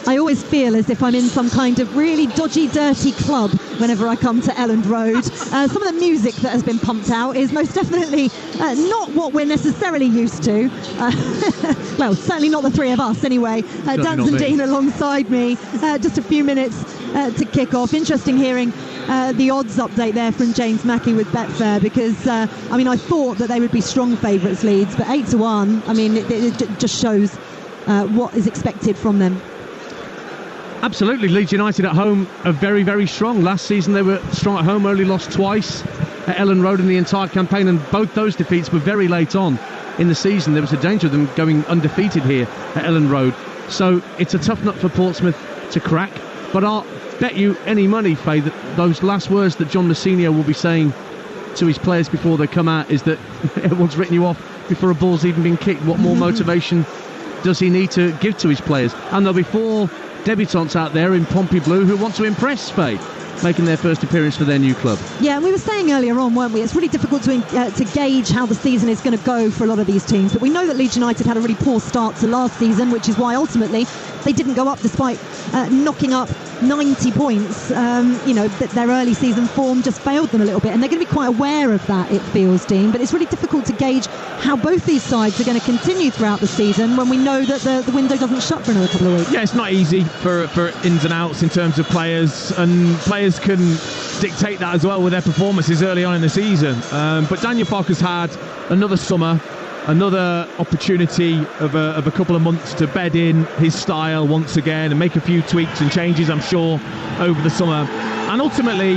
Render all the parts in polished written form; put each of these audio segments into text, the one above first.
I always feel as if I'm in some kind of really dodgy, dirty club whenever I come to Elland Road. Some of the music that has been pumped out is most definitely not what we're necessarily used to. Well, certainly not the three of us anyway. Danter and Dean alongside me. Just a few minutes to kick off. Interesting hearing the odds update there from James Mackey with Betfair, because I mean, I thought that they would be strong favourites, Leeds, but 8-1, I mean, it just shows what is expected from them. Absolutely. Leeds United at home are very, very strong. Last season they were strong at home, only lost twice at Elland Road in the entire campaign, and both those defeats were very late on in the season. There was a danger of them going undefeated here at Elland Road. So it's a tough nut for Portsmouth to crack, but I'll bet you any money, Faye, that those last words that John Mousinho will be saying to his players before they come out is that everyone's written you off before a ball's even been kicked. What more motivation does he need to give to his players? And there'll be 4 debutants out there in Pompey Blue who want to impress, Faye, making their first appearance for their new club. Yeah, and we were saying earlier on, weren't we, it's really difficult to gauge how the season is going to go for a lot of these teams, but we know that Leeds United had a really poor start to last season, which is why ultimately they didn't go up despite knocking up 90 points. You know, their early season form just failed them a little bit, and they're going to be quite aware of that, it feels, Dean, but it's really difficult to gauge how both these sides are going to continue throughout the season when we know that the window doesn't shut for another couple of weeks. Yeah, it's not easy for ins and outs in terms of players, and players can dictate that as well with their performances early on in the season. But Daniel Parker's had another summer, another opportunity of a couple of months to bed in his style once again and make a few tweaks and changes, I'm sure, over the summer. And ultimately,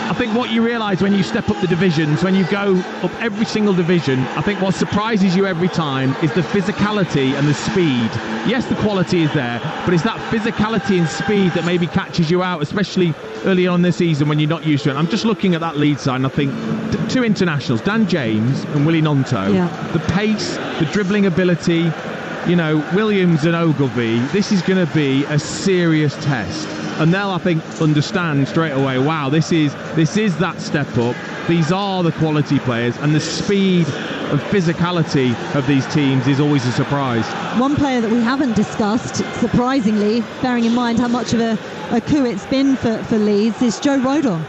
I think what you realise when you step up the divisions, when you go up every single division, I think what surprises you every time is the physicality and the speed. Yes, the quality is there, but it's that physicality and speed that maybe catches you out, especially early on this season when you're not used to it. I'm just looking at that Leeds side and I think 2 internationals, Dan James and Willie Nonto, the pace, the dribbling ability, you know, Williams and Ogilvie, this is going to be a serious test. And they'll, I think, understand straight away, wow, this is that step up. These are the quality players, and the speed and physicality of these teams is always a surprise. One player that we haven't discussed, surprisingly, bearing in mind how much of a coup it's been for Leeds, is Joe Rodon.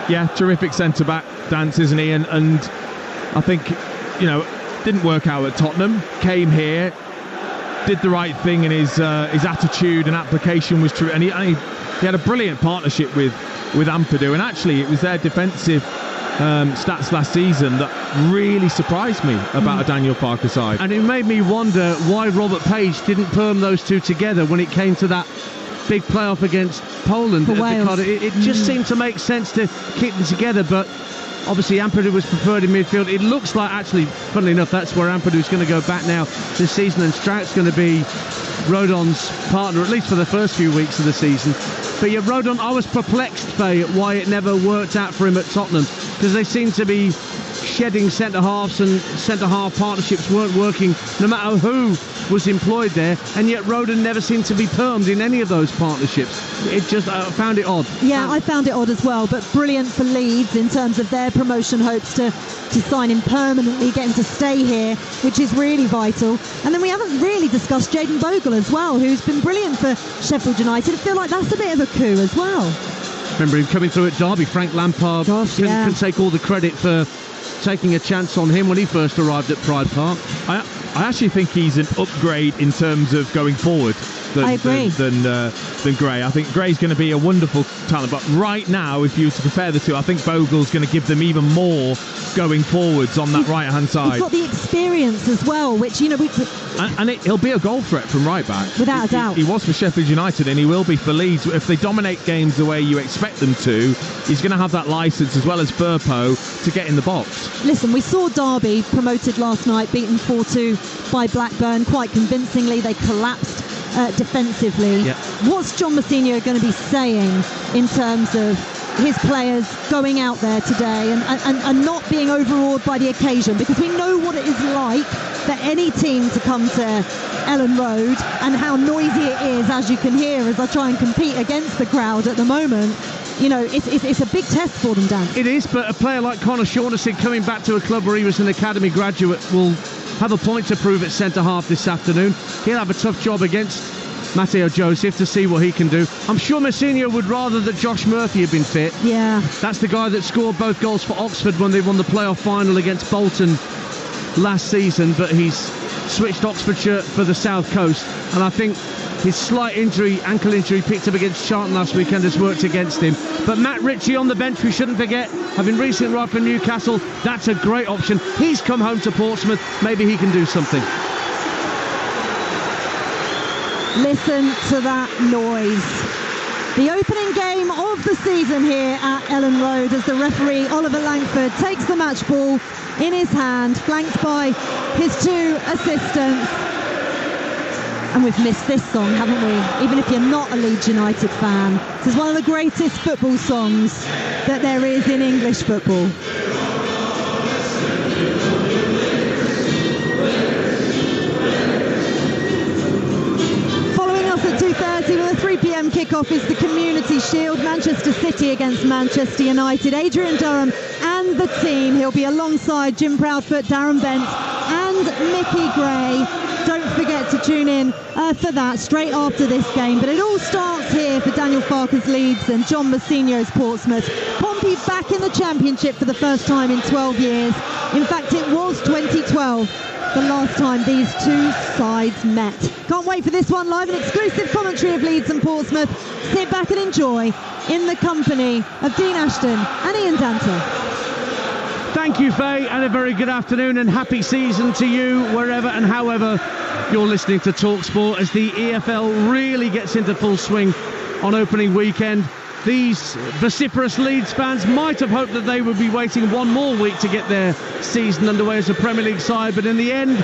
Yeah, terrific centre-back, Dance, isn't he? And I think, you know, didn't work out at Tottenham, came here, did the right thing, in his attitude and application was true, and he had a brilliant partnership with Ampadu, and actually it was their defensive stats last season that really surprised me about a Daniel Parker side. And it made me wonder why Robert Page didn't perm those two together when it came to that big playoff against Poland. It just seemed to make sense to keep them together, but obviously Ampadu was preferred in midfield. It looks like, actually, funnily enough, that's where Ampadu's going to go back now this season, and Strout's going to be Rodon's partner, at least for the first few weeks of the season. But yeah, Rodon, I was perplexed, Faye, at why it never worked out for him at Tottenham, because they seem to be shedding centre-halves, and centre-half partnerships weren't working no matter who was employed there, and yet Rodon never seemed to be permed in any of those partnerships. It just, I found it odd. Yeah, I found it odd as well, but brilliant for Leeds in terms of their promotion hopes to sign him permanently, get him to stay here, which is really vital. And then we haven't really discussed Jayden Bogle as well, who's been brilliant for Sheffield United. I feel like that's a bit of a coup as well. Remember him coming through at Derby. Frank Lampard can take all the credit for taking a chance on him when he first arrived at Pride Park. I actually think he's an upgrade in terms of going forward than Gray. I think Gray's going to be a wonderful talent, but right now, if you were to compare the two, I think Bogle's going to give them even more going forwards on that right-hand side. He's got the experience as well, which, you know, he'll be a goal threat from right back. Without a doubt. He was for Sheffield United, and he will be for Leeds. If they dominate games the way you expect them to, he's going to have that licence as well as Firpo to get in the box. Listen, we saw Derby promoted last night, beaten 4-2 by Blackburn quite convincingly. They collapsed defensively. Yep. What's John Mousinho going to be saying in terms of his players going out there today and not being overawed by the occasion? Because we know what it is like for any team to come to Elland Road and how noisy it is, as you can hear, as I try and compete against the crowd at the moment. You know, it's a big test for them, Dan. It is, but a player like Connor Shaughnessy coming back to a club where he was an academy graduate will have a point to prove at centre-half this afternoon. He'll have a tough job against Matteo Joseph, to see what he can do. I'm sure Mousinho would rather that Josh Murphy had been fit. Yeah. That's the guy that scored both goals for Oxford when they won the playoff final against Bolton last season, but he's switched Oxfordshire for the South Coast, and I think his slight injury, ankle injury, picked up against Charlton last weekend has worked against him. But Matt Ritchie on the bench, we shouldn't forget, having recently arrived from Newcastle, that's a great option. He's come home to Portsmouth, maybe he can do something. Listen to that noise. The opening game of the season here at Ellen Road, as the referee Oliver Langford takes the match ball in his hand, flanked by his two assistants. And we've missed this song, haven't we? Even if you're not a Leeds United fan, this is one of the greatest football songs that there is in English football. Following us at 2:30 with a 3 p.m. kickoff is the Community Shield, Manchester City against Manchester United. Adrian Durham and the team. He'll be alongside Jim Proudfoot, Darren Bent and Mickey Gray. Don't forget to tune in for that straight after this game. But it all starts here for Daniel Farke's Leeds and John Mousinho's Portsmouth. Pompey back in the Championship for the first time in 12 years. In fact, it was 2012, the last time these two sides met. Can't wait for this one. Live and exclusive commentary of Leeds and Portsmouth. Sit back and enjoy in the company of Dean Ashton and Ian Danter. Thank you, Faye, and a very good afternoon and happy season to you, wherever and however you're listening to Talksport, as the EFL really gets into full swing on opening weekend. These vociferous Leeds fans might have hoped that they would be waiting one more week to get their season underway as a Premier League side, but in the end,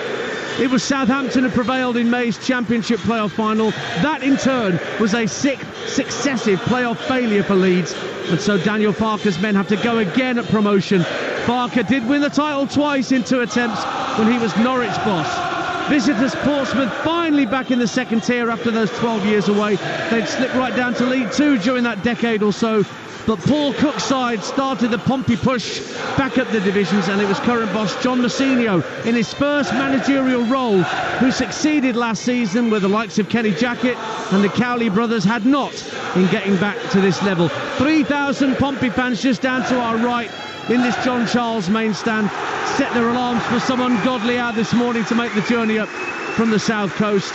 it was Southampton who prevailed in May's Championship playoff final. That, in turn, was a sixth successive playoff failure for Leeds, and so Daniel Farke's men have to go again at promotion. Farke did win the title twice in 2 attempts when he was Norwich boss. Visitors Portsmouth finally back in the second tier after those 12 years away. They'd slipped right down to League Two during that decade or so, but Paul Cook's side started the Pompey push back up the divisions, and it was current boss John Mousinho in his first managerial role who succeeded last season where the likes of Kenny Jackett and the Cowley brothers had not in getting back to this level. 3,000 Pompey fans just down to our right in this John Charles main stand set their alarms for some ungodly hour this morning to make the journey up from the south coast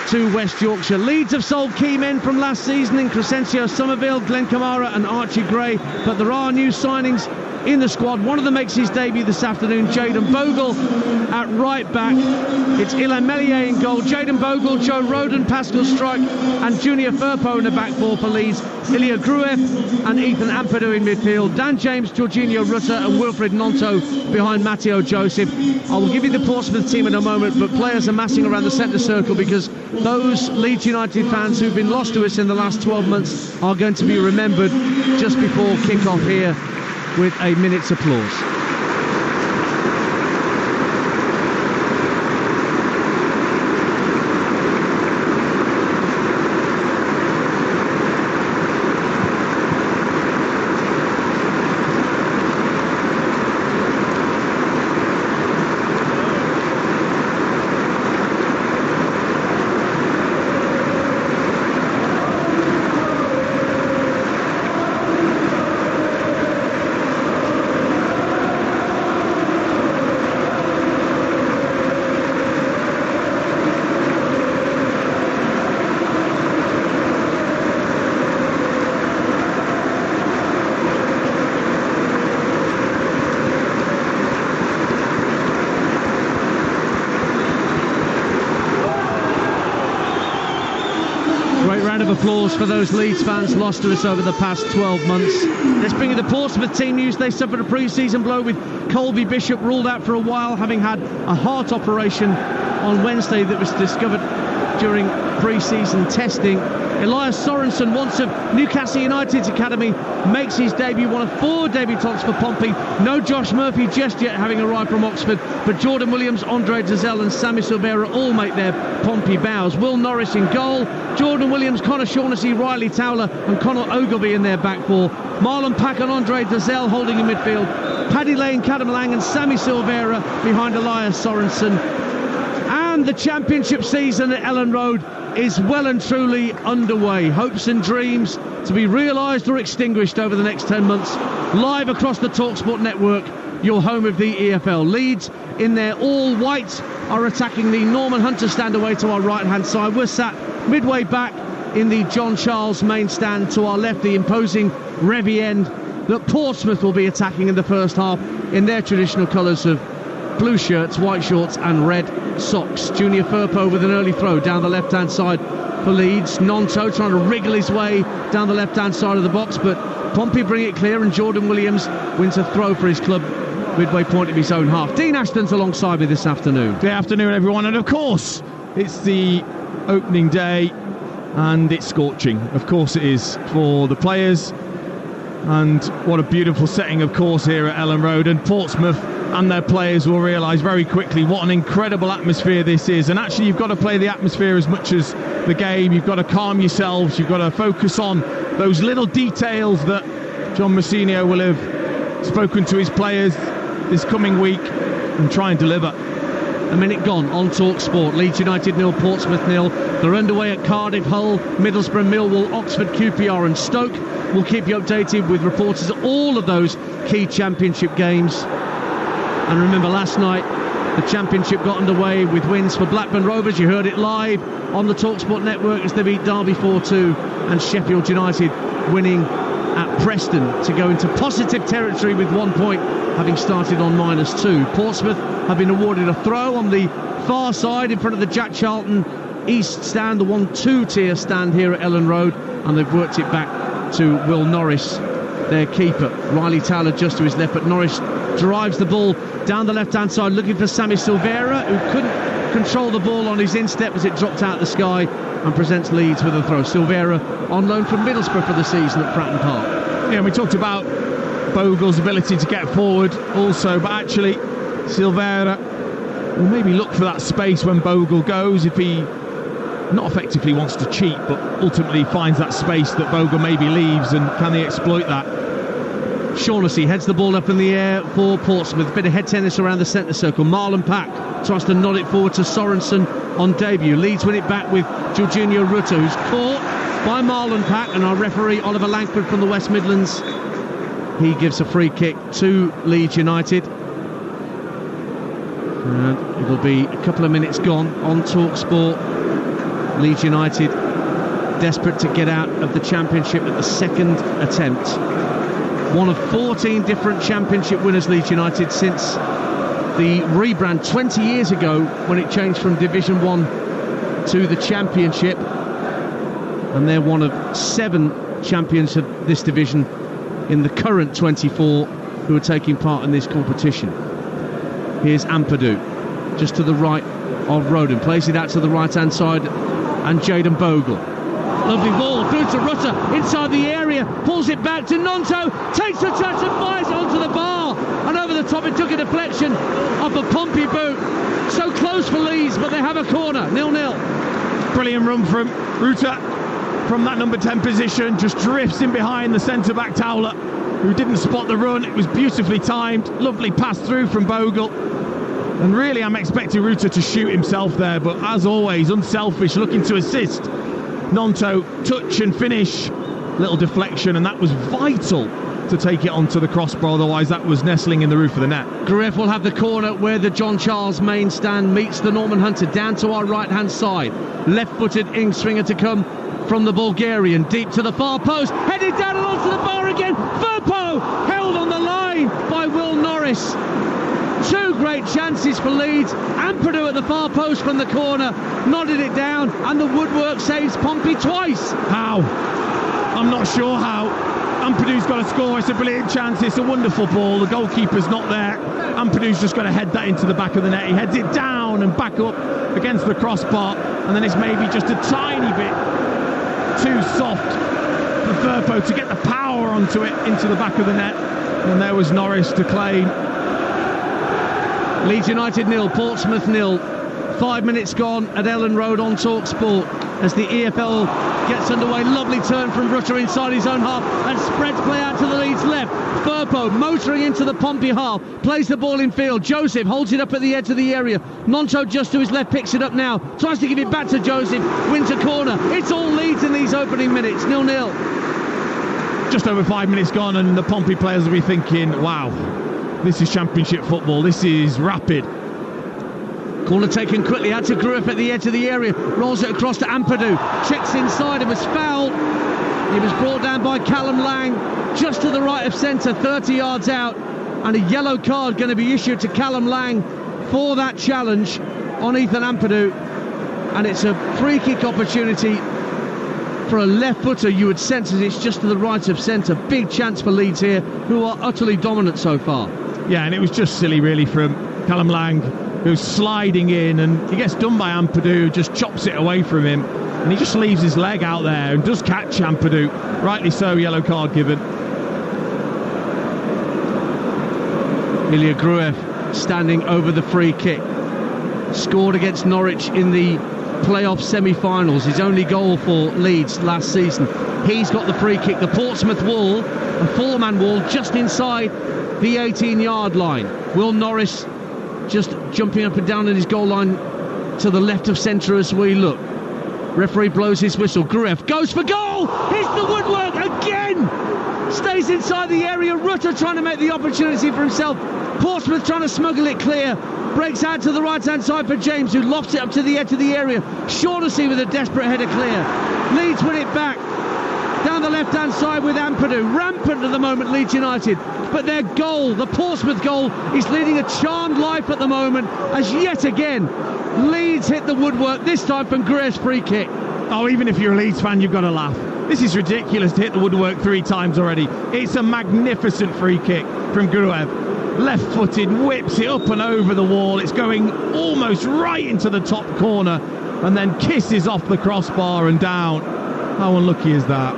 to West Yorkshire. Leeds have sold key men from last season in Crescencio Somerville, Glenn Kamara and Archie Gray, but there are new signings in the squad. One of them makes his debut this afternoon, Jayden Bogle at right back. It's Ilan Melier in goal, Jayden Bogle, Joe Roden, Pascal Strike and Junior Firpo in the back four for Leeds. Ilya Gruev and Ethan Ampadu in midfield. Dan James, Jorginho Rutter and Wilfred Nonto behind Matteo Joseph. I will give you the Portsmouth team in a moment, but players are massing around the centre circle because those Leeds United fans who've been lost to us in the last 12 months are going to be remembered just before kick-off here with a minute's applause. Applause for those Leeds fans lost to us over the past 12 months. Let's bring you the Portsmouth team news. They suffered a pre-season blow with Colby Bishop ruled out for a while, having had a heart operation on Wednesday that was discovered during pre-season testing. Elias Sorensen, once of Newcastle United's academy, makes his debut, one of 4 debutants for Pompey. No Josh Murphy just yet, having arrived from Oxford, but Jordan Williams, Andre Dazelle and Sammy Silvera all make their Pompey bows. Will Norris in goal, Jordan Williams, Connor Shaughnessy, Riley Towler and Conor Ogilvie in their back four. Marlon Pack and Andre Dazelle holding in midfield. Paddy Lane, Kadam Lang and Sammy Silvera behind Elias Sorensen. And And the championship season at Ellen Road is well and truly underway. Hopes and dreams to be realised or extinguished over the next 10 months. Live across the Talksport network, your home of the EFL. Leeds, in their all white, are attacking the Norman Hunter stand away to our right hand side. We're sat midway back in the John Charles main stand to our left, the imposing Revienne that Portsmouth will be attacking in the first half in their traditional colours of blue shirts, white shorts and red socks. Junior Firpo with an early throw down the left hand side for Leeds. Nonto trying to wriggle his way down the left hand side of the box, but Pompey bring it clear and Jordan Williams wins a throw for his club midway point of his own half. Dean Ashton's alongside me this afternoon. Good afternoon, everyone, and of course it's the opening day and it's scorching. Of course it is for the players, and what a beautiful setting, of course, here at Ellen Road. And Portsmouth and their players will realise very quickly what an incredible atmosphere this is. And actually, you've got to play the atmosphere as much as the game. You've got to calm yourselves. You've got to focus on those little details that John Mousinho will have spoken to his players this coming week and try and deliver. A minute gone on Talksport. Leeds United 0, Portsmouth 0. They're underway at Cardiff, Hull, Middlesbrough, Millwall, Oxford, QPR and Stoke. We'll keep you updated with reporters at all of those key championship games. And remember, last night the championship got underway with wins for Blackburn Rovers. You heard it live on the Talksport network as they beat Derby 4-2, and Sheffield United winning at Preston to go into positive territory with 1 point, having started on -2. Portsmouth have been awarded a throw on the far side in front of the Jack Charlton East stand, the 1-2 tier stand here at Ellen Road, and they've worked it back to Will Norris, their keeper. Riley Towler just to his left, but Norris drives the ball down the left hand side looking for Sammy Silvera, who couldn't control the ball on his instep as it dropped out of the sky, and presents Leeds with a throw. Silvera on loan from Middlesbrough for the season at Fratton Park. Yeah, we talked about Bogle's ability to get forward also, but actually Silvera will maybe look for that space when Bogle goes, if he not effectively wants to cheat, but ultimately finds that space that Bogle maybe leaves, and can they exploit that? Shaughnessy heads the ball up in the air for Portsmouth. Bit of head tennis around the centre circle. Marlon Pack tries to nod it forward to Sorensen on debut. Leeds win it back with Jorginho Rutter, who's caught by Marlon Pack, and our referee Oliver Langford from the West Midlands, he gives a free kick to Leeds United. And it'll be a couple of minutes gone on Talksport. Leeds United desperate to get out of the championship at the second attempt. One of 14 different championship winners, Leeds United, since the rebrand 20 years ago when it changed from Division 1 to the Championship. And they're one of 7 champions of this division in the current 24 who are taking part in this competition. Here's Ampadu, just to the right of Roden, plays it out to the right-hand side, and Jayden Bogle. Lovely ball through to Rutter inside the area, pulls it back to Nonto, takes the touch and fires it onto the bar, and over the top. It took a deflection off a Pompey boot. So close for Leeds, but they have a corner. 0-0. Brilliant run from Rutter from that number 10 position, just drifts in behind the centre-back Towler, who didn't spot the run. It was beautifully timed. Lovely pass through from Bogle. And really, I'm expecting Rutter to shoot himself there, but as always, unselfish, looking to assist. Nonto, touch and finish, little deflection, and that was vital to take it onto the crossbar, otherwise that was nestling in the roof of the net. Griff will have the corner where the John Charles main stand meets the Norman Hunter, down to our right hand side. Left-footed in-swinger to come from the Bulgarian, deep to the far post, headed down and onto the bar again. Firpo held on the line by Will Norris. 2 great chances for Leeds. Ampadu at the far post from the corner, nodded it down, and the woodwork saves Pompey twice. How? I'm not sure how. Ampadu's got to score. It's a brilliant chance. It's a wonderful ball. The goalkeeper's not there. Ampadu's just got to head that into the back of the net. He heads it down and back up against the crossbar, and then it's maybe just a tiny bit too soft for Firpo to get the power onto it into the back of the net. And there was Norris to claim. Leeds United 0, Portsmouth 0. 5 minutes gone at Ellen Road on Talksport. as the EFL gets underway. Lovely turn from Rutter inside his own half and spreads play out to the Leeds left. Furpo motoring into the Pompey half, plays the ball in field. Joseph holds it up at the edge of the area. Monto just to his left picks it up now, tries to give it back to Joseph, wins a corner. It's all Leeds in these opening minutes, 0-0. Just over 5 minutes gone, and the Pompey players will be thinking, wow, this is Championship football, this is rapid. Corner taken quickly out to Grueff at the edge of the area, rolls it across to Ampadu, checks inside and was fouled. He was brought down by Callum Lang just to the right of centre, 30 yards out, and a yellow card going to be issued to Callum Lang for that challenge on Ethan Ampadu. And it's a free kick opportunity for a left footer. You would sense as it's just to the right of centre. Big chance for Leeds here, who are utterly dominant so far. Yeah, and it was just silly really from Callum Lang, who's sliding in, and he gets done by Ampadu, just chops it away from him, and he just leaves his leg out there and does catch Ampadu. Rightly so, yellow card given. Ilya Grueff standing over the free kick. Scored against Norwich in the playoff semi-finals, his only goal for Leeds last season. He's got the free kick. The Portsmouth wall, a four-man wall just inside the 18-yard line. Will Norris just jumping up and down in his goal line to the left of centre as we look. Referee blows his whistle. Grueff goes for goal. Hits the woodwork again. Stays inside the area. Rutter trying to make the opportunity for himself. Portsmouth trying to smuggle it clear. Breaks out to the right-hand side for James, who lofts it up to the edge of the area. Shaughnessy with a desperate header clear. Leeds win it back down the left-hand side with Ampadu. Rampant at the moment, Leeds United. But their goal, the Portsmouth goal, is leading a charmed life at the moment, as yet again Leeds hit the woodwork, this time from Grueff's free kick. Oh, even if you're a Leeds fan, you've got to laugh. This is ridiculous to hit the woodwork 3 times already. It's a magnificent free kick from Grueff. Left-footed, whips it up and over the wall. It's going almost right into the top corner and then kisses off the crossbar and down. How unlucky is that?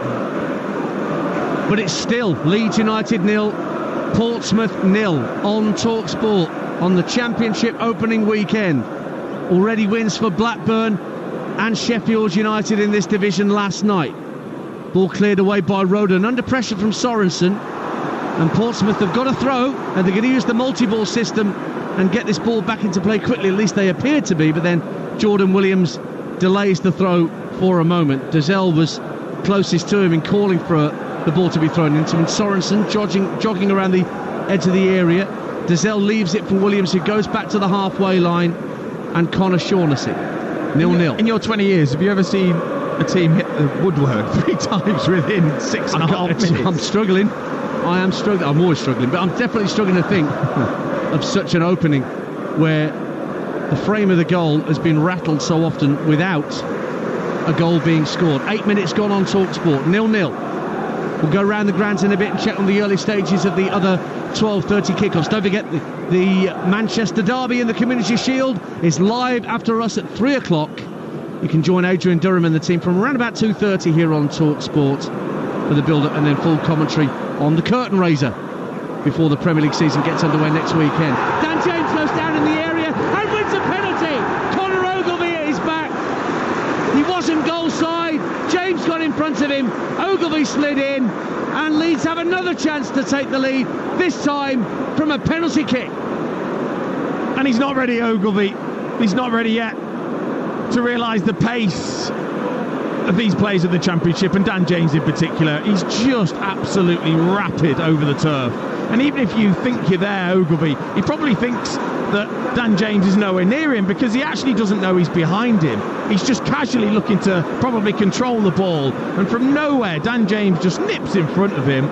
But it's still Leeds United 0, Portsmouth 0 on Talksport on the Championship opening weekend. Already wins for Blackburn and Sheffield United in this division last night. Ball cleared away by Roden under pressure from Sorensen, and Portsmouth have got a throw, and they're going to use the multi-ball system and get this ball back into play quickly. At least they appear to be, but then Jordan Williams delays the throw for a moment. Dazelle was closest to him in calling for the ball to be thrown into him. Sorensen jogging around the edge of the area. Dazelle leaves it for Williams, who goes back to the halfway line, and Connor Shaughnessy. 0-0. In your 20 years, have you ever seen a team hit the woodwork 3 times within 6.5 minutes? I'm struggling. I am struggling. I'm always struggling, but I'm definitely struggling to think of such an opening where the frame of the goal has been rattled so often without a goal being scored. 8 minutes gone on Talksport, 0-0. We'll go around the grounds in a bit and check on the early stages of the other 12:30 kickoffs. Don't forget the Manchester Derby in the Community Shield is live after us at 3 o'clock. You can join Adrian Durham and the team from around about 2:30 here on Talksport for the build-up, and then full commentary on the curtain raiser before the Premier League season gets underway next weekend. Dan James goes down in the area and wins a penalty. Conor Ogilvie at his back. He wasn't goal side. James got in front of him. Ogilvie slid in, and Leeds have another chance to take the lead, this time from a penalty kick. And he's not ready, Ogilvie. He's not ready yet to realise the pace of these players of the Championship, and Dan James in particular. He's just absolutely rapid over the turf. And even if you think you're there, Ogilvie, he probably thinks that Dan James is nowhere near him, because he actually doesn't know he's behind him. He's just casually looking to probably control the ball, and from nowhere Dan James just nips in front of him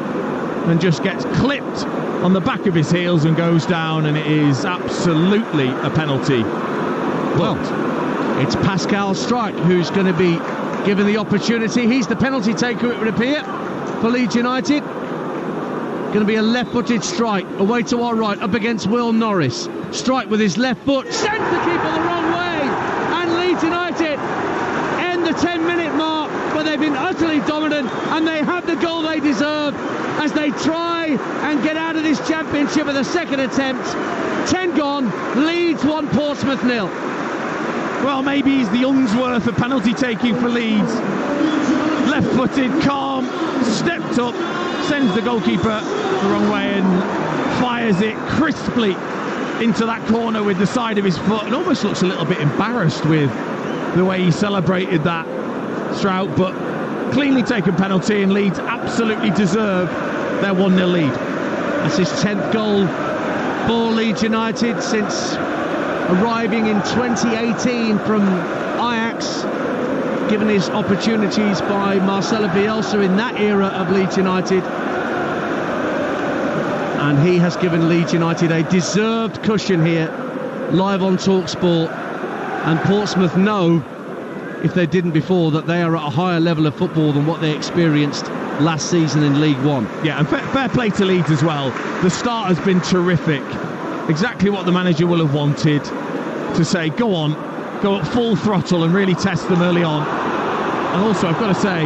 and just gets clipped on the back of his heels and goes down, and it is absolutely a penalty. Well, it's Pascal Strike who's going to be given the opportunity. He's the penalty taker, it would appear, for Leeds United. Going to be a left-footed strike away to our right, up against Will Norris. Strike with his left foot, sends the keeper the wrong way, and Leeds United end the 10-minute mark, but they've been utterly dominant, and they have the goal they deserve as they try and get out of this Championship with a second attempt. 10 gone, Leeds 1, Portsmouth 0. Well, maybe he's the Unsworth of penalty taking for Leeds. Left-footed, calm, stepped up, sends the goalkeeper the wrong way and fires it crisply into that corner with the side of his foot, and almost looks a little bit embarrassed with the way he celebrated that, Strout. But cleanly taken penalty, and Leeds absolutely deserve their 1-0 lead. That's his 10th goal for Leeds United since arriving in 2018 from Ajax, given his opportunities by Marcelo Bielsa in that era of Leeds United. And he has given Leeds United a deserved cushion here, live on Talksport. And Portsmouth know, if they didn't before, that they are at a higher level of football than what they experienced last season in League One. Yeah, and fair play to Leeds as well. The start has been terrific. Exactly what the manager will have wanted, to say, go on, go at full throttle and really test them early on. And also, I've got to say,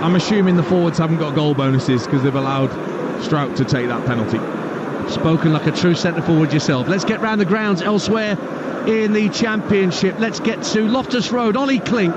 I'm assuming the forwards haven't got goal bonuses because they've allowed Strout to take that penalty. Spoken like a true centre-forward yourself. Let's get round the grounds elsewhere in the Championship. Let's get to Loftus Road. Ollie Klink.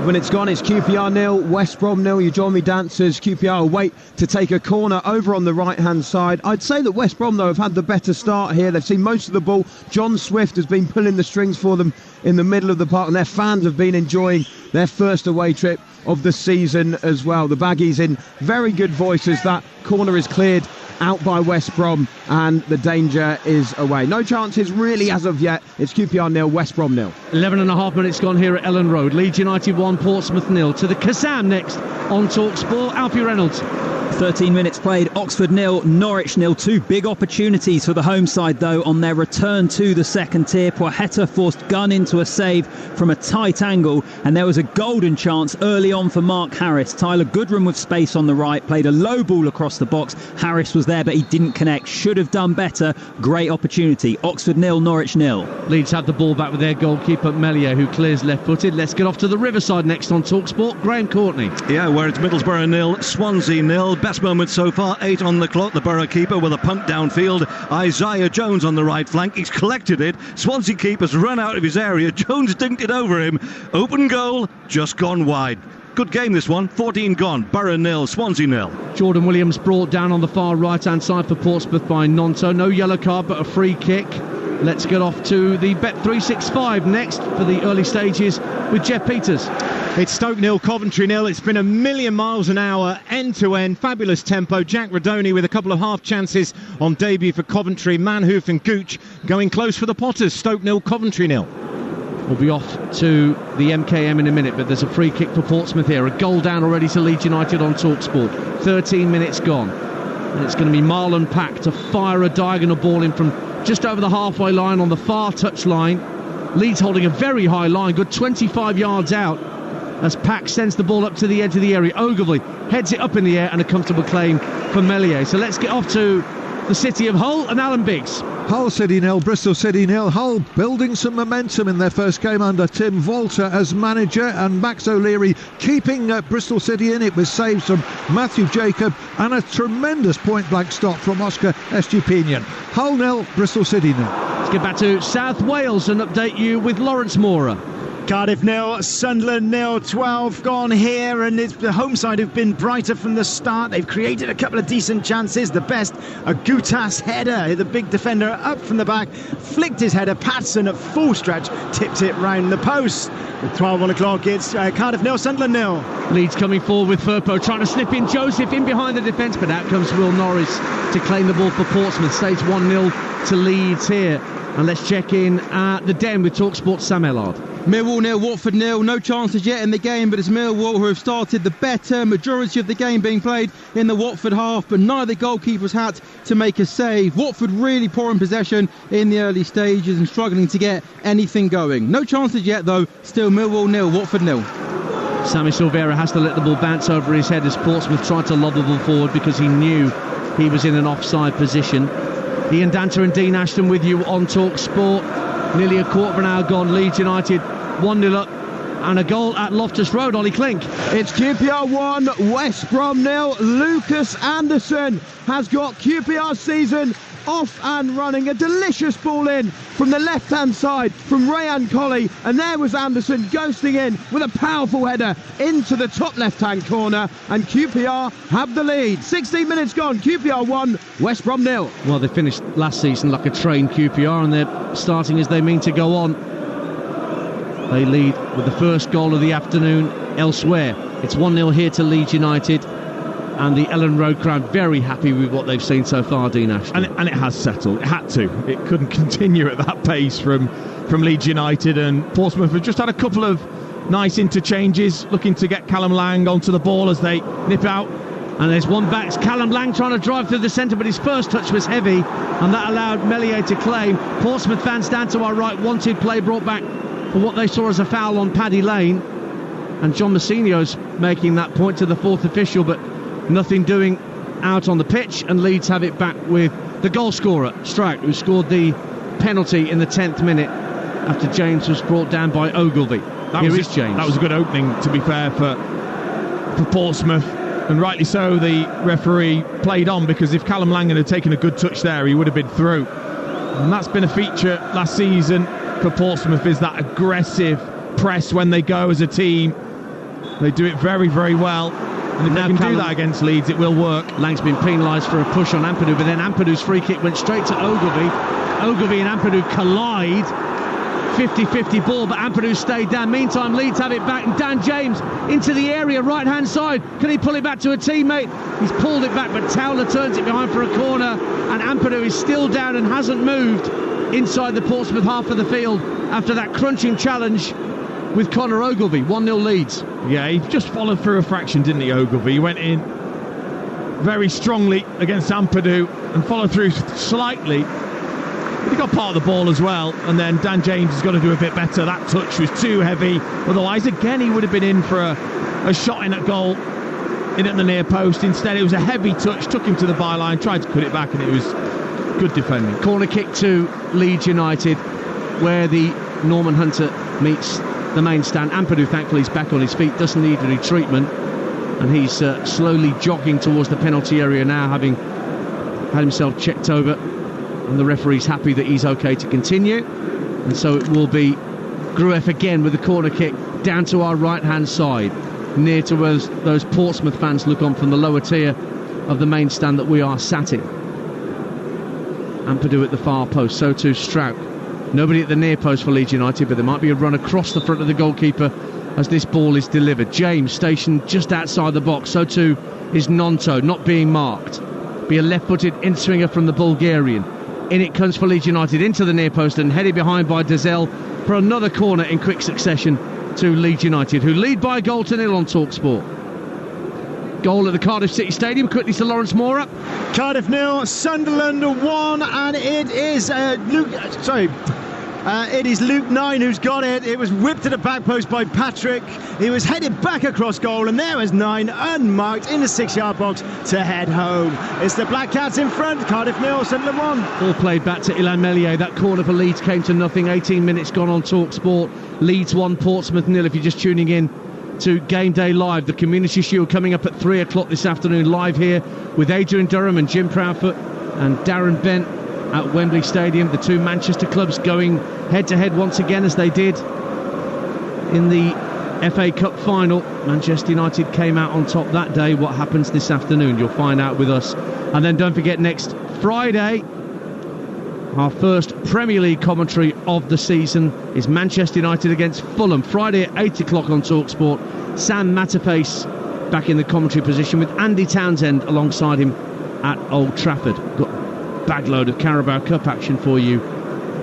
When it's gone, it's QPR 0, West Brom 0. You join me, dancers. QPR wait to take a corner over on the right-hand side. I'd say that West Brom, though, have had the better start here. They've seen most of the ball. John Swift has been pulling the strings for them in the middle of the park, and their fans have been enjoying their first away trip of the season as well. The Baggies in very good voices. That corner is cleared out by West Brom, and the danger is away. No chances really as of yet. It's QPR 0, West Brom 0. 11.5 minutes gone here at Ellen Road. Leeds United 1, Portsmouth 0. To the Kazam next on Talksport. Alfie Reynolds. 13 minutes played, Oxford 0, Norwich 0. Two big opportunities for the home side, though, on their return to the second tier. Poiheta forced Gunn into a save from a tight angle, and there was a golden chance early on for Mark Harris. Tyler Goodrum with space on the right, played a low ball across the box. Harris was there, but he didn't connect. Should have done better. Great opportunity. Oxford 0, Norwich 0. Leeds have the ball back with their goalkeeper Mellier, who clears left-footed. Let's get off to the Riverside next on Talksport. Graham Courtney. Yeah, where it's Middlesbrough 0, Swansea 0. Best moment so far, 8 on the clock. The Borough keeper with a punt downfield. Isaiah Jones on the right flank. He's collected it. Swansea keeper's run out of his area. Jones dinked it over him. Open goal, just gone wide. Good game this one. 14 gone. Borough 0, Swansea 0. Jordan Williams brought down on the far right-hand side for Portsmouth by Nonto. No yellow card, but a free kick. Let's get off to the Bet365 next for the early stages with Jeff Peters. It's Stoke 0, Coventry 0. It's been a million miles an hour, end-to-end, fabulous tempo. Jack Radoni with a couple of half chances on debut for Coventry. Manhoof and Gooch going close for the Potters. Stoke 0, Coventry 0. We'll be off to the MKM in a minute, but there's a free kick for Portsmouth here. A goal down already to Leeds United on Talksport. 13 minutes gone. And it's going to be Marlon Pack to fire a diagonal ball in from just over the halfway line on the far touch line. Leeds holding a very high line, good 25 yards out, as Pack sends the ball up to the edge of the area. Ogilvy heads it up in the air, and a comfortable claim for Mellier. So let's get off to the city of Hull and Alan Biggs. Hull City 0, Bristol City 0. Hull building some momentum in their first game under Tim Walter as manager, and Max O'Leary keeping Bristol City in it with saves from Matthew Jacob and a tremendous point-blank stop from Oscar Estupinian. Hull 0, Bristol City 0. Let's get back to South Wales and update you with Lawrence Mora. Cardiff 0, Sunderland 0, 12 gone here, and it's the home side who've been brighter from the start. They've created a couple of decent chances. The best, a Gutas header, the big defender up from the back, flicked his header. Patson at full stretch tipped it round the post. With 12 on the clock, it's Cardiff 0, Sunderland 0. Leeds coming forward with Firpo trying to slip in Joseph in behind the defence, but out comes Will Norris to claim the ball for Portsmouth. Stays 1-0 to Leeds here. And let's check in at the Den with Talksport Sam Ellard. Millwall 0, Watford 0. No chances yet in the game, but it's Millwall who have started the better. Majority of the game being played in the Watford half, but neither goalkeepers had to make a save. Watford really poor in possession in the early stages and struggling to get anything going. No chances yet though. Still Millwall 0, Watford 0. Sammy Silvera has to let the ball bounce over his head as Portsmouth tried to lob the ball forward because he knew he was in an offside position. Ian Danter and Dean Ashton with you on Talksport. Nearly a quarter of an hour gone. Leeds United 1-0 up, and a goal at Loftus Road. Ollie Klink. It's QPR 1, West Brom 0. Lucas Anderson has got QPR's season off and running. A delicious ball in from the left-hand side from Rayan Colley, and there was Anderson ghosting in with a powerful header into the top left-hand corner, and QPR have the lead. 16 minutes gone, QPR 1, West Brom 0. Well, they finished last season like a trained QPR, and they're starting as they mean to go on. They lead with the first goal of the afternoon elsewhere. It's 1-0 here to Leeds United, and the Ellen Road crowd very happy with what they've seen so far, Dean Ashton. And it has settled. It had to. It couldn't continue at that pace from Leeds United, and Portsmouth have just had a couple of nice interchanges, looking to get Callum Lang onto the ball as they nip out. And there's one back. It's Callum Lang trying to drive through the centre, but his first touch was heavy, and that allowed Meslier to claim. Portsmouth fans down to our right wanted play brought back for what they saw as a foul on Paddy Lane. And John Massinio's making that point to the fourth official, but nothing doing out on the pitch, and Leeds have it back with the goal scorer, Strout, who scored the penalty in the 10th minute after James was brought down by Ogilvie. Here is James. That was a good opening, to be fair, for Portsmouth, and rightly so. The referee played on, because if Callum Langan had taken a good touch there, he would have been through. And that's been a feature last season for Portsmouth, is that aggressive press when they go as a team. They do it very, very well. And if they can do that against Leeds, it will work. Lang's been penalised for a push on Ampadu, but then Ampadu's free kick went straight to Ogilvie. Ogilvie and Ampadu collide. 50-50 ball, but Ampadu stayed down. Meantime, Leeds have it back, and Dan James into the area, right-hand side. Can he pull it back to a teammate? He's pulled it back, but Towler turns it behind for a corner, and Ampadu is still down and hasn't moved inside the Portsmouth half of the field after that crunching challenge with Conor Ogilvie. 1-0 Leeds. Yeah, he just followed through a fraction, didn't he, Ogilvie? He went in very strongly against Ampadu and followed through slightly. He got part of the ball as well, and then Dan James has got to do a bit better. That touch was too heavy. Otherwise, again, he would have been in for a shot in at goal, in at the near post. Instead, it was a heavy touch, took him to the byline, tried to cut it back, and it was good defending. Corner kick to Leeds United, where the Norman Hunter meets the main stand. Ampadu, thankfully, is back on his feet, doesn't need any treatment, and he's slowly jogging towards the penalty area now, having had himself checked over, and the referee's happy that he's okay to continue. And so it will be Grueff again with the corner kick down to our right hand side, near to us, those Portsmouth fans look on from the lower tier of the main stand that we are sat in. Ampadu at the far post, so too Strout. Nobody at the near post for Leeds United, but there might be a run across the front of the goalkeeper as this ball is delivered. James stationed just outside the box, so too is Nonto, not being marked. Be a left-footed in-swinger from the Bulgarian. In it comes for Leeds United into the near post, and headed behind by Dazelle for another corner in quick succession to Leeds United, who lead by a goal to nil on Talksport. Goal at the Cardiff City Stadium, quickly to Lawrence Moura. Cardiff 0, Sunderland 1, and it is Luke 9 who's got it. It was whipped to the back post by Patrick. He was headed back across goal, and there was 9 unmarked in the 6-yard box to head home. It's the Black Cats in front. Cardiff 0, Sunderland 1. Ball played back to Ilan Meslier. That corner for Leeds came to nothing. 18 minutes gone on Talksport. Leeds 1, Portsmouth 0. If you're just tuning in to Game Day Live, the Community Shield coming up at 3 o'clock this afternoon, live here with Adrian Durham and Jim Proudfoot and Darren Bent at Wembley Stadium. The two Manchester clubs going head-to-head once again, as they did in the FA Cup final. Manchester United came out on top that day. What happens this afternoon, you'll find out with us. And then don't forget, next Friday, our first Premier League commentary of the season is Manchester United against Fulham, Friday at 8 o'clock on Talksport. Sam Matapace back in the commentary position with Andy Townsend alongside him at Old Trafford. Got a bagload of Carabao Cup action for you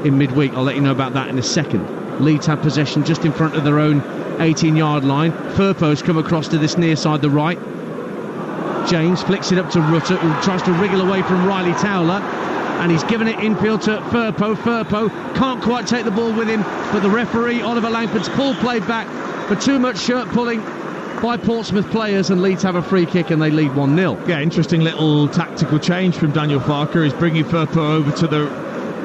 in midweek. I'll let you know about that in a second. Leeds have possession just in front of their own 18-yard line. Firpo's come across to this near side, the right. James flicks it up to Rutter, who tries to wriggle away from Riley Towler, and he's given it infield to Firpo. Firpo can't quite take the ball with him, but the referee, Oliver Langford's call played back for too much shirt pulling by Portsmouth players, and Leeds have a free kick and they lead 1-0. Yeah, interesting little tactical change from Daniel Farker. He's bringing Firpo over to the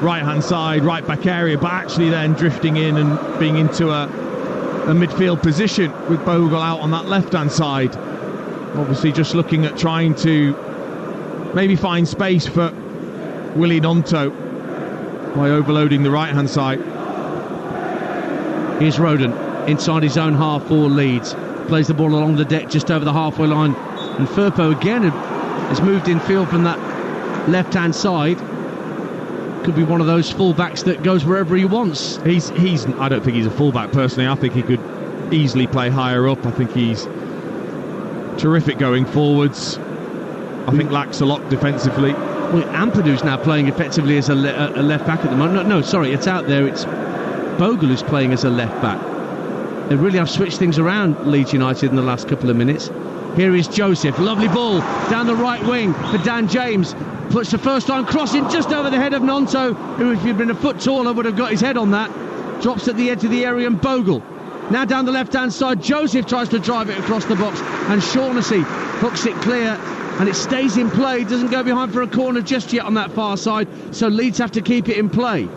right-hand side, right back area, but actually then drifting in and being into a midfield position with Bogle out on that left-hand side. Obviously just looking at trying to maybe find space for Willie Gnonto by overloading the right-hand side. Here's Roden inside his own half for Leeds. Plays the ball along the deck just over the halfway line. And Firpo again has moved in field from that left-hand side. Could be one of those full-backs that goes wherever he wants. I don't think he's a full-back personally. I think he could easily play higher up. I think he's terrific going forwards. I think lacks a lot defensively. Well, Ampadu's now playing effectively as a left-back at the moment. No, sorry, it's out there. It's Bogle who's playing as a left-back. They really have switched things around, Leeds United, in the last couple of minutes. Here is Joseph. Lovely ball down the right wing for Dan James. Puts the first time crossing just over the head of Gnonto, who, if he'd been a foot taller, would have got his head on that. Drops at the edge of the area, and Bogle. Now down the left-hand side, Joseph tries to drive it across the box, and Shaughnessy hooks it clear, and it stays in play. Doesn't go behind for a corner just yet on that far side, so Leeds have to keep it in play.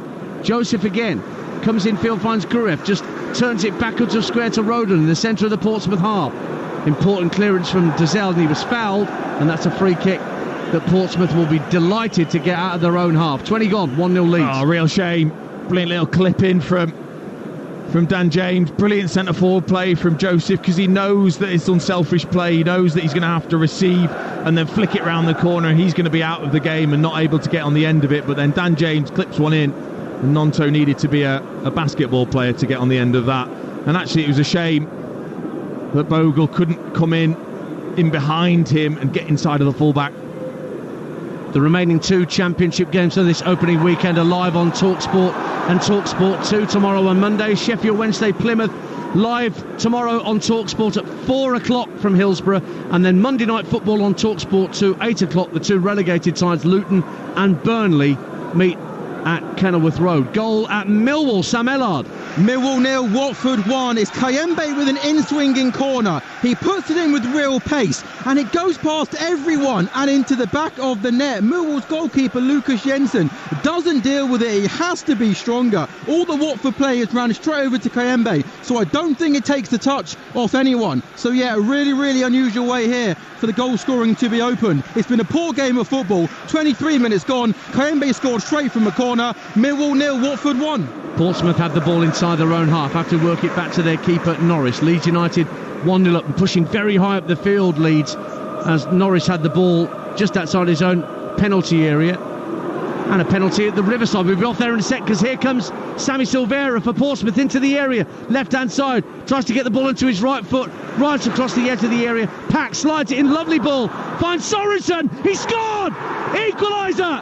Joseph again. Comes in field, finds Grueff, just turns it backwards of square to Roden in the centre of the Portsmouth half. Important clearance from Dazelle, and he was fouled, and that's a free kick that Portsmouth will be delighted to get out of their own half. 20 gone, 1-0 Leeds. Oh, real shame. Brilliant little clip in from Dan James. Brilliant centre forward play from Joseph, because he knows that it's unselfish play. He knows that he's going to have to receive and then flick it round the corner. He's going to be out of the game and not able to get on the end of it, but then Dan James clips one in. And Gnonto needed to be a basketball player to get on the end of that. And actually, it was a shame that Bogle couldn't come in behind him and get inside of the fullback. The remaining two championship games of this opening weekend are live on Talksport and Talksport 2 tomorrow on Monday. Sheffield Wednesday, Plymouth, live tomorrow on Talksport at 4 o'clock from Hillsborough. And then Monday Night Football on Talksport 2, 8 o'clock. The two relegated sides, Luton and Burnley, meet at Kenilworth Road. Goal at Millwall, Sam Ellard. Millwall 0, Watford 1. It's Kayembe with an in-swinging corner. He puts it in with real pace, and it goes past everyone and into the back of the net. Millwall's goalkeeper, Lucas Jensen, doesn't deal with it. He has to be stronger. All the Watford players ran straight over to Kayembe, so I don't think it takes the touch off anyone. So yeah, a really, really unusual way here for the goal scoring to be opened. It's been a poor game of football. 23 minutes gone. Kayembe scored straight from the corner. Millwall 0, Watford 1. Portsmouth had the ball inside their own half, have to work it back to their keeper Norris. Leeds United 1-0 up and pushing very high up the field, Leeds, as Norris had the ball just outside his own penalty area. And a penalty at the Riverside. We'll be off there in a sec, because here comes Sammy Silvera for Portsmouth into the area. Left-hand side, tries to get the ball into his right foot, rides across the edge of the area. Pack slides it in, lovely ball, finds Sorensen, he scored! Equaliser!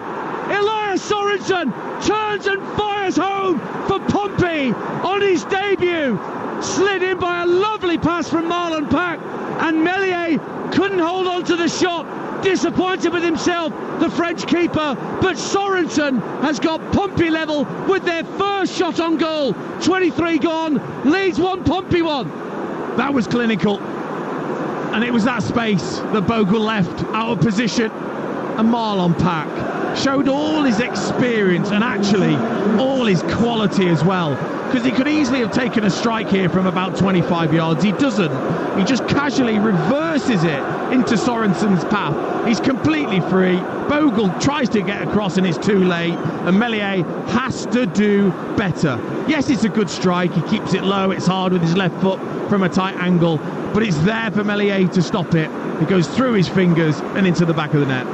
Elias Sorensen turns and fires home for Pompey on his debut. Slid in by a lovely pass from Marlon Pack, and Meslier couldn't hold on to the shot. Disappointed with himself, the French keeper, but Sorensen has got Pompey level with their first shot on goal. 23 gone, Leeds 1, Pompey 1. That was clinical, and it was that space that Bogle left out of position, and Marlon Pack showed all his experience and actually all his quality as well, because he could easily have taken a strike here from about 25 yards. He doesn't. He just casually reverses it into Sorensen's path. He's completely free. Bogle tries to get across and it's too late, and Meslier has to do better. Yes, it's a good strike. He keeps it low. It's hard with his left foot from a tight angle, but it's there for Meslier to stop it. It goes through his fingers and into the back of the net.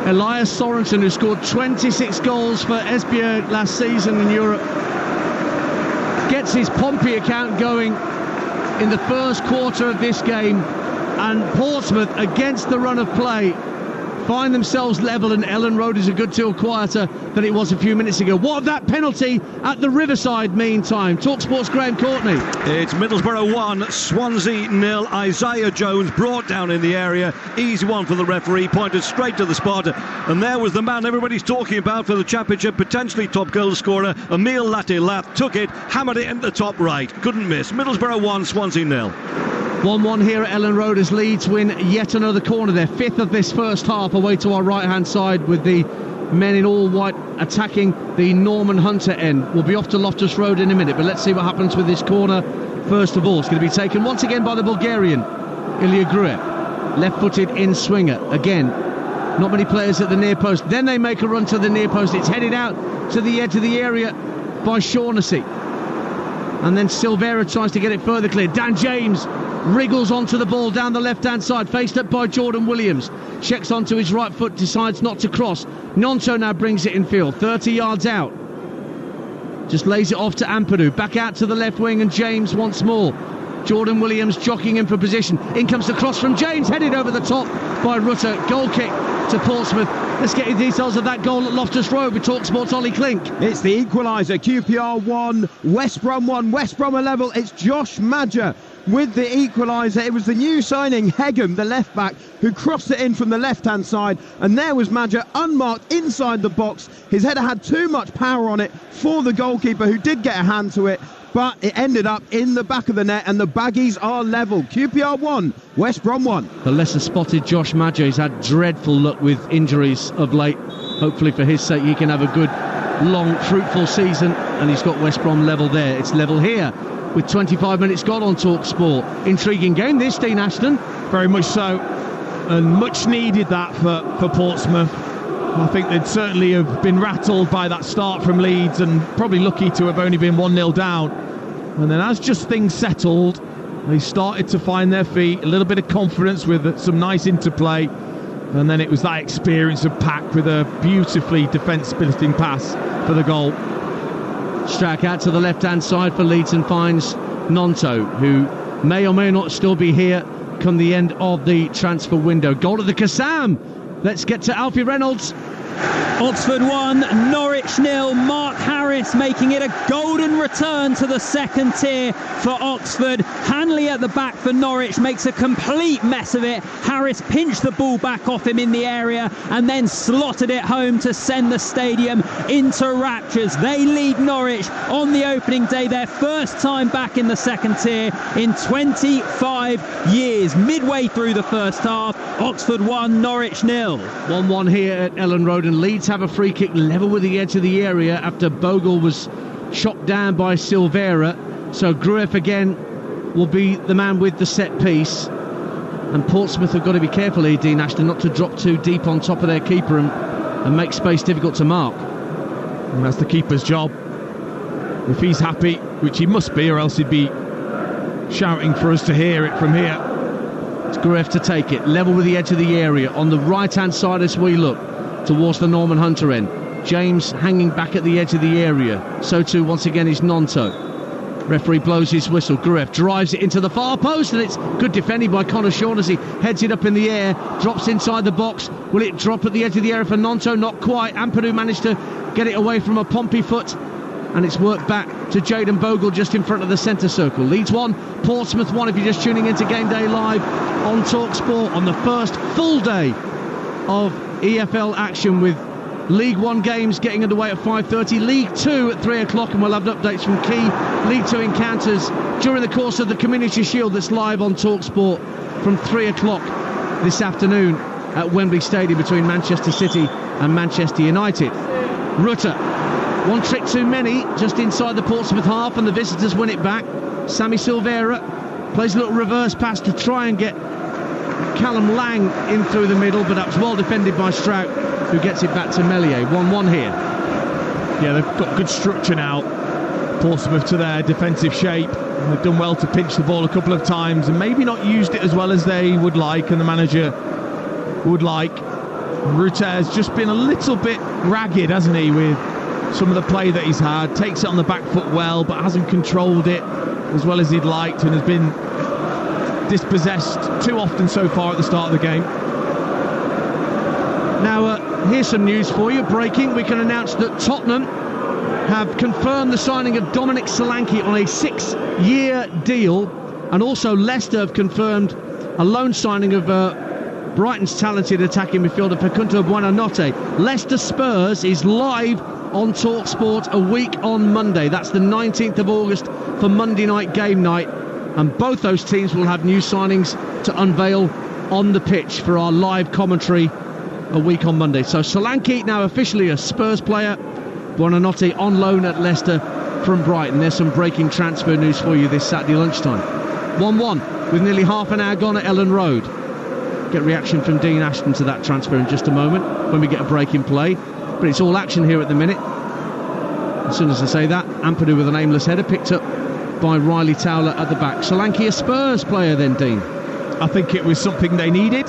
Elias Sorensen, who scored 26 goals for Esbjerg last season in Europe, gets his Pompey account going in the first quarter of this game, and Portsmouth, against the run of play, find themselves level, and Ellen Road is a good deal quieter than it was a few minutes ago. What of that penalty at the Riverside meantime? Talksport's Graham Courtney. It's Middlesbrough 1, Swansea 0. Isaiah Jones brought down in the area. Easy one for the referee, pointed straight to the spot. And there was the man everybody's talking about for the Championship, potentially top goal scorer, Emile Latilat. Took it, hammered it in the top right. Couldn't miss. Middlesbrough 1, Swansea 0. 1-1 here at Ellen Road as Leeds win yet another corner, their fifth of this first half, away to our right-hand side with the men in all white attacking the Norman Hunter end. We'll be off to Loftus Road in a minute, but let's see what happens with this corner. First of all, it's going to be taken once again by the Bulgarian, Ilya Gruev. Left-footed in swinger. Again, Not many players at the near post. Then they make a run to the near post. It's headed out to the edge of the area by Shaughnessy. And then Silvera tries to get it further clear. Dan James wriggles onto the ball down the left-hand side, faced up by Jordan Williams. Checks onto his right foot, decides not to cross. Nonto now brings it in field, 30 yards out. Just lays it off to Ampadu. Back out to the left wing, and James once more. Jordan Williams jockeying in for position. In comes the cross from James, headed over the top by Rutter. Goal kick to Portsmouth. Let's get you details of that goal at Loftus Road with Talksport's Ollie Klink. It's the equaliser. QPR 1, West Brom 1, West Brom a level. It's Josh Madger with the equaliser. It was the new signing, Hegem, the left back, who crossed it in from the left-hand side, and there was Madger unmarked inside the box. His header had too much power on it for the goalkeeper, who did get a hand to it, but it ended up in the back of the net, and the Baggies are level. QPR 1, West Brom 1. The lesser-spotted Josh Madger has had dreadful luck with injuries of late. Hopefully for his sake he can have a good, long, fruitful season, and he's got West Brom level there. It's level here with 25 minutes gone on Talksport. Intriguing game this, Dean Ashton. Very much so, and much needed that for Portsmouth. I think they'd certainly have been rattled by that start from Leeds, and probably lucky to have only been 1-0 down. And then as just things settled, they started to find their feet, a little bit of confidence with some nice interplay, and then it was that experience of Pack with a beautifully defence-splitting pass for the goal. Strack out to the left-hand side for Leeds and finds Nonto, who may or may not still be here come the end of the transfer window. Goal of the Kassam. Let's get to Alfie Reynolds. Oxford 1, Norwich 0. Mark Harris making it a golden return to the second tier for Oxford. Hanley at the back for Norwich makes a complete mess of it. Harris pinched the ball back off him in the area and then slotted it home to send the stadium into raptures. They lead Norwich on the opening day, their first time back in the second tier in 25 years. Midway through the first half, Oxford 1, Norwich 0. 1-1 here at Ellen Road, and Leeds have a free kick level with the edge of the area after Bogle was chopped down by Silvera. So Grueff again will be the man with the set piece, and Portsmouth have got to be careful here, Dean Ashton, not to drop too deep on top of their keeper and make space difficult to mark. And that's the keeper's job. If he's happy, which he must be, or else he'd be shouting for us to hear it from here. It's Grueff to take it, level with the edge of the area. On the right-hand side as we look towards the Norman Hunter end. James hanging back at the edge of the area. So too once again is Nonto. Referee blows his whistle. Grueff drives it into the far post, and it's good defending by Connor Shaughnessy. Heads it up in the air, drops inside the box. Will it drop at the edge of the area for Nonto? Not quite. Ampadu managed to get it away from a Pompey foot, and it's worked back to Jayden Bogle just in front of the centre circle. Leeds 1, Portsmouth 1 if you're just tuning into Game Day Live on Talksport on the first full day of EFL action, with League 1 games getting underway at 5:30, League 2 at 3 o'clock, and we'll have updates from key League 2 encounters during the course of the Community Shield that's live on Talksport from 3 o'clock this afternoon at Wembley Stadium between Manchester City and Manchester United. Rutter, one trick too many just inside the Portsmouth half, and the visitors win it back. Sammy Silvera plays a little reverse pass to try and get Callum Lang in through the middle, but that was well defended by Strout, who gets it back to Meslier. 1-1 here. Yeah, they've got good structure now, Portsmouth, to their defensive shape. They've done well to pinch the ball a couple of times and maybe not used it as well as they would like and the manager would like. Rutter's just been a little bit ragged, hasn't he, with some of the play that he's had. Takes it on the back foot well, but hasn't controlled it as well as he'd liked, and has been dispossessed too often so far at the start of the game. Now, here's some news for you. Breaking, we can announce that Tottenham have confirmed the signing of Dominic Solanke on a 6-year deal, and also Leicester have confirmed a loan signing of Brighton's talented attacking midfielder Facundo Buonanotte. Leicester Spurs is live on Talksport a week on Monday. That's the 19th of August for Monday night game night, and both those teams will have new signings to unveil on the pitch for our live commentary a week on Monday. So Solanke now officially a Spurs player, Buonanotte on loan at Leicester from Brighton. There's some breaking transfer news for you this Saturday lunchtime. 1-1 with nearly half an hour gone at Ellen Road. Get reaction from Dean Ashton to that transfer in just a moment when we get a break in play. But it's all action here at the minute. As soon as I say that, Ampadu with an aimless header picked up by Riley Towler at the back. Solanke a Spurs player then, Dean? I think it was something they needed.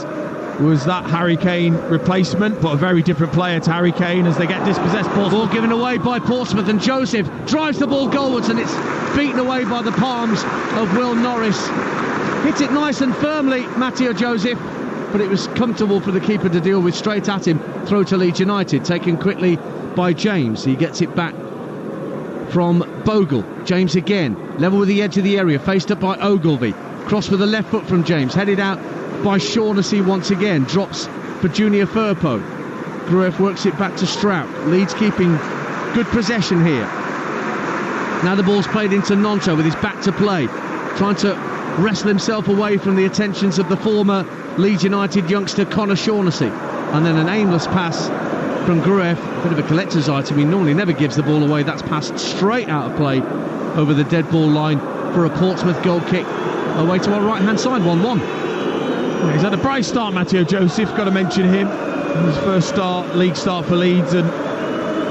Was that Harry Kane replacement, but a very different player to Harry Kane as they get dispossessed. Ball given away by Portsmouth, and Joseph drives the ball goalwards, and it's beaten away by the palms of Will Norris. Hit it nice and firmly, Matteo Joseph, but it was comfortable for the keeper to deal with straight at him. Throw to Leeds United, taken quickly by James. He gets it back from Bogle. James again, level with the edge of the area, faced up by Ogilvie. Cross with the left foot from James, headed out by Shaughnessy once again. Drops for Junior Firpo. Grueff works it back to Strout. Leeds keeping good possession here. Now the ball's played into Nonto with his back to play, trying to wrestle himself away from the attentions of the former Leeds United youngster Connor Shaughnessy. And then an aimless pass from Grueff, a bit of a collector's item. He normally never gives the ball away. That's passed straight out of play over the dead ball line for a Portsmouth goal kick away to our right hand side. 1-1. Well, he's had a bright start, Matteo Joseph, got to mention him. His first league start for Leeds, and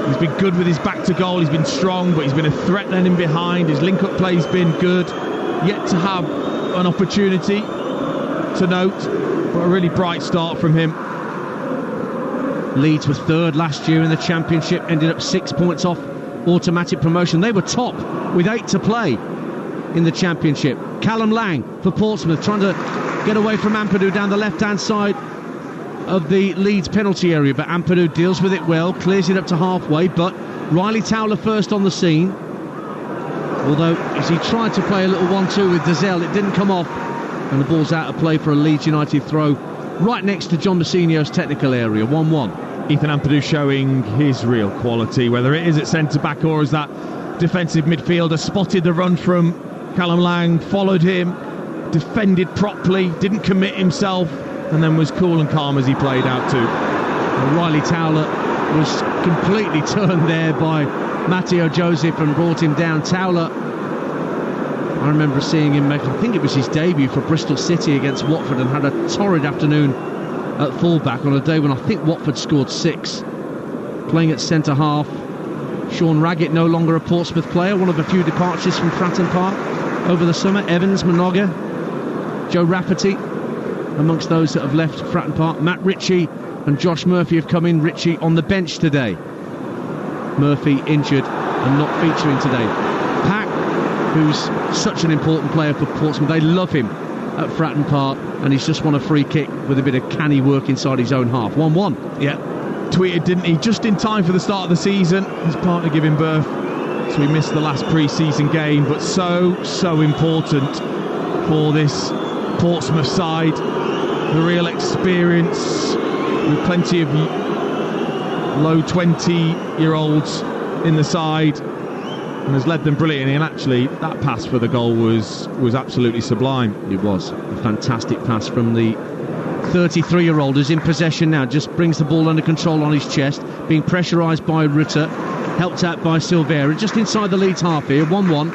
he's been good with his back to goal. He's been strong, but he's been a threat then in behind. His link up play's been good. Yet to have an opportunity to note, but a really bright start from him. Leeds were third last year in the Championship, ended up 6 points off automatic promotion. They were top with 8 to play in the Championship. Callum Lang for Portsmouth, trying to get away from Ampadu down the left-hand side of the Leeds penalty area, but Ampadu deals with it well, clears it up to halfway, but Riley Towler first on the scene. Although, as he tried to play a little 1-2 with Dazelle, it didn't come off, and the ball's out of play for a Leeds United throw right next to John Mousinho's technical area. 1-1. Ethan Ampadu showing his real quality, whether it is at centre-back or as that defensive midfielder. Spotted the run from Callum Lang, followed him, defended properly, didn't commit himself, and then was cool and calm as he played out too. Riley Towler was completely turned there by Matteo Joseph and brought him down. Towler, I remember seeing him make, I think it was his debut for Bristol City against Watford, and had a torrid afternoon at fullback on a day when I think Watford scored 6. Playing at centre half, Sean Raggett, no longer a Portsmouth player, one of a few departures from Fratton Park over the summer. Evans, Minoga, Joe Rafferty amongst those that have left Fratton Park. Matt Ritchie and Josh Murphy have come in. Ritchie on the bench today. Murphy injured and not featuring today. Pack, who's such an important player for Portsmouth, they love him at Fratton Park, and he's just won a free kick with a bit of canny work inside his own half. 1-1. Yeah, tweeted, didn't he, just in time for the start of the season, his partner giving birth, so he missed the last pre-season game, but so important for this Portsmouth side. The real experience, with plenty of low 20-year-olds in the side, and has led them brilliantly. And actually, that pass for the goal was absolutely sublime. It was a fantastic pass from the 33-year-old, who's in possession now. Just brings the ball under control on his chest, being pressurised by Rutter, helped out by Silvera, just inside the Leeds half here. 1-1.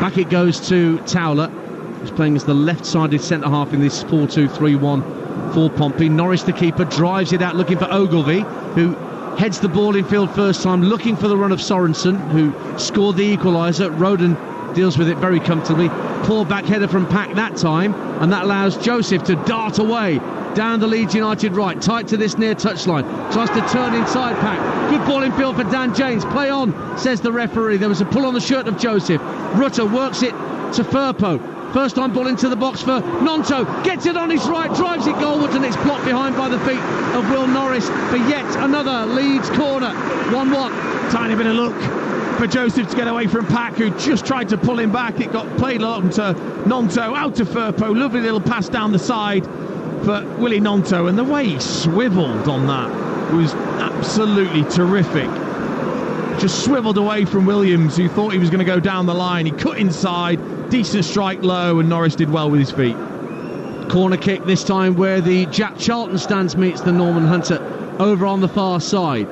Back it goes to Towler, who's playing as the left-sided centre-half in this 4-2-3-1 for Pompey. Norris, the keeper, drives it out looking for Ogilvie, who heads the ball in field first time, looking for the run of Sorensen, who scored the equaliser. Roden deals with it very comfortably. Poor back header from Pack that time, and that allows Joseph to dart away down the Leeds United right, tight to this near touchline. Tries to turn inside Pack. Good ball in field for Dan James. Play on, says the referee. There was a pull on the shirt of Joseph. Rutter works it to Firpo. First time ball into the box for Nonto. Gets it on his right, drives it goalwards, and it's blocked behind by the feet of Will Norris for yet another Leeds corner. 1-1. Tiny bit of luck for Joseph to get away from Pack, who just tried to pull him back. It got played along to Nonto, out to Firpo. Lovely little pass down the side for Willie Nonto, and the way he swiveled on that was absolutely terrific. Just swiveled away from Williams, who thought he was going to go down the line. He cut inside, decent strike low, and Norris did well with his feet. Corner kick this time, where the Jack Charlton stands meets the Norman Hunter over on the far side.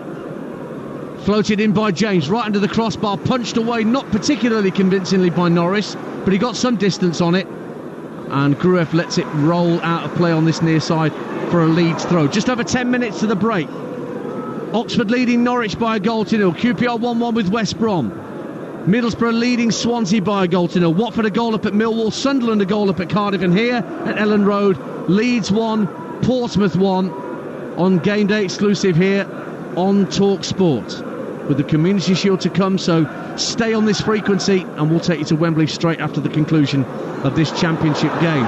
Floated in by James, right under the crossbar, punched away not particularly convincingly by Norris, but he got some distance on it. and Grueff lets it roll out of play on this near side for a Leeds throw. Just over 10 minutes to the break. Oxford leading Norwich by a goal to nil. QPR 1-1 with West Brom. Middlesbrough leading Swansea by a goal to nil. Watford a goal up at Millwall. Sunderland a goal up at Cardiff. And here at Ellen Road, Leeds 1, Portsmouth 1 on game day exclusive here on Talksport. With the Community Shield to come, so stay on this frequency and we'll take you to Wembley straight after the conclusion of this championship game.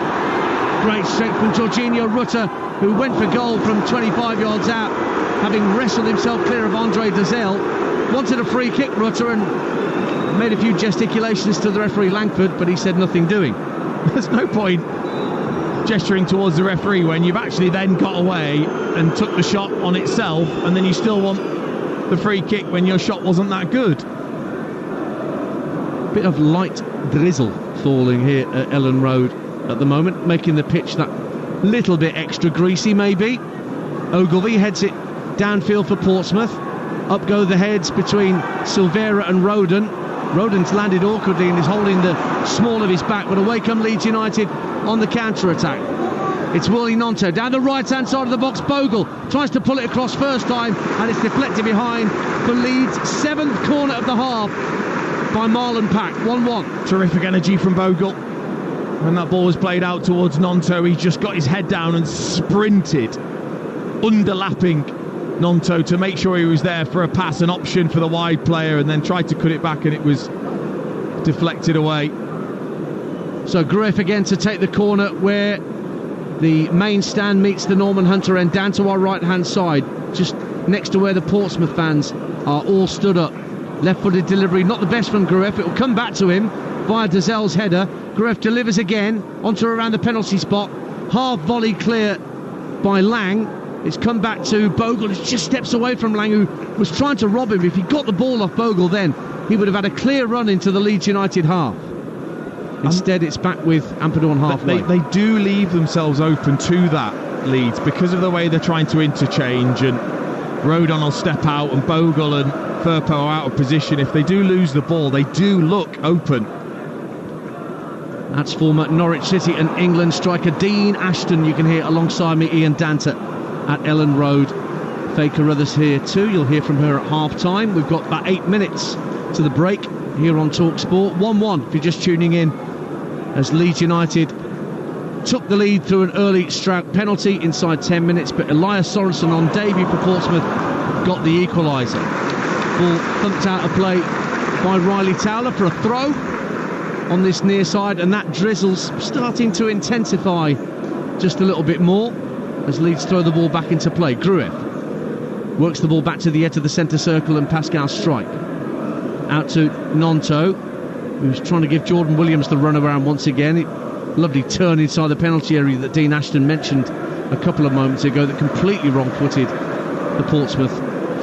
Great strength from Jorginho Rutter, who went for goal from 25 yards out, having wrestled himself clear of Andre Dazelle. Wanted a free kick, Rutter, and made a few gesticulations to the referee Langford, but he said nothing doing. There's no point gesturing towards the referee when you've actually then got away and took the shot on itself, and then you still want the free kick when your shot wasn't that good. Bit of light drizzle falling here at Ellen Road at the moment, making the pitch that little bit extra greasy maybe. Ogilvie heads it downfield for Portsmouth. Up go the heads between Silvera and Roden. Roden's landed awkwardly and is holding the small of his back, but away come Leeds United on the counter-attack. It's Willie Gnonto down the right-hand side of the box. Bogle tries to pull it across first time, and it's deflected behind for Leeds' 7th corner of the half by Marlon Pack. 1-1. Terrific energy from Bogle. When that ball was played out towards Gnonto, he just got his head down and sprinted, underlapping Gnonto to make sure he was there for a pass, an option for the wide player, and then tried to cut it back, and it was deflected away. So Grueff again to take the corner where the main stand meets the Norman Hunter end, down to our right-hand side, just next to where the Portsmouth fans are all stood up. Left-footed delivery, not the best from Grueff. It will come back to him via Dazelle's header. Grueff delivers again onto around the penalty spot. Half volley clear by Lang. It's come back to Bogle. It just steps away from Lang, who was trying to rob him. If he got the ball off Bogle then, he would have had a clear run into the Leeds United half. Instead, it's back with Ampadu halfway. They do leave themselves open to that, Leeds, because of the way they're trying to interchange, and Rodon will step out and Bogle and Firpo are out of position. If they do lose the ball, they do look open. That's former Norwich City and England striker Dean Ashton. You can hear alongside me Ian Danter at Ellen Road. Faye Carruthers here too. You'll hear from her at half-time. We've got about 8 minutes to the break here on Talksport. 1-1 if you're just tuning in, as Leeds United took the lead through an early Stroud penalty inside 10 minutes, but Elias Sorensen on debut for Portsmouth got the equaliser. Ball thumped out of play by Riley Towler for a throw on this near side, and that drizzle's starting to intensify just a little bit more as Leeds throw the ball back into play. Grueff works the ball back to the edge of the centre circle, and Pascal Strike out to Gnonto, who's trying to give Jordan Williams the runaround once again. Lovely turn inside the penalty area that Dean Ashton mentioned a couple of moments ago that completely wrong-footed the Portsmouth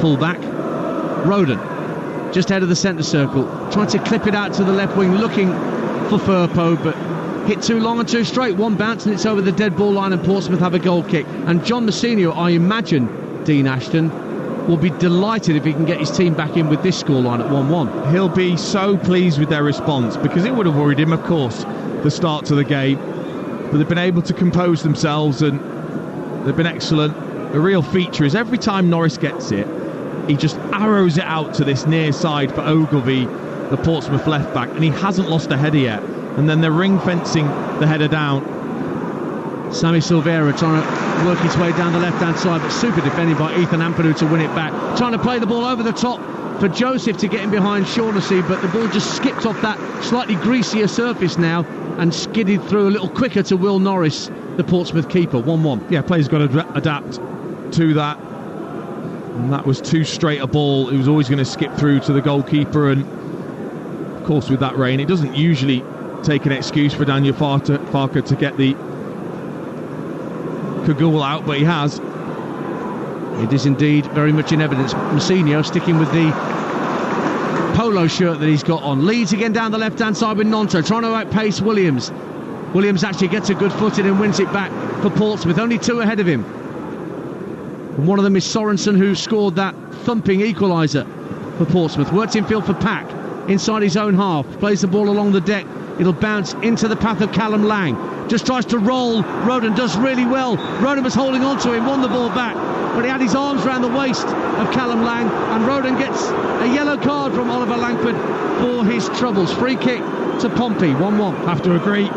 full-back. Roden just ahead of the centre circle, trying to clip it out to the left wing, looking for Firpo, but hit too long and too straight. One bounce and it's over the dead ball line, and Portsmouth have a goal kick. And John Mousinho, I imagine, Dean Ashton, will be delighted if he can get his team back in with this scoreline at 1-1. He'll be so pleased with their response, because it would have worried him, of course, the start to the game. But they've been able to compose themselves, and they've been excellent. The real feature is every time Norris gets it, he just arrows it out to this near side for Ogilvie, the Portsmouth left back, and he hasn't lost a header yet. And then they're ring fencing the header down. Sammy Silvera trying to work his way down the left-hand side, but super defended by Ethan Ampadu to win it back. Trying to play the ball over the top for Joseph to get him behind Shaughnessy, but the ball just skipped off that slightly greasier surface now and skidded through a little quicker to Will Norris, the Portsmouth keeper. 1-1. Yeah, players got to adapt to that. And that was too straight a ball. It was always going to skip through to the goalkeeper, and of course with that rain, it doesn't usually take an excuse for Daniel Farker to get the Cagoule out, but he has. It is indeed very much in evidence. Mousinho sticking with the polo shirt that he's got on. Leeds again down the left-hand side with Gnonto, trying to outpace Williams. Williams actually gets a good footing and wins it back for Portsmouth. Only two ahead of him. And one of them is Sorensen, who scored that thumping equaliser for Portsmouth. Worked in field for Pack. inside his own half, plays the ball along the deck. It'll bounce into the path of Callum Lang. Just tries to roll. Roden does really well. Roden was holding on to him, won the ball back, but he had his arms around the waist of Callum Lang, and Roden gets a yellow card from Oliver Langford for his troubles. Free kick to Pompey, 1-1. Have to agree.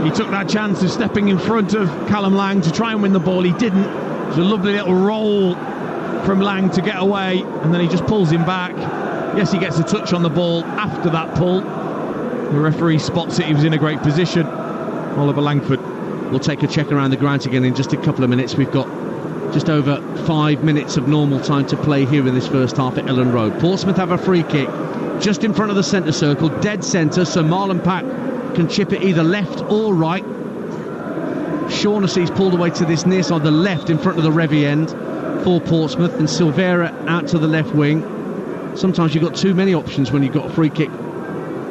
He took that chance of stepping in front of Callum Lang to try and win the ball. He didn't. It was a lovely little roll from Lang to get away, and then he just pulls him back. Yes, he gets a touch on the ball after that pull. The referee spots it. He was in a great position. Oliver Langford will take a check around the grounds again in just a couple of minutes. We've got just over 5 minutes of normal time to play here in this first half at Ellen Road. Portsmouth have a free kick just in front of the centre circle, dead centre, so Marlon Pack can chip it either left or right. Shaughnessy's pulled away to this near side, the left, in front of the Revy end for Portsmouth, and Silvera out to the left wing. Sometimes you've got too many options when you've got a free kick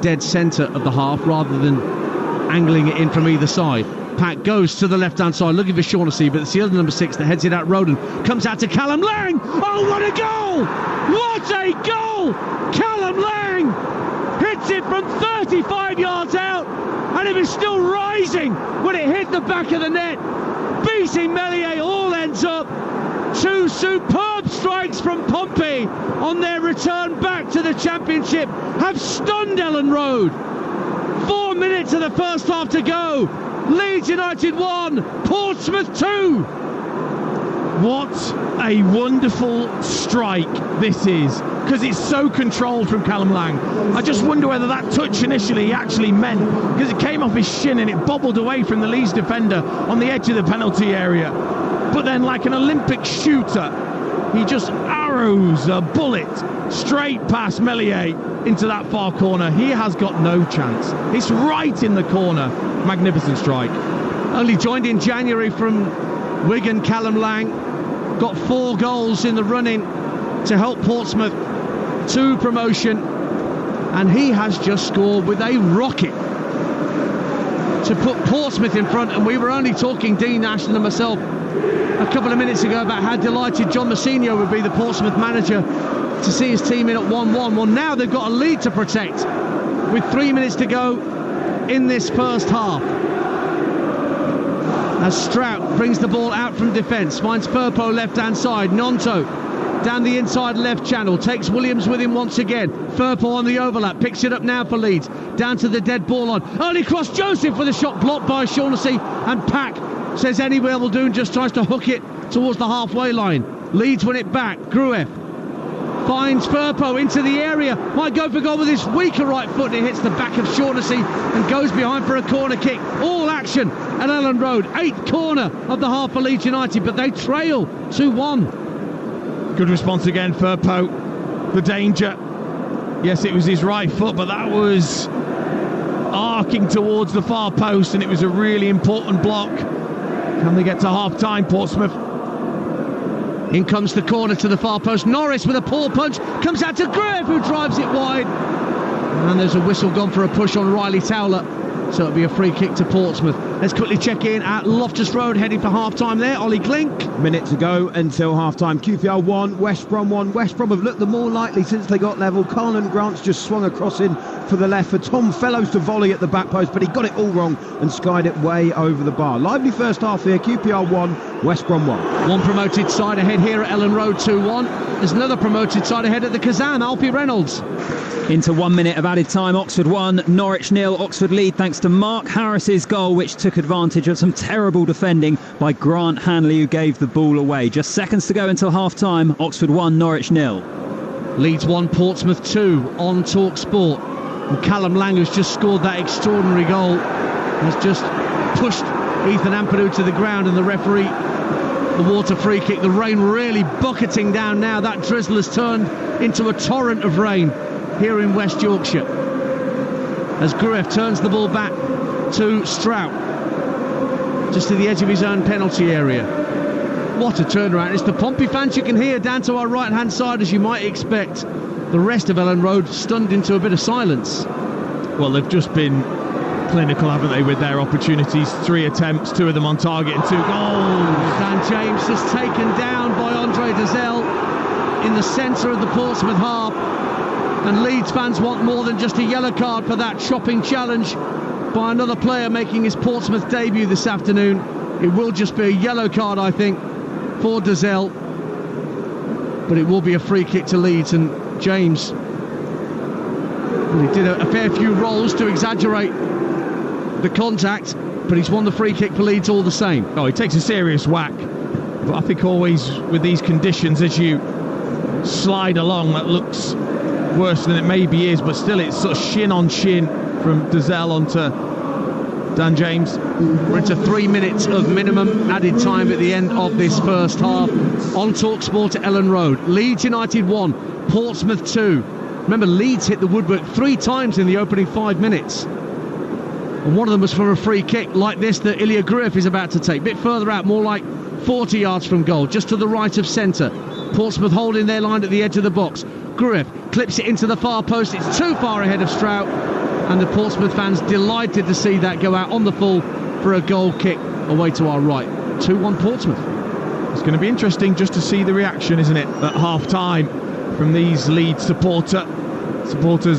dead centre of the half rather than angling it in from either side. Pack goes to the left-hand side looking for Shaughnessy, but it's the other number 6 that heads it out. Roden comes out to Callum Lang. Oh, what a goal! What a goal! Callum Lang hits it from 35 yards out, and it was still rising when it hit the back of the net. Beating Meslier, all ends up. 2 superb strikes from Pompey on their return back to the Championship have stunned Ellen Road. 4 minutes of the first half to go. Leeds United 1, Portsmouth 2. What a wonderful strike this is, because it's so controlled from Callum Lang. I just wonder whether that touch initially actually meant, because it came off his shin and it bobbled away from the Leeds defender on the edge of the penalty area. But then, like an Olympic shooter, he just arrows a bullet straight past Meslier into that far corner. He has got no chance. It's right in the corner. Magnificent strike. Only joined in January from Wigan, Callum Lang got 4 goals in the running to help Portsmouth to promotion, and he has just scored with a rocket to put Portsmouth in front. And we were only talking, Dean, Ashton and myself, a couple of minutes ago about how delighted John Mousinho would be, the Portsmouth manager, to see his team in at 1-1. Well, now they've got a lead to protect with 3 minutes to go in this first half. As Strout brings the ball out from defence, finds Firpo left-hand side, Nonto down the inside left channel, takes Williams with him once again. Firpo on the overlap, picks it up now for Leeds, down to the dead ball on. Early cross, Joseph with a shot blocked by Shaughnessy, and Pack says anywhere will do and just tries to hook it towards the halfway line. Leeds win it back. Grueff finds Firpo into the area, might go for goal with his weaker right foot, and it hits the back of Shaughnessy and goes behind for a corner kick. All action at Ellen Road. 8th corner of the half for Leeds United, but they trail 2-1. Good response again, Firpo. The danger. Yes, it was his right foot, but that was arcing towards the far post, and it was a really important block. Can they get to half-time, Portsmouth? In comes the corner to the far post. Norris with a poor punch comes out to Grueff, who drives it wide, and there's a whistle gone for a push on Riley Towler, so it'll be a free kick to Portsmouth. Let's quickly check in at Loftus Road, heading for half-time there. Ollie Klink. Minute to go until half-time. QPR 1, West Brom 1. West Brom have looked the more likely since they got level. Carlin Grant's just swung a cross in for the left for Tom Fellows to volley at the back post, but he got it all wrong and skied it way over the bar. Lively first half here. QPR 1, West Brom 1. One promoted side ahead here at Ellen Road, 2-1. There's another promoted side ahead at the Kazan, Alfie Reynolds. Into 1 minute of added time, Oxford 1, Norwich 0. Oxford lead thanks to Mark Harris's goal, which took advantage of some terrible defending by Grant Hanley, who gave the ball away. Just seconds to go until half-time. Oxford 1, Norwich 0. Leeds 1, Portsmouth 2 on Talksport. And Callum Lang, who's just scored that extraordinary goal, has just pushed Ethan Ampadu to the ground, and the referee, the water free kick. The rain really bucketing down now. That drizzle has turned into a torrent of rain here in West Yorkshire, as Grueff turns the ball back to Strout, just to the edge of his own penalty area. What a turnaround. It's the Pompey fans you can hear down to our right hand side, as you might expect. The rest of Ellen Road stunned into a bit of silence. Well, they've just been clinical, haven't they, with their opportunities? 3 attempts, 2 of them on target and 2 goals. Dan James just taken down by Andre Dazelle in the centre of the Portsmouth half. And Leeds fans want more than just a yellow card for that chopping challenge by another player making his Portsmouth debut this afternoon. It will just be a yellow card, I think, for Dazelle. But it will be a free kick to Leeds, and James, well, he did a fair few rolls to exaggerate the contact, but he's won the free kick for Leeds all the same. Oh, he takes a serious whack. But I think always with these conditions, as you slide along, that looks worse than it maybe is, but still it's sort of shin on shin from Dazelle onto Dan James. We're into 3 minutes of minimum added time at the end of this first half on Talksport at Ellen Road. Leeds United 1, Portsmouth 2. Remember, Leeds hit the woodwork 3 times in the opening 5 minutes, and one of them was from a free kick like this that Ilya Gruev is about to take. A bit further out, more like 40 yards from goal, just to the right of centre. Portsmouth holding their line at the edge of the box. Gruev clips it into the far post. It's too far ahead of Strout, and the Portsmouth fans delighted to see that go out on the full for a goal kick away to our right. 2-1 Portsmouth. It's going to be interesting just to see the reaction, isn't it, at half-time from these Leeds supporters,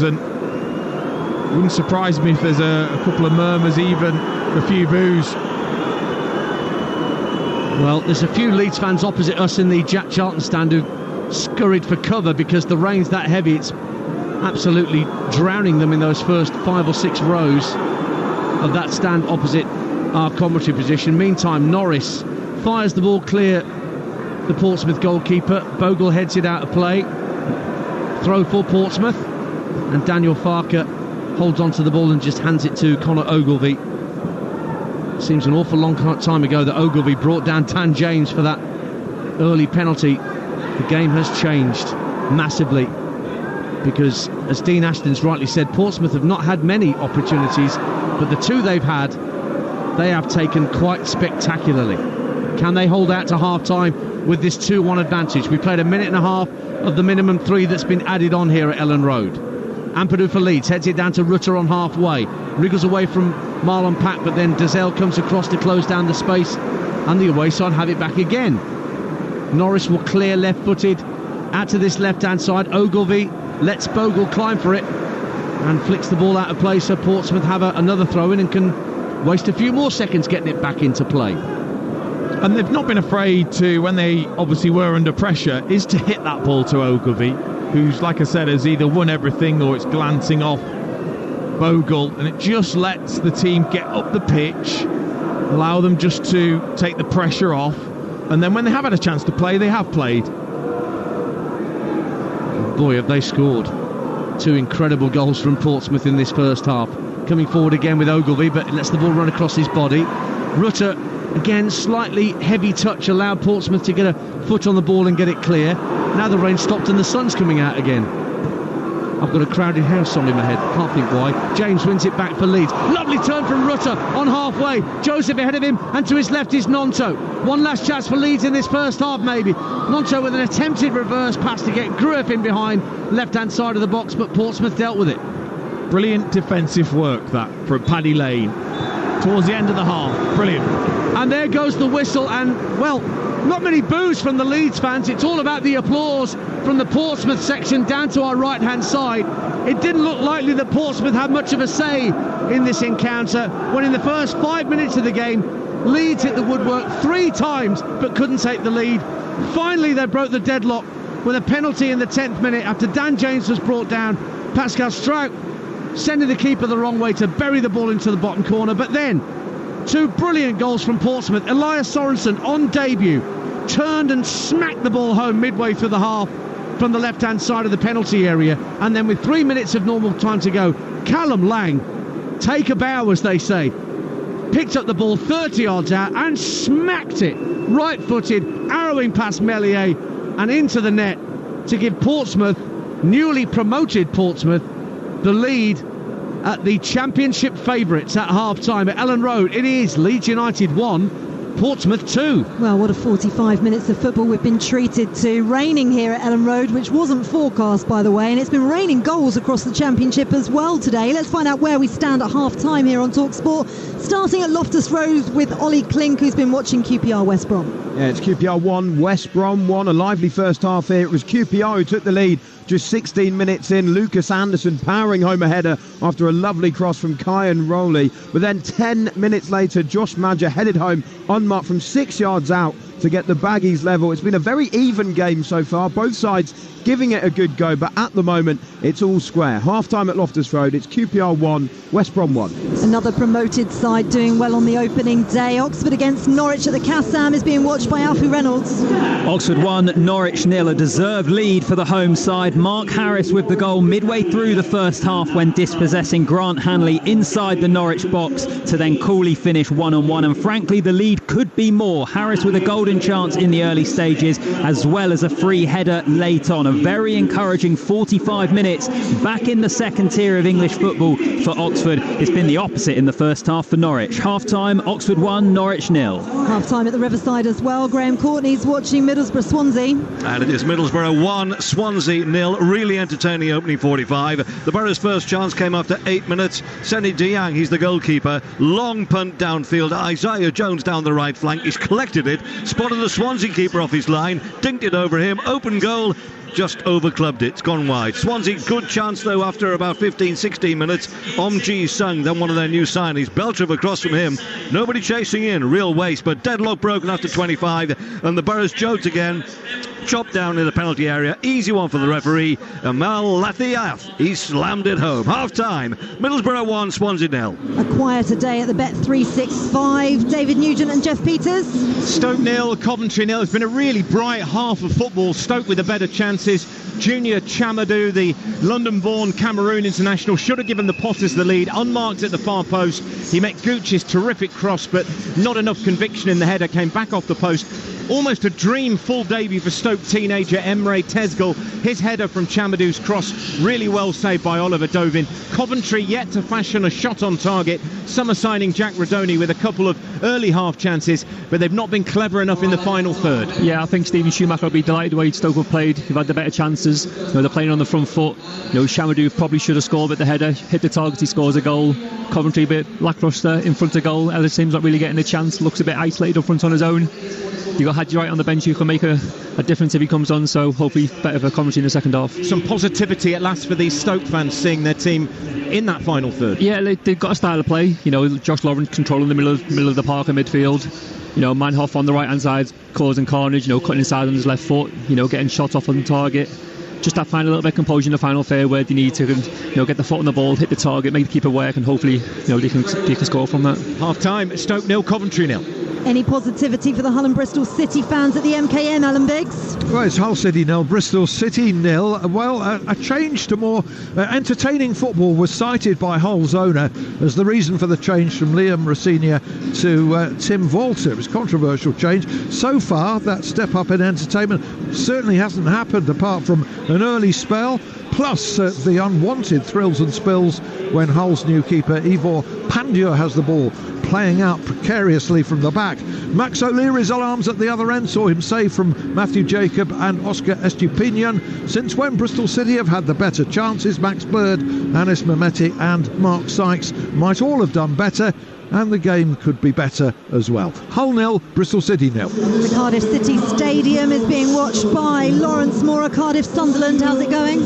and it wouldn't surprise me if there's a couple of murmurs, even a few boos. Well, there's a few Leeds fans opposite us in the Jack Charlton stand who scurried for cover because the rain's that heavy. It's absolutely drowning them in those first 5 or 6 rows of that stand opposite our commentary position. Meantime, Norris fires the ball clear the Portsmouth goalkeeper. Bogle heads it out of play. Throw for Portsmouth, and Daniel Farker holds on to the ball and just hands it to Conor Ogilvie. Seems an awful long time ago that Ogilvie brought down Dan James for that early penalty. The game has changed massively, because, as Dean Ashton's rightly said, Portsmouth have not had many opportunities, but the 2 they've had, they have taken quite spectacularly. Can they hold out to half-time with this 2-1 advantage? We played a minute and a half of the minimum 3 that's been added on here at Ellen Road. Ampadu for Leeds, heads it down to Rutter on halfway, wriggles away from Marlon Pack, but then Dazelle comes across to close down the space, and the away side have it back again. Norris will clear left-footed out to this left-hand side. Ogilvie lets Bogle climb for it and flicks the ball out of play, so Portsmouth have another throw-in and can waste a few more seconds getting it back into play. And they've not been afraid to, when they obviously were under pressure, is to hit that ball to Ogilvie, who's, like I said, has either won everything or it's glancing off Bogle, and it just lets the team get up the pitch, allow them just to take the pressure off, and then when they have had a chance to play, they have played. Boy, have they scored. 2 incredible goals from Portsmouth in this first half. Coming forward again with Ogilvie, but it lets the ball run across his body. Rutter, again, slightly heavy touch, allowed Portsmouth to get a foot on the ball and get it clear. Now the rain stopped and the sun's coming out again. I've got a crowded house on in my head, can't think why. James wins it back for Leeds. Lovely turn from Rutter on halfway. Joseph ahead of him, and to his left is Nonto. One last chance for Leeds in this first half, maybe. Nonto with an attempted reverse pass to get Gruev in behind, left-hand side of the box, but Portsmouth dealt with it. Brilliant defensive work, that, from Paddy Lane towards the end of the half. Brilliant. And there goes the whistle, and, well, not many boos from the Leeds fans. It's all about the applause from the Portsmouth section down to our right-hand side. It didn't look likely that Portsmouth had much of a say in this encounter, when in the first 5 minutes of the game, Leeds hit the woodwork 3 times but couldn't take the lead. Finally, they broke the deadlock with a penalty in the 10th minute after Dan James was brought down. Pascal Strout sending the keeper the wrong way to bury the ball into the bottom corner. But then, 2 brilliant goals from Portsmouth. Elias Sorensen, on debut, turned and smacked the ball home midway through the half from the left-hand side of the penalty area. And then with 3 minutes of normal time to go, Callum Lang, take a bow, as they say, picked up the ball 30 yards out and smacked it right-footed, arrowing past Meslier and into the net to give Portsmouth, newly promoted Portsmouth, the lead at the Championship favourites at half-time at Ellen Road. It is Leeds United 1, Portsmouth 2. Well, what a 45 minutes of football we've been treated to. Raining here at Ellen Road, which wasn't forecast, by the way, and it's been raining goals across the Championship as well today. Let's find out where we stand at half-time here on Talksport, starting at Loftus Road with Ollie Klink, who's been watching QPR West Brom. Yeah, it's QPR 1, West Brom 1. A lively first half here. It was QPR who took the lead Just 16 minutes in, Lucas Anderson powering home a header after a lovely cross from Kyan Rowley. But then 10 minutes later, Josh Madger headed home unmarked from 6 yards out to get the Baggies level. It's been a very even game so far, both sides giving it a good go, but at the moment it's all square. Half-time at Loftus Road, it's QPR 1, West Brom 1. Another promoted side doing well on the opening day. Oxford against Norwich at the Kassam is being watched by Alfie Reynolds. Oxford 1, Norwich 0, a deserved lead for the home side. Mark Harris with the goal midway through the first half when dispossessing Grant Hanley inside the Norwich box to then coolly finish 1-1, and frankly the lead could be more. Harris with a golden chance in the early stages as well as a free header late on. A very encouraging 45 minutes back in the second tier of English football for Oxford. It's been the opposite in the first half for Norwich. Half-time, Oxford 1, Norwich 0. Half-time at the Riverside as well. Graham Courtney's watching Middlesbrough Swansea. And it is Middlesbrough 1, Swansea 0. Really entertaining opening 45. The Borough's first chance came after 8 minutes. Senny Diang, he's the goalkeeper. Long punt downfield. Isaiah Jones down the right flank. He's collected it, spotted the Swansea keeper off his line, dinked it over him. Open goal. Just overclubbed it. It's gone wide. Swansea, good chance though after about 15-16 minutes. Ji Sung, then one of their new signings. Belcher across from him. Nobody chasing in. Real waste, but deadlock broken after 25. And the Borough's Jotes again. Chopped down in the penalty area. Easy one for the referee. Amal Lathiath, he slammed it home. Half-time. Middlesbrough 1, Swansea 0. A quieter day at the Bet365. David Nugent and Jeff Peters. Stoke 0, Coventry 0. It's been a really bright half of football. Stoke with the better chances. Junior Chamadou, the London-born Cameroon international, should have given the Potters the lead. Unmarked at the far post. He met Gooch's terrific cross, but not enough conviction in the header. Came back off the post. Almost a dream full debut for Stoke teenager Emre Tezgel. His header from Chamadou's cross really well saved by Oliver Dovin. Coventry yet to fashion a shot on target. Summer signing Jack Rodoni with a couple of early half chances, but they've not been clever enough in the final third. Yeah, I think Stephen Schumacher will be delighted the way Stoke have played. They've had the better chances. They're playing on the front foot. Chamadou probably should have scored, but the header hit the target. He scores a goal. Coventry a bit lacklustre in front of goal. Ellis Sims not really getting a chance. Looks a bit isolated up front on his own. You've got Hadji Wright on the bench who can make a difference if he comes on, so hopefully better for Coventry in the second half. Some positivity at last for these Stoke fans seeing their team in that final third. Yeah, they've got a style of play. Josh Lawrence controlling the middle of the park and midfield. Manhoff on the right hand side causing carnage, cutting inside on his left foot, getting shot off on target. Just that find a little bit of composure in the final third where they need to get the foot on the ball, hit the target, make the keeper work, and hopefully they can score from that. Half time, Stoke 0, Coventry 0. Any positivity for the Hull and Bristol City fans at the MKN, Alan Biggs? Well, it's Hull City 0, Bristol City 0. Well, a change to more entertaining football was cited by Hull's owner as the reason for the change from Liam Rossignol to Tim Walter. It was a controversial change. So far, that step up in entertainment certainly hasn't happened apart from an early spell, plus the unwanted thrills and spills when Hull's new keeper Ivor Pandur has the ball, playing out precariously from the back. Max O'Leary's alarms at the other end saw him save from Matthew Jacob and Oscar Estupinian. Since when Bristol City have had the better chances, Max Bird, Anis Mehmeti and Mark Sykes might all have done better, and the game could be better as well. Hull 0, Bristol City 0. The Cardiff City Stadium is being watched by Lawrence Moore. Cardiff Sunderland, how's it going?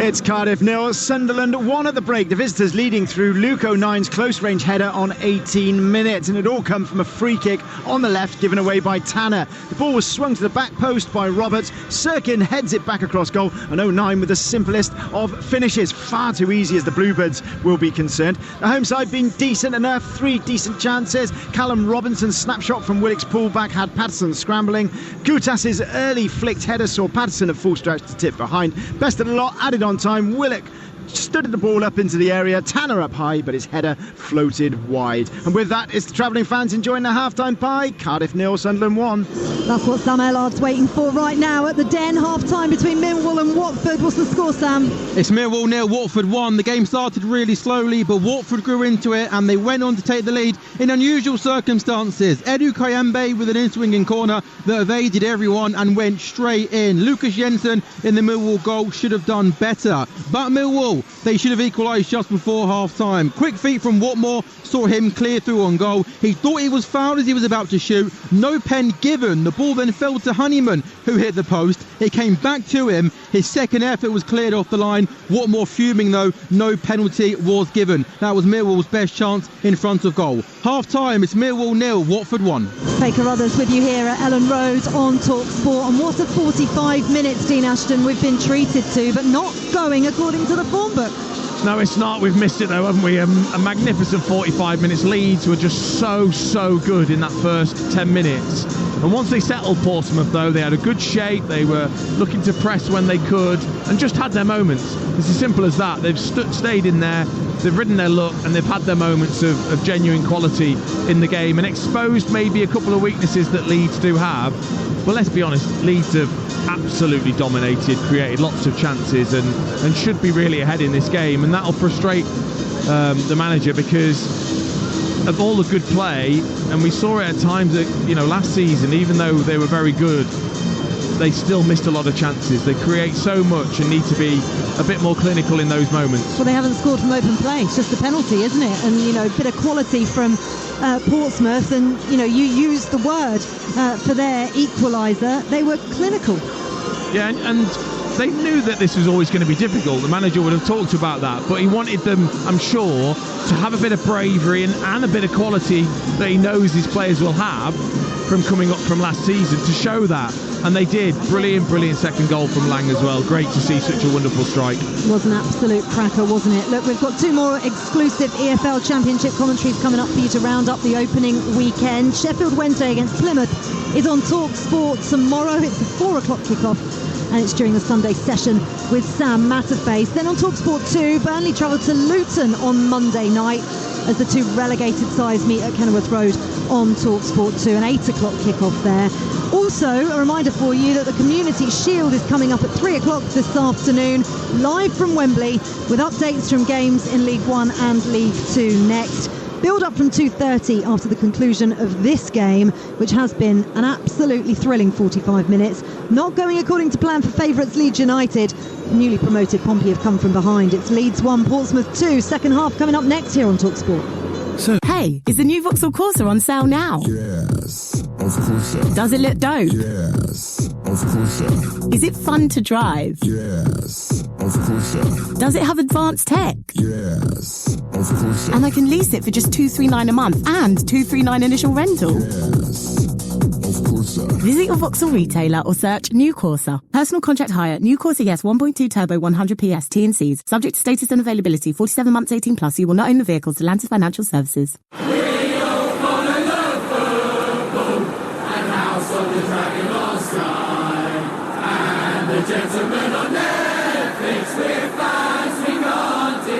It's Cardiff 0, Sunderland 1 at the break. The visitors leading through Luke O'Nine's close range header on 18 minutes, and it all come from a free kick on the left given away by Tanner. The ball was swung to the back post by Roberts. Sirkin heads it back across goal, and O'Nine with the simplest of finishes. Far too easy as the Bluebirds will be concerned. The home side being decent enough, 3 decent chances. Callum Robinson's snapshot from Willick's pullback had Patterson scrambling. Gutas's early flicked header saw Patterson at full stretch to tip behind. Best of the lot, added on time. Willick stood the ball up into the area. Tanner up high, but his header floated wide. And with that, it's the travelling fans enjoying the half-time pie. Cardiff 0, Sunderland 1. That's what Sam Ellard's waiting for right now at the Den. Half-time between Millwall and Watford. What's the score, Sam? It's Millwall 0, Watford 1. The game started really slowly, but Watford grew into it and they went on to take the lead in unusual circumstances. Edu Kayembe with an in-swinging corner that evaded everyone and went straight in. Lucas Jensen in the Millwall goal should have done better, but Millwall, they should have equalised just before half-time. Quick feet from Watmore saw him clear through on goal. He thought he was fouled as he was about to shoot. No pen given. The ball then fell to Honeyman, who hit the post. It came back to him. His second effort was cleared off the line. What more fuming though, no penalty was given. That was Millwall's best chance in front of goal. Half time, it's Millwall 0, Watford 1. Faker Others with you here at Ellen Road on Talksport. And what a 45 minutes, Dean Ashton, we've been treated to, but not going according to the form book. No, it's not. We've missed it though, haven't we? A magnificent 45 minutes. Leeds were just so good in that first 10 minutes. And once they settled Portsmouth though, they had a good shape. They were looking to press when they could and just had their moments. It's as simple as that. They've stayed in there, they've ridden their luck, and they've had their moments of genuine quality in the game and exposed maybe a couple of weaknesses that Leeds do have. But let's be honest, Leeds have absolutely dominated, created lots of chances and should be really ahead in this game, and that'll frustrate the manager because of all the good play. And we saw it at times that, last season, even though they were very good, they still missed a lot of chances. They create so much and need to be a bit more clinical in those moments. Well, they haven't scored from open play. It's just a penalty, isn't it? And, a bit of quality from Portsmouth. And, you used the word for their equaliser. They were clinical. Yeah, and they knew that this was always going to be difficult. The manager would have talked about that. But he wanted them, I'm sure, to have a bit of bravery and a bit of quality that he knows these players will have from coming up from last season to show that. And they did. Brilliant second goal from Lang as well. Great to see such a wonderful strike. It was an absolute cracker, wasn't it? Look, we've got 2 more exclusive EFL Championship commentaries coming up for you to round up the opening weekend. Sheffield Wednesday against Plymouth is on Talksport tomorrow. It's a 4 o'clock kickoff. And it's during the Sunday session with Sam Matterface. Then on Talksport 2, Burnley travel to Luton on Monday night as the 2 relegated sides meet at Kenilworth Road on Talksport 2. An 8 o'clock kickoff there. Also, a reminder for you that the Community Shield is coming up at 3 o'clock this afternoon, live from Wembley, with updates from games in League One and League Two next. Build up from 2:30 after the conclusion of this game, which has been an absolutely thrilling 45 minutes. Not going according to plan for favourites Leeds United. Newly promoted Pompey have come from behind. It's Leeds 1, Portsmouth 2. Second half coming up next here on Talksport. Hey, is the new Vauxhall Corsa on sale now? Yes, of course so. Does it look dope? Yes, of course so. Is it fun to drive? Yes, of course so. Does it have advanced tech? Yes, of course so. And I can lease it for just $239 a month and $239 initial rental? Yes, of course so. Visit your Vauxhall retailer or search New Corsa. Personal contract hire, New Corsa Yes 1.2 Turbo 100 PS T&Cs. Subject to status and availability, 47 months 18 plus. You will not own the vehicles. To Lantis Financial Services.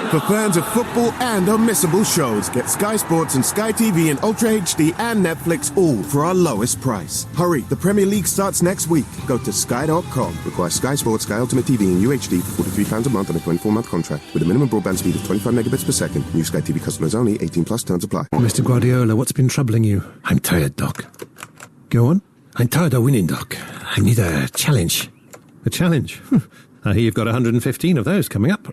For fans of football and unmissable shows, get Sky Sports and Sky TV in Ultra HD and Netflix all for our lowest price. Hurry, the Premier League starts next week. Go to sky.com. Require Sky Sports, Sky Ultimate TV in UHD for £43 a month on a 24-month contract with a minimum broadband speed of 25 megabits per second. New Sky TV customers only, 18 plus, terms apply. Mr. Guardiola, what's been troubling you? I'm tired, Doc. Go on. I'm tired of winning, Doc. I need a challenge. A challenge? I hear you've got 115 of those coming up.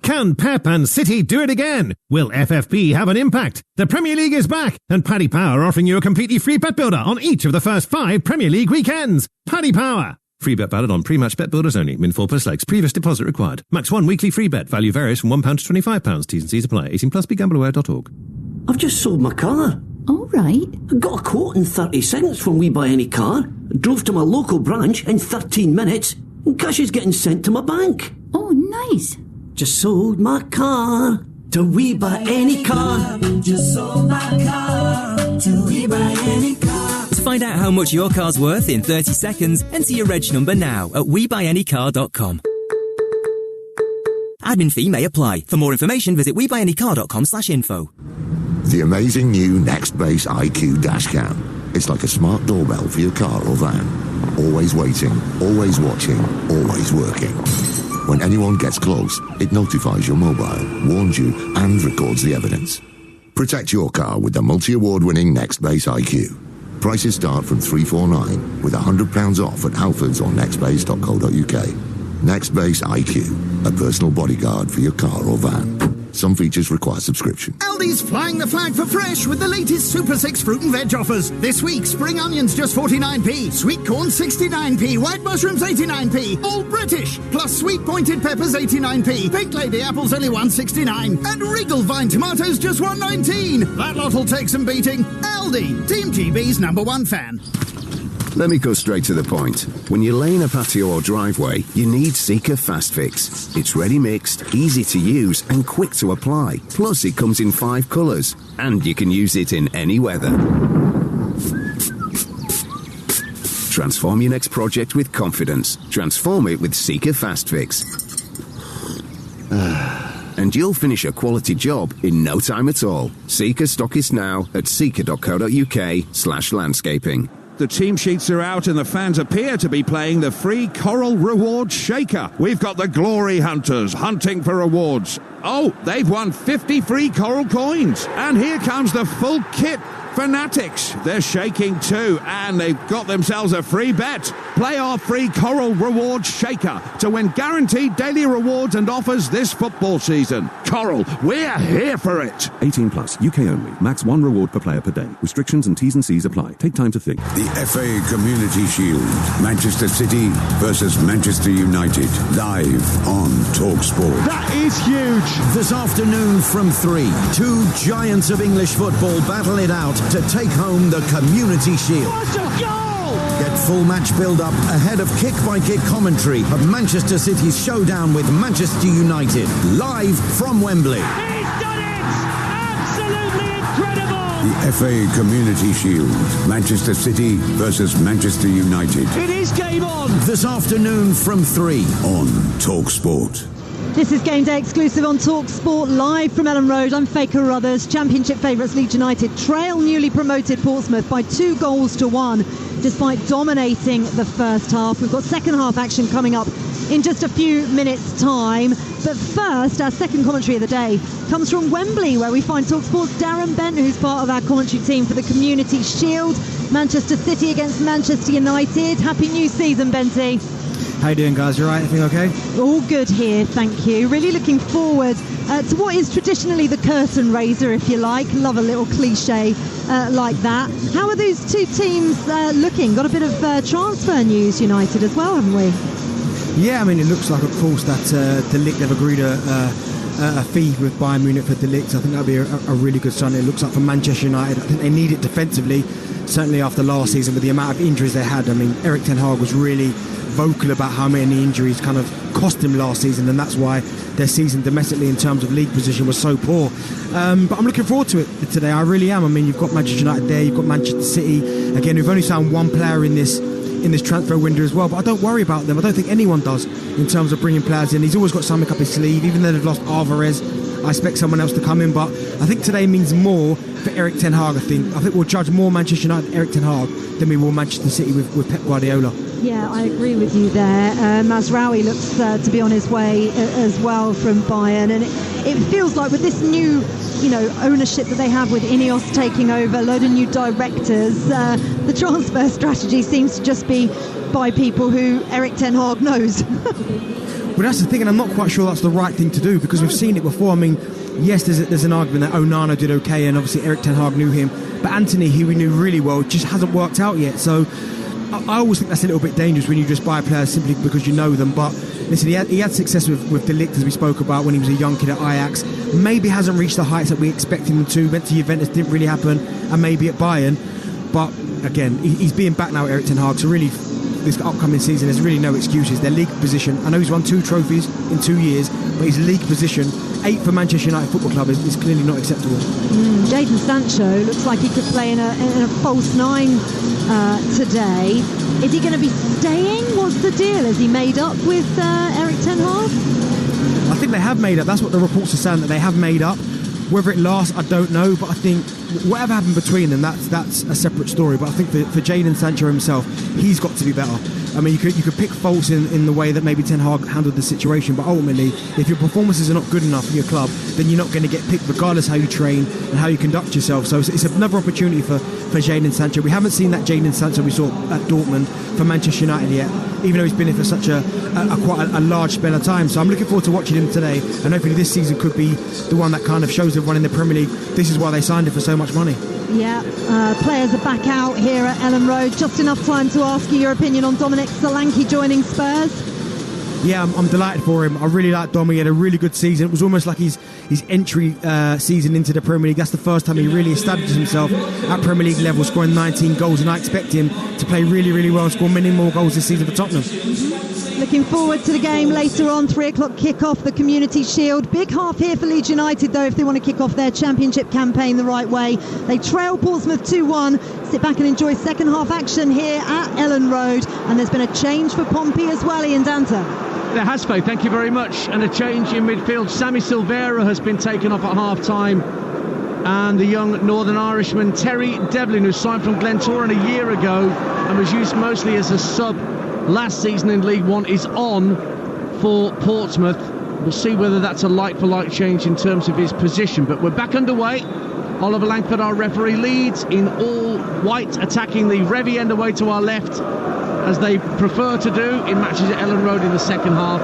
Can Pep and City do it again? Will FFP have an impact? The Premier League is back, and Paddy Power offering you a completely free bet builder on each of the first 5 Premier League weekends. Paddy Power. Free bet valid on pre-match bet builders only. Min 4 plus legs. Previous deposit required. Max 1 weekly free bet. Value varies from £1 to £25. T's and C's apply. 18 plus. BeGambleAware.org. I've just sold my car. All right. I got a quote in 30 seconds from We Buy Any Car. Drove to my local branch in 13 minutes. And cash is getting sent to my bank. Oh, nice. Just sold my car to We Buy Any Car. Just sold my car to We Buy Any Car. To find out how much your car's worth in 30 seconds, enter your reg number now at WeBuyAnyCar.com. Admin fee may apply. For more information, visit WeBuyAnyCar.com/info. The amazing new Nextbase IQ dashcam. It's like a smart doorbell for your car or van. Always waiting, always watching, always working. When anyone gets close, it notifies your mobile, warns you, and records the evidence. Protect your car with the multi-award-winning Nextbase IQ. Prices start from $349, with £100 off at Halfords or nextbase.co.uk. Next Base IQ, a personal bodyguard for your car or van. Some features require subscription. Aldi's flying the flag for fresh with the latest Super 6 fruit and veg offers. This week, spring onions just 49p, sweet corn 69p, white mushrooms 89p, all British, plus sweet pointed peppers 89p, baked lady apples only 169, and Regal vine tomatoes just 119. That lot will take some beating. Aldi, Team GB's #1 fan. Let me go straight to the point. When you're laying a patio or driveway, you need Sika Fast Fix. It's ready mixed, easy to use and quick to apply. Plus it comes in 5 colours and you can use it in any weather. Transform your next project with confidence. Transform it with Sika Fast Fix. And you'll finish a quality job in no time at all. Sika stockist now at sika.co.uk/landscaping. The team sheets are out and the fans appear to be playing the free Coral Rewards Shaker. We've got the Glory Hunters hunting for rewards. Oh, they've won 50 free Coral coins. And here comes the full kit. Fanatics, they're shaking too, and they've got themselves a free bet. Play our free Coral Rewards Shaker to win guaranteed daily rewards and offers this football season. Coral, we're here for it. 18 plus, UK only. Max 1 reward per player per day. Restrictions and T's and C's apply. Take time to think. The FA Community Shield. Manchester City versus Manchester United. Live on Talksport. That is huge. This afternoon from 3, two giants of English football battle it out to take home the Community Shield. What a goal! Get full match build-up ahead of kick-by-kick commentary of Manchester City's showdown with Manchester United, live from Wembley. He's done it! Absolutely incredible! The FA Community Shield. Manchester City versus Manchester United. It is game on! This afternoon from 3 on Talksport. This is Game Day exclusive on TalkSport, live from Ellen Road. I'm Faye Carruthers. Championship favourites Leeds United trail newly promoted Portsmouth by 2-1, despite dominating the first half. We've got second half action coming up in just a few minutes' time. But first, our second commentary of the day comes from Wembley, where we find TalkSport's Darren Bent, who's part of our commentary team for the Community Shield. Manchester City against Manchester United. Happy new season, Benty. How you doing, guys? You all right? Everything okay? All good here, thank you. Really looking forward to what is traditionally the curtain raiser, if you like. Love a little cliche like that. How are these two teams looking? Got a bit of transfer news, United, as well, haven't we? Yeah, I mean, it looks like, of course, that De Ligt have agreed a fee with Bayern Munich for De Ligt. I think that'll be a really good sign. It looks like for Manchester United, I think they need it defensively, certainly after last season with the amount of injuries they had. I mean, Erik ten Hag was really vocal about how many injuries kind of cost him last season, and that's why their season domestically in terms of league position was so poor. But I'm looking forward to it today. I really am. I mean, you've got Manchester United there, you've got Manchester City. Again, we've only signed one player in this transfer window as well, but I don't worry about them. I don't think anyone does in terms of bringing players in. He's always got something up his sleeve. Even though they've lost Alvarez, I expect someone else to come in, but I think today means more for Erik ten Hag. I think we'll judge more Manchester United Erik ten Hag than we will Manchester City with Pep Guardiola. Yeah, I agree with you there. Mazraoui looks to be on his way as well from Bayern, and it feels like with this new ownership that they have with Ineos taking over, a load of new directors, the transfer strategy seems to just be by people who Erik ten Hag knows. Well, that's the thing, and I'm not quite sure that's the right thing to do, because we've seen it before. I mean, yes, there's an argument that Onana did okay, and obviously Erik ten Hag knew him, but Anthony, who we knew really well, just hasn't worked out yet. So I always think that's a little bit dangerous when you just buy players simply because you know them. But listen, he had success with De Ligt, as we spoke about, when he was a young kid at Ajax. Maybe hasn't reached the heights that we expected him to. Went to Juventus, didn't really happen, and maybe at Bayern. But again, he's being back now, Erik ten Hag, so really this upcoming season there's really no excuses. Their league position, I know he's won 2 trophies in 2 years, but his league position, 8th for Manchester United Football Club, is clearly not acceptable. Jadon Sancho looks like he could play in a false 9 today. Is he going to be staying? What's the deal? Is he made up with Erik ten Hag? I think they have made up. That's what the reports are saying, that they have made up. Whether it lasts, I don't know, but I think whatever happened between them, that's a separate story. But I think for Jadon Sancho himself, he's got to be better. I mean, you could pick faults in the way that maybe Ten Hag handled the situation, but ultimately, if your performances are not good enough for your club, then you're not going to get picked regardless how you train and how you conduct yourself. So it's another opportunity for Jadon Sancho. We haven't seen that Jadon Sancho we saw at Dortmund for Manchester United yet, even though he's been here for such a quite a large spell of time. So I'm looking forward to watching him today, and hopefully this season could be the one that kind of shows everyone in the Premier League this is why they signed him for so much money. Yeah, players are back out here at Ellen Road. Just enough time to ask you your opinion on Dominic Solanke joining Spurs. Yeah, I'm delighted for him. I really like Dom. He had a really good season. It was almost like his entry season into the Premier League. That's the first time he really established himself at Premier League level, scoring 19 goals, and I expect him to play really, really well and score many more goals this season for Tottenham. Looking forward to the game later on, 3 o'clock kick-off, the Community Shield. Big half here for Leeds United, though, if they want to kick off their championship campaign the right way. They trail Portsmouth 2-1. Sit back and enjoy second half action here at Ellen Road. And there's been a change for Pompey as well, Ian Danter. There has, Faith, thank you very much. And a change in midfield. Sammy Silvera has been taken off at half-time. And the young Northern Irishman Terry Devlin, who signed from Glentoran a year ago and was used mostly as a sub last season in League One, is on for Portsmouth. We'll see whether that's a like-for-like change in terms of his position. But we're back underway. Oliver Langford, our referee, leads in all white, attacking the Revie end away to our left, as they prefer to do in matches at Ellen Road in the second half.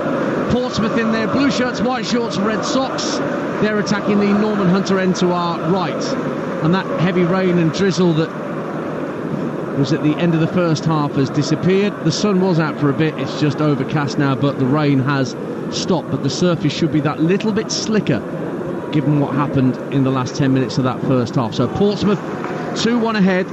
Portsmouth in their blue shirts, white shorts, red socks. They're attacking the Norman Hunter end to our right. And that heavy rain and drizzle that was at the end of the first half has disappeared. The sun was out for a bit, it's just overcast now, but the rain has stopped. But the surface should be that little bit slicker given what happened in the last 10 minutes of that first half. So Portsmouth 2-1 ahead.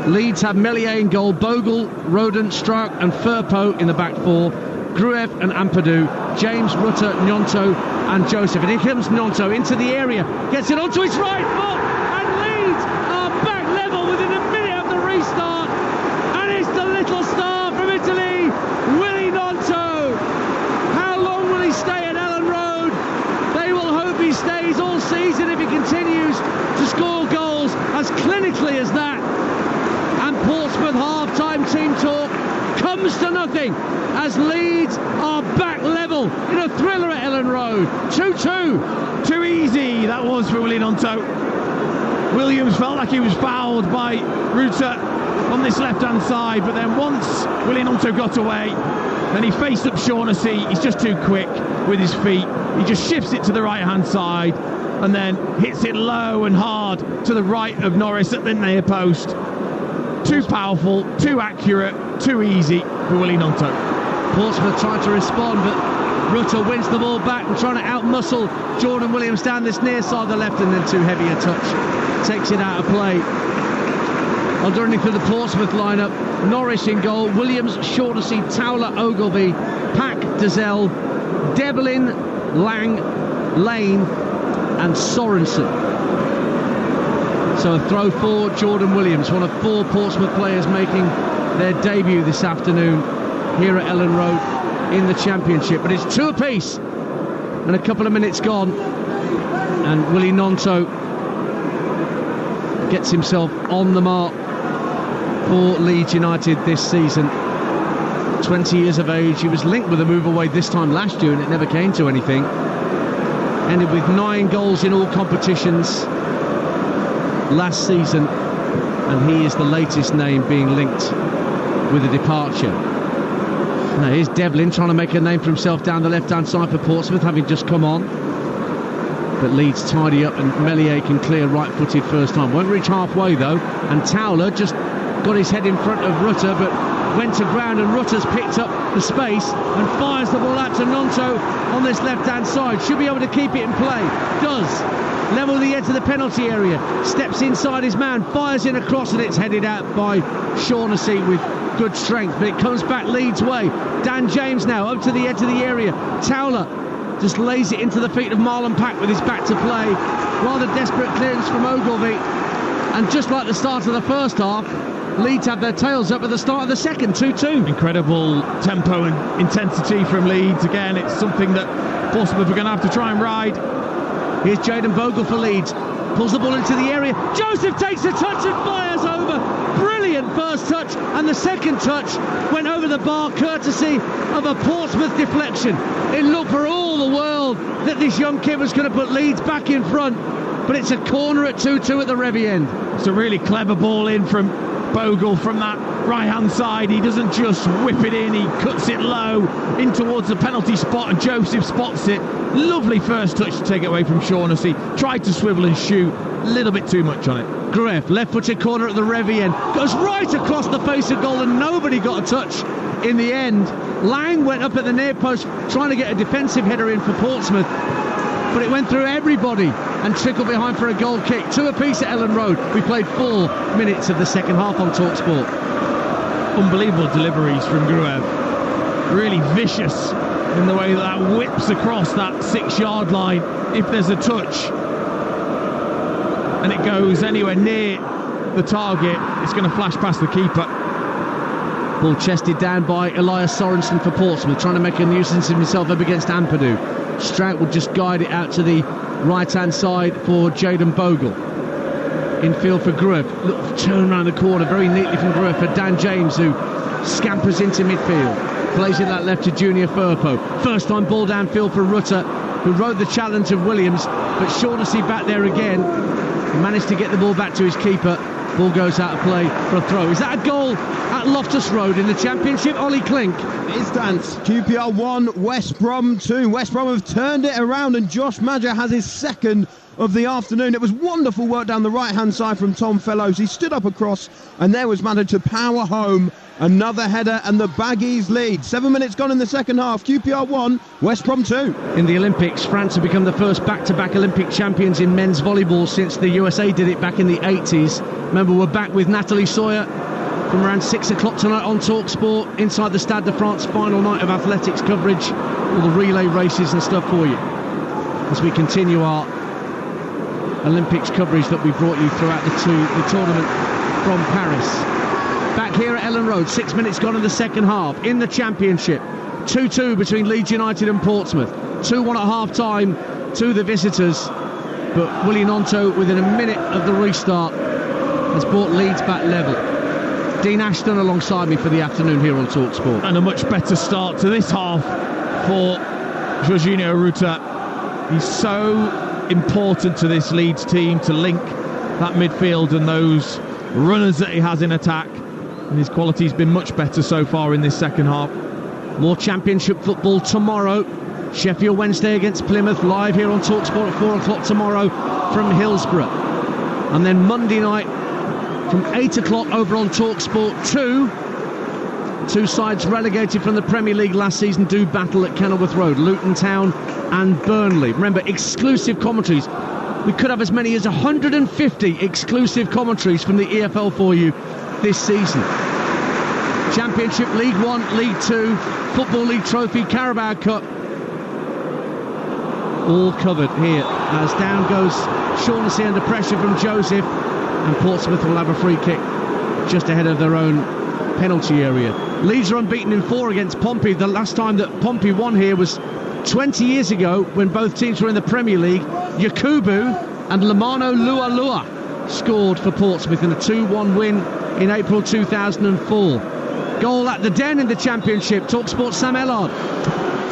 Leeds have Meslier in goal, Bogle, Rodent, Strauch and Firpo in the back four, Gruev and Ampadu, James, Rutter, Gnonto and Joseph. And here comes Gnonto into the area, gets it onto his right foot, and Leeds are back level within a minute of the restart. And it's the little star from Italy, Willy Gnonto. How long will he stay at Ellen Road? They will hope he stays all season if he continues to score goals as clinically as that. And Portsmouth half-time team talk comes to nothing as Leeds are back level in a thriller at Ellen Road. 2-2. Too easy that was for Willy Gnonto. Williams felt like he was fouled by Rutter on this left-hand side, but then once Willy Gnonto got away, then he faced up Shaughnessy. He's just too quick with his feet. He just shifts it to the right-hand side and then hits it low and hard to the right of Norris at the near post. Too powerful, too accurate, too easy for Willy Gnonto. Portsmouth trying to respond, but Rutter wins the ball back and trying to out-muscle Jordan Williams down this near side of the left, and then too heavy a touch. Takes it out of play. Underneath of the Portsmouth lineup, Norris in goal, Williams, Shaughnessy, Towler, Ogilvie, Pack, Dazelle, Devlin, Lang, Lane and Sorensen. So a throw for Jordan Williams, one of 4 Portsmouth players making their debut this afternoon here at Ellen Road in the Championship. But it's 2 apiece and a couple of minutes gone, and Willy Gnonto gets himself on the mark for Leeds United this season. 20 years of age. He was linked with a move away this time last year and it never came to anything. Ended with 9 goals in all competitions last season, and he is the latest name being linked with a departure. Now here's Devlin trying to make a name for himself down the left-hand side for Portsmouth, having just come on. But Leeds tidy up and Meslier can clear right-footed first time. Won't reach halfway though, and Towler just got his head in front of Rutter, but went to ground, and Rutter's picked up the space and fires the ball out to Gnonto on this left-hand side. Should be able to keep it in play. Does. Level the edge of the penalty area, steps inside his man, fires in across, and it's headed out by Shaughnessy with good strength, but it comes back Leeds' way. Dan James now up to the edge of the area. Towler just lays it into the feet of Marlon Pack with his back to play. Rather desperate clearance from Ogilvie, and just like the start of the first half, Leeds had their tails up at the start of the second. 2-2. Incredible tempo and intensity from Leeds. Again, it's something that Portsmouth are going to have to try and ride. Here's Jayden Bogle for Leeds. pulls the ball into the area. Joseph takes a touch and fires over. Brilliant first touch, and the second touch went over the bar courtesy of a Portsmouth deflection. It looked for all the world that this young kid was going to put Leeds back in front, but it's a corner at 2-2 at the Revy end. It's a really clever ball in from Bogle from that right-hand side. He doesn't just whip it in, he cuts it low in towards the penalty spot, and Joseph spots it. Lovely first touch to take it away from Shaughnessy. Tried to swivel and shoot, a little bit too much on it. Gruev, left-footed corner at the Revy end, goes right across the face of goal, and nobody got a touch in the end. Lang went up at the near post trying to get a defensive header in for Portsmouth, but it went through everybody and trickled behind for a goal kick. 2 apiece at Ellen Road. We played 4 minutes of the second half on Talksport. Unbelievable deliveries from Gruev. Really vicious in the way that whips across that 6-yard line. If there's a touch and it goes anywhere near the target, it's going to flash past the keeper. Ball chested down by Elias Sorensen for Portsmouth, trying to make a nuisance of himself up against Ampadu. Strout will just guide it out to the right-hand side for Jayden Bogle. Infield for Gruev. Look, turn around the corner very neatly from Gruev for Dan James, who scampers into midfield. Plays it that left to Junior Firpo. First time ball downfield for Rutter, who rode the challenge of Williams, but Shaughnessy back there again. He managed to get the ball back to his keeper. Ball goes out of play for a throw. Is that a goal at Loftus Road in the Championship? Ollie Klink. It's Dance. QPR 1, West Brom 2. West Brom have turned it around, and Josh Madger has his second of the afternoon. It was wonderful work down the right-hand side from Tom Fellows. He stood up across, and there was Madger to power home another header, and the Baggies lead. 7 minutes gone in the second half. QPR 1, West Brom 2. In the Olympics, France have become the first back-to-back Olympic champions in men's volleyball since the USA did it back in the 80s. Remember, we're back with Natalie Sawyer from around 6 o'clock tonight on Talksport, inside the Stade de France, final night of athletics coverage, all the relay races and stuff for you, as we continue our Olympics coverage that we brought you throughout the tournament from Paris. Back here at Ellen Road, 6 minutes gone in the second half. In the Championship, 2-2 between Leeds United and Portsmouth. 2-1 at half-time to the visitors, but Willie Gnonto, within a minute of the restart, has brought Leeds back level. Dean Ashton alongside me for the afternoon here on Talksport. And a much better start to this half for Jorginho Rutter. He's so important to this Leeds team to link that midfield and those runners that he has in attack, and his quality's been much better so far in this second half. More Championship football tomorrow. Sheffield Wednesday against Plymouth, live here on Talksport at 4 o'clock tomorrow from Hillsborough. And then Monday night from 8 o'clock over on Talksport 2. 2 sides relegated from the Premier League last season do battle at Kenilworth Road, Luton Town and Burnley. Remember, exclusive commentaries. We could have as many as 150 exclusive commentaries from the EFL for you this season. Championship, League 1, League 2, Football League Trophy, Carabao Cup, all covered here as down goes Shaughnessy under pressure from Joseph, and Portsmouth will have a free kick just ahead of their own penalty area. Leeds are unbeaten in 4 against Pompey. The last time that Pompey won here was 20 years ago when both teams were in the Premier League. Yakubu and Lamano Lualua scored for Portsmouth in a 2-1 win in April 2004. Goal at the Den in the Championship. Talksport Sam Ellard.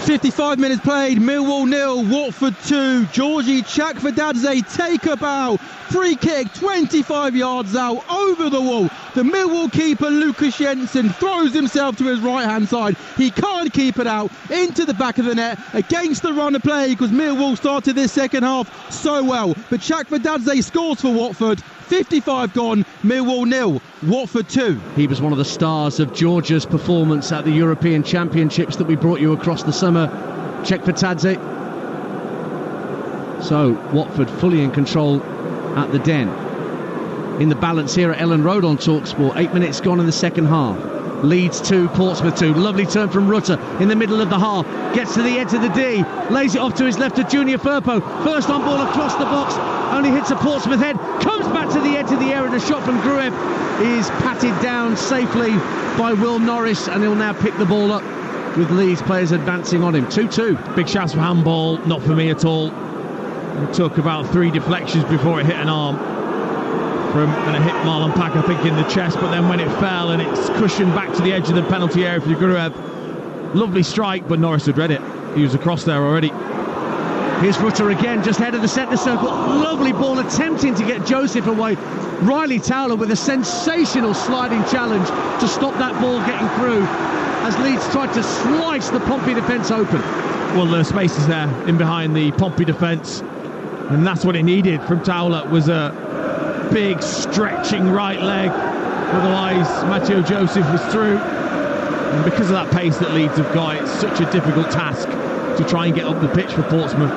55 minutes played, Millwall 0, Watford 2. Georgie Chakvedadze take a bow. Free kick, 25 yards out, over the wall. The Millwall keeper, Lucas Jensen, throws himself to his right-hand side. He can't keep it out, into the back of the net, against the run of play, because Millwall started this second half so well. But Chakvedadze scores for Watford. 55 gone, Millwall 0, Watford 2. He was one of the stars of Georgia's performance at the European Championships that we brought you across the summer. Chakvedadze. So Watford fully in control at the Den. In the balance here at Ellen Road on Talksport. 8 minutes gone in the second half. Leeds 2, Portsmouth 2. Lovely turn from Rutter in the middle of the half. Gets to the edge of the D. Lays it off to his left to Junior Firpo. First on ball across the box. Only hits a Portsmouth head. Comes back to the edge of the area. And a shot from Gruev is patted down safely by Will Norris. And he'll now pick the ball up with Leeds players advancing on him. 2-2. Big shouts for handball. Not for me at all. It took about 3 deflections before it hit an arm. And it hit Marlon Pack, I think, in the chest, but then when it fell and it's cushioned back to the edge of the penalty area for Guruev, lovely strike, but Norris had read it. He was across there already. Here's Rutter again, just ahead of the centre circle. Lovely ball, attempting to get Joseph away. Riley Towler with a sensational sliding challenge to stop that ball getting through as Leeds tried to slice the Pompey defence open. Well, the space is there in behind the Pompey defence, and that's what it needed from Towler, was a big stretching right leg. Otherwise, Matteo Joseph was through. And because of that pace that Leeds have got, it's such a difficult task to try and get up the pitch for Portsmouth.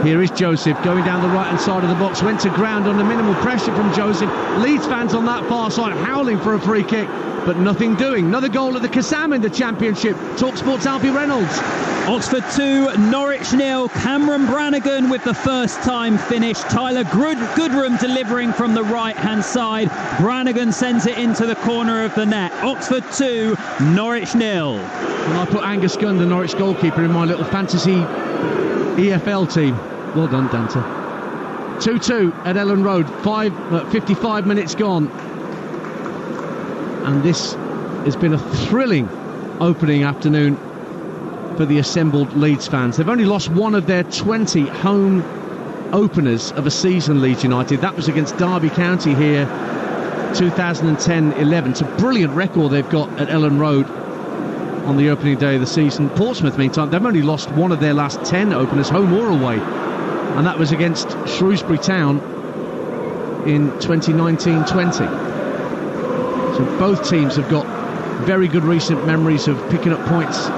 Here is Joseph going down the right-hand side of the box. Went to ground under minimal pressure from Joseph. Leeds fans on that far side howling for a free kick, but nothing doing. Another goal at the Kassam in the Championship. Talksport's Alfie Reynolds. Oxford 2, Norwich 0. Cameron Brannigan with the first-time finish. Tyler Goodrum delivering from the right-hand side. Brannigan sends it into the corner of the net. Oxford 2, Norwich 0. And I put Angus Gunn, the Norwich goalkeeper, in my little fantasy EFL team. Well done, Danter. 2-2 at Ellen Road. 55 minutes gone. And this has been a thrilling opening afternoon for the assembled Leeds fans. They've only lost one of their 20 home openers of a season, Leeds United. That was against Derby County here, 2010-11. It's a brilliant record they've got at Ellen Road on the opening day of the season. Portsmouth, meantime, they've only lost one of their last 10 openers, home or away, and that was against Shrewsbury Town in 2019-20. So both teams have got very good recent memories of picking up points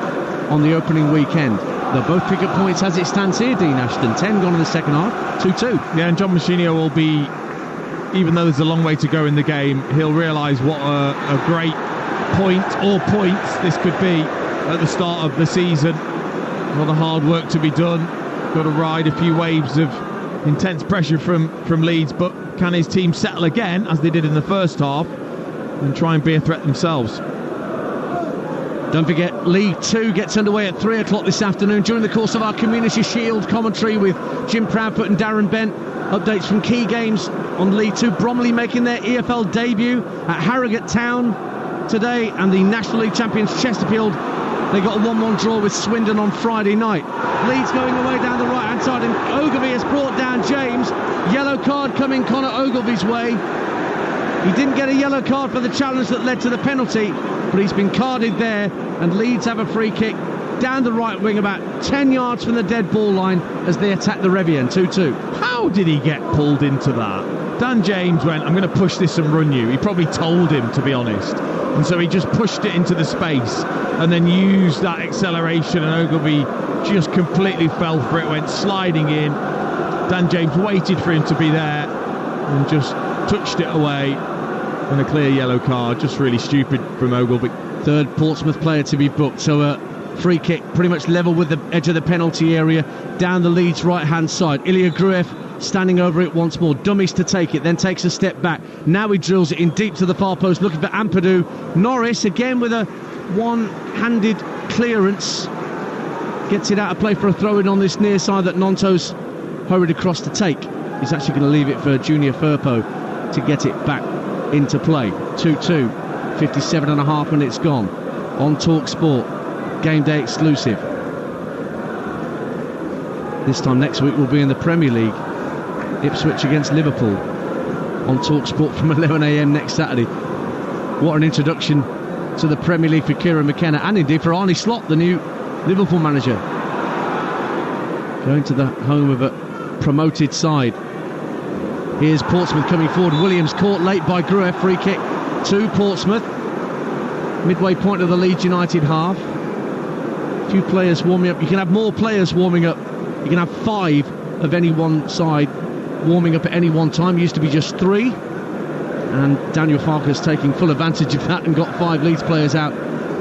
on the opening weekend. They'll both pick up points as it stands here, Dean Ashton. 10 gone in the second half, 2-2. Yeah, and John Machinio will be, even though there's a long way to go in the game, he'll realise what a great point or points this could be at the start of the season. A lot of hard work to be done. Got to ride a few waves of intense pressure from Leeds, but can his team settle again, as they did in the first half, and try and be a threat themselves? Don't forget, League 2 gets underway at 3 o'clock this afternoon during the course of our Community Shield commentary with Jim Proudfoot and Darren Bent. Updates from key games on League 2. Bromley making their EFL debut at Harrogate Town today, and the National League champions Chesterfield, they got a 1-1 draw with Swindon on Friday night. Leeds going away down the right-hand side, and Ogilvie has brought down James. Yellow card coming Connor Ogilvie's way. He didn't get a yellow card for the challenge that led to the penalty, but he's been carded there, and Leeds have a free kick down the right wing about 10 yards from the dead ball line as they attack the Revian. 2-2. How did he get pulled into that? Dan James went, I'm going to push this and run you. He probably told him, to be honest. And so he just pushed it into the space and then used that acceleration, and Ogilvie just completely fell for it, went sliding in. Dan James waited for him to be there and just touched it away, and a clear yellow card. Just really stupid from Ogilvie. Third Portsmouth player to be booked, so a free kick pretty much level with the edge of the penalty area down the Leeds right hand side. Ilya Gruev standing over it once more, dummies to take it, then takes a step back. Now he drills it in deep to the far post, looking for Ampadu. Norris again with a one-handed clearance, gets it out of play for a throw-in on this near side that Nonto's hurried across to take. He's actually going to leave it for Junior Firpo to get it back into play. 2-2, 57 and a half minutes gone on Talksport, game day exclusive. This time next week we'll be in the Premier League, Ipswich against Liverpool, on Talksport from 11 a.m. next Saturday. What an introduction to the Premier League for Kieran McKenna, and indeed for Arne Slot, the new Liverpool manager, going to the home of a promoted side. Here's Portsmouth coming forward. Williams caught late by Gruev. Free kick to Portsmouth. Midway point of the Leeds United half. A few players warming up. You can have more players warming up. You can have 5 of any one side warming up at any one time. Used to be just 3. And Daniel Farker's taking full advantage of that and got 5 Leeds players out,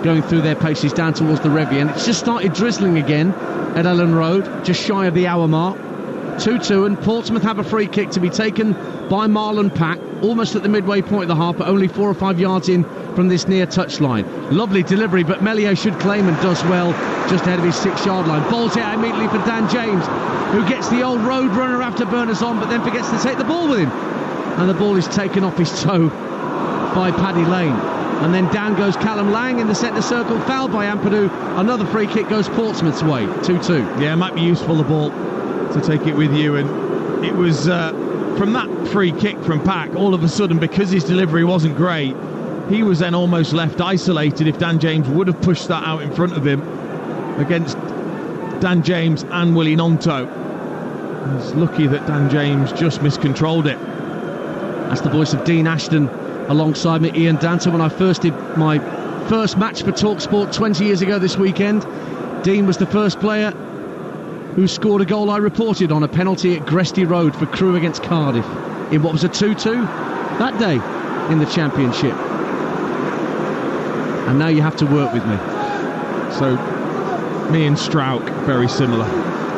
going through their paces down towards the Revy. And it's just started drizzling again at Ellen Road, just shy of the hour mark. 2-2, and Portsmouth have a free kick to be taken by Marlon Pack, almost at the midway point of the half, but only 4 or 5 yards in from this near touchline. Lovely delivery, but Meslier should claim and does well just ahead of his 6-yard line. Balls it out immediately for Dan James, who gets the old road runner after Burners on, but then forgets to take the ball with him. And the ball is taken off his toe by Paddy Lane. And then down goes Callum Lang in the centre circle, fouled by Ampadu. Another free kick goes Portsmouth's way, 2-2. Yeah, it might be useful, the ball, to take it with you. And it was from that free kick from Pack, all of a sudden, because his delivery wasn't great, he was then almost left isolated if Dan James would have pushed that out in front of him against Dan James and Willie Gnonto. He's lucky that Dan James just miscontrolled it. That's the voice of Dean Ashton alongside me, Ian Danter. When I first did my first match for Talksport 20 years ago this weekend, Dean was the first player who scored a goal I reported on a penalty at Gresty Road for Crewe against Cardiff in what was a 2-2 that day in the Championship. And now you have to work with me. So me and Strauch, very similar.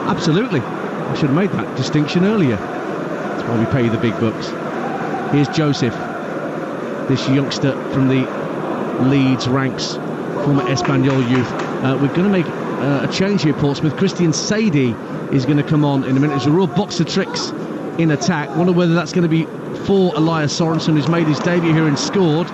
Absolutely. I should have made that distinction earlier. That's why we pay you the big bucks. Here's Joseph, this youngster from the Leeds ranks, former Espanyol youth. We're going to make a change here, Portsmouth. Christian Sadie is going to come on in a minute. There's a real box of tricks in attack. Wonder whether that's going to be for Elias Sorensen, who's made his debut here and scored.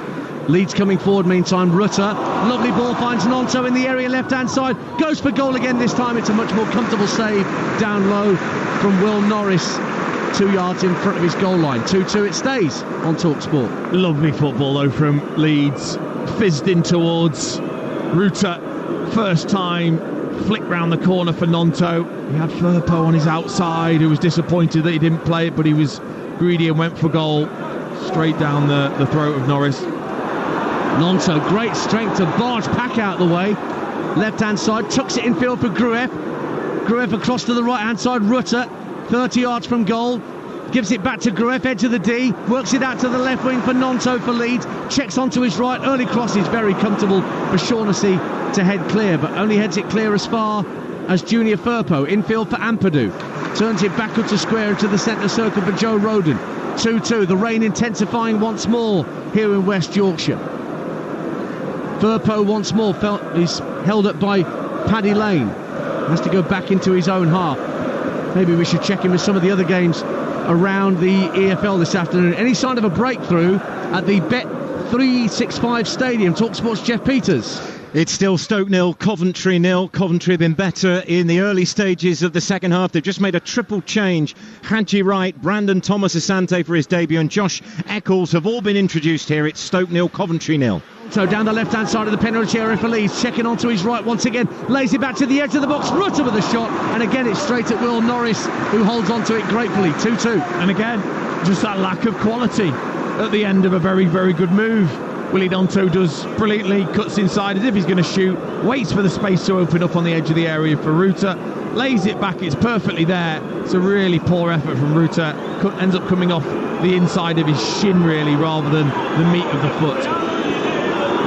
Leeds coming forward meantime. Rutter, lovely ball, finds Gnonto in the area left-hand side, goes for goal again. This time it's a much more comfortable save down low from Will Norris, 2 yards in front of his goal line. 2-2 it stays on Talksport. Lovely football though from Leeds, fizzed in towards Rutter, first time, flick round the corner for Gnonto. He had Firpo on his outside, who was disappointed that he didn't play it, but he was greedy and went for goal straight down the throat of Norris. Gnonto, great strength to barge Pack out the way. Left-hand side, tucks it infield for Grueff. Grueff across to the right-hand side, Rutter, 30 yards from goal. Gives it back to Grueff, edge of the D. Works it out to the left wing for Gnonto for Leeds. Checks onto his right, early cross is very comfortable for Shaughnessy to head clear, but only heads it clear as far as Junior Firpo. Infield for Ampadu. Turns it backward to square into the centre circle for Joe Roden. 2-2, the rain intensifying once more here in West Yorkshire. Firpo once more is held up by Paddy Lane. Has to go back into his own half. Maybe we should check in with some of the other games around the EFL this afternoon. Any sign of a breakthrough at the Bet365 Stadium? Talksport's Jeff Peters. It's still Stoke 0, Coventry 0. Coventry have been better in the early stages of the second half. They've just made a triple change. Hadji Wright, Brandon Thomas Asante for his debut, and Josh Eccles have all been introduced here. It's Stoke 0, Coventry 0. So down the left-hand side of the penalty area for Leeds, checking onto his right once again, lays it back to the edge of the box, Rutter with a shot, and again it's straight at Will Norris, who holds onto it gratefully. 2-2. And again, just that lack of quality at the end of a very, very good move. Willie Gnonto does brilliantly, cuts inside as if he's going to shoot, waits for the space to open up on the edge of the area for Rutter, lays it back, it's perfectly there. It's a really poor effort from Rutter, ends up coming off the inside of his shin really, rather than the meat of the foot.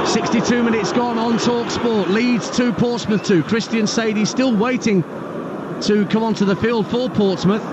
62 minutes gone on Talksport. Leeds 2, Portsmouth 2. Christian Sadie still waiting to come onto the field for Portsmouth.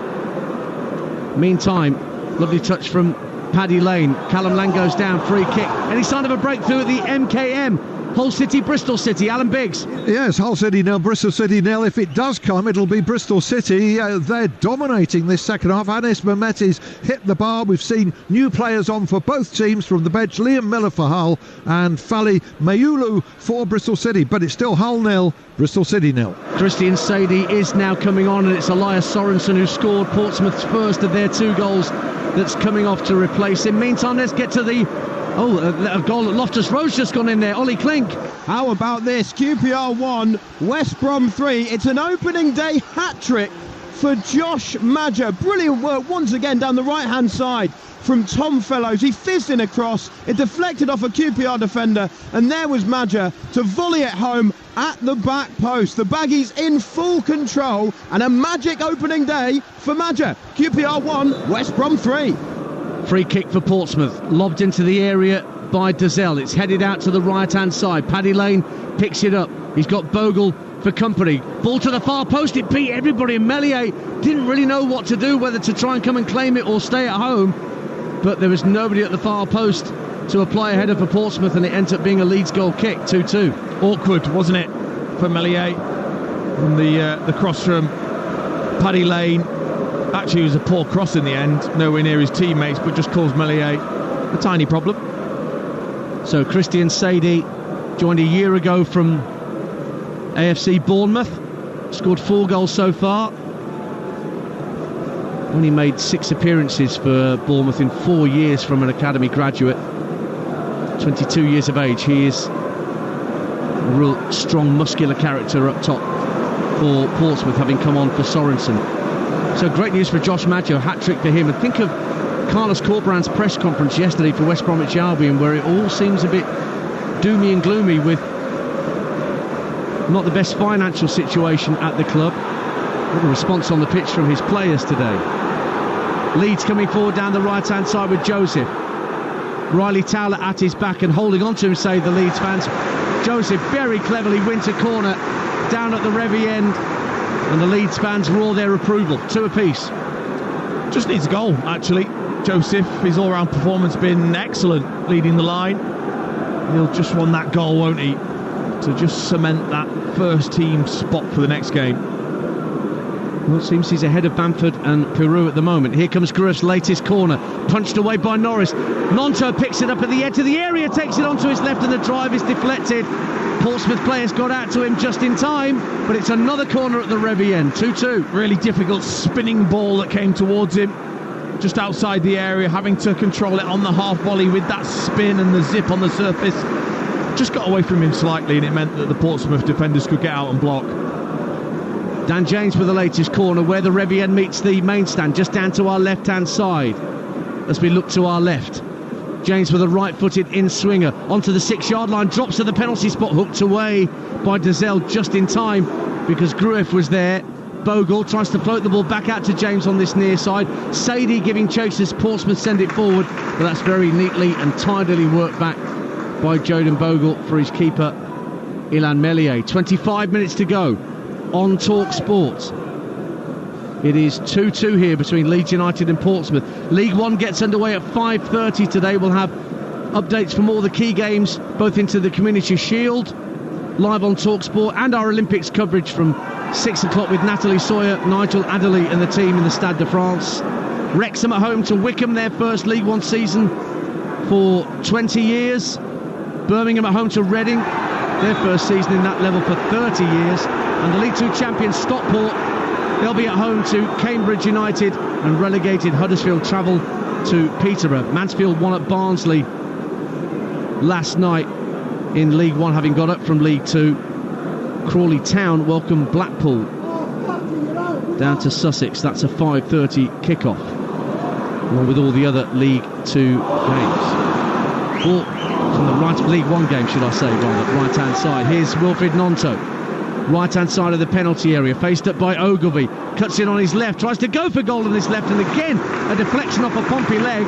Meantime, lovely touch from Paddy Lane. Callum Lang goes down, free kick. Any sign of a breakthrough at the MKM? Hull City, Bristol City. Alan Biggs. Yes, Hull City 0, Bristol City 0. If it does come, it'll be Bristol City. They're dominating this second half. Anis Mehmeti's hit the bar. We've seen new players on for both teams from the bench. Liam Miller for Hull and Fally Mayulu for Bristol City. But it's still Hull 0, Bristol City 0. Christian Sadie is now coming on, and it's Elias Sorensen who scored Portsmouth's first of their 2 goals that's coming off to replace him. Meantime, let's get to the a goal at Loftus Road's just gone in there. Ollie Klink. How about this? QPR 1, West Brom 3. It's an opening day hat-trick for Josh Maja. Brilliant work once again down the right-hand side from Tom Fellows. He fizzed in a cross, it deflected off a QPR defender, and there was Maja to volley it home at the back post. The Baggies in full control, and a magic opening day for Maja. QPR 1, West Brom 3. Free kick for Portsmouth, lobbed into the area by Dazelle. It's headed out to the right-hand side. Paddy Lane picks it up. He's got Bogle for company. Ball to the far post, it beat everybody, and Meslier didn't really know what to do, whether to try and come and claim it or stay at home. But there was nobody at the far post to apply a header for Portsmouth, and it ended up being a Leeds goal kick, 2-2. Awkward, wasn't it, for Meslier? And the cross from Paddy Lane. Actually, it was a poor cross in the end, nowhere near his teammates, but just caused Meslier a tiny problem. So Christian Sadie joined a year ago from AFC Bournemouth, scored 4 goals so far. Only made 6 appearances for Bournemouth in 4 years from an academy graduate. 22 years of age. He is a real strong, muscular character up top for Portsmouth, having come on for Sorensen. So great news for Josh Maggio, hat-trick for him. And think of Carlos Corberán's press conference yesterday for West Bromwich Albion, where it all seems a bit doomy and gloomy with not the best financial situation at the club. What a response on the pitch from his players today. Leeds coming forward down the right-hand side with Joseph. Riley Towler at his back and holding on to him, say the Leeds fans. Joseph very cleverly wins a corner down at the Revy end, and the Leeds fans roar their approval. 2 apiece. Just needs a goal, actually. Joseph, his all-round performance been excellent, leading the line. He'll just want that goal, won't he, to just cement that first team spot for the next game. Well, it seems he's ahead of Bamford and Peru at the moment. Here comes Grueff's latest corner, punched away by Norris. Nonto picks it up at the edge of the area, takes it onto his left, and the drive is deflected. Portsmouth players got out to him just in time, but it's another corner at the Revy end. 2-2. Really difficult spinning ball that came towards him, just outside the area, having to control it on the half volley with that spin and the zip on the surface. Just got away from him slightly, and it meant that the Portsmouth defenders could get out and block. Dan James with the latest corner, where the Revy end meets the main stand, just down to our left-hand side. As we look to our left, James with a right-footed in-swinger onto the 6-yard line, drops to the penalty spot, hooked away by Dazelle just in time because Grueff was there. Bogle tries to float the ball back out to James on this near side. Sadie giving chase as Portsmouth send it forward, but that's very neatly and tidily worked back by Joden Bogle for his keeper, Ilan Meslier. 25 minutes to go on Talksport. It is 2-2 here between Leeds United and Portsmouth. League One gets underway at 5:30 today. We'll have updates from all the key games, both into the Community Shield, live on Talksport, and our Olympics coverage from 6 o'clock with Natalie Sawyer, Nigel Adderley and the team in the Stade de France. Wrexham at home to Wycombe, their first League One season for 20 years. Birmingham at home to Reading, their first season in that level for 30 years. And the League Two champions Stockport, they'll be at home to Cambridge United, and relegated Huddersfield travel to Peterborough. Mansfield won at Barnsley last night in League One, having got up from League Two. Crawley Town welcome Blackpool down to Sussex. That's a 5:30 kickoff, along with all the other League Two games. Or from the right, League One game, should I say, rather, right-hand side. Here's Wilfried Nonto. Right-hand side of the penalty area, faced up by Ogilvie, cuts in on his left, tries to go for goal on his left, and again a deflection off a Pompey leg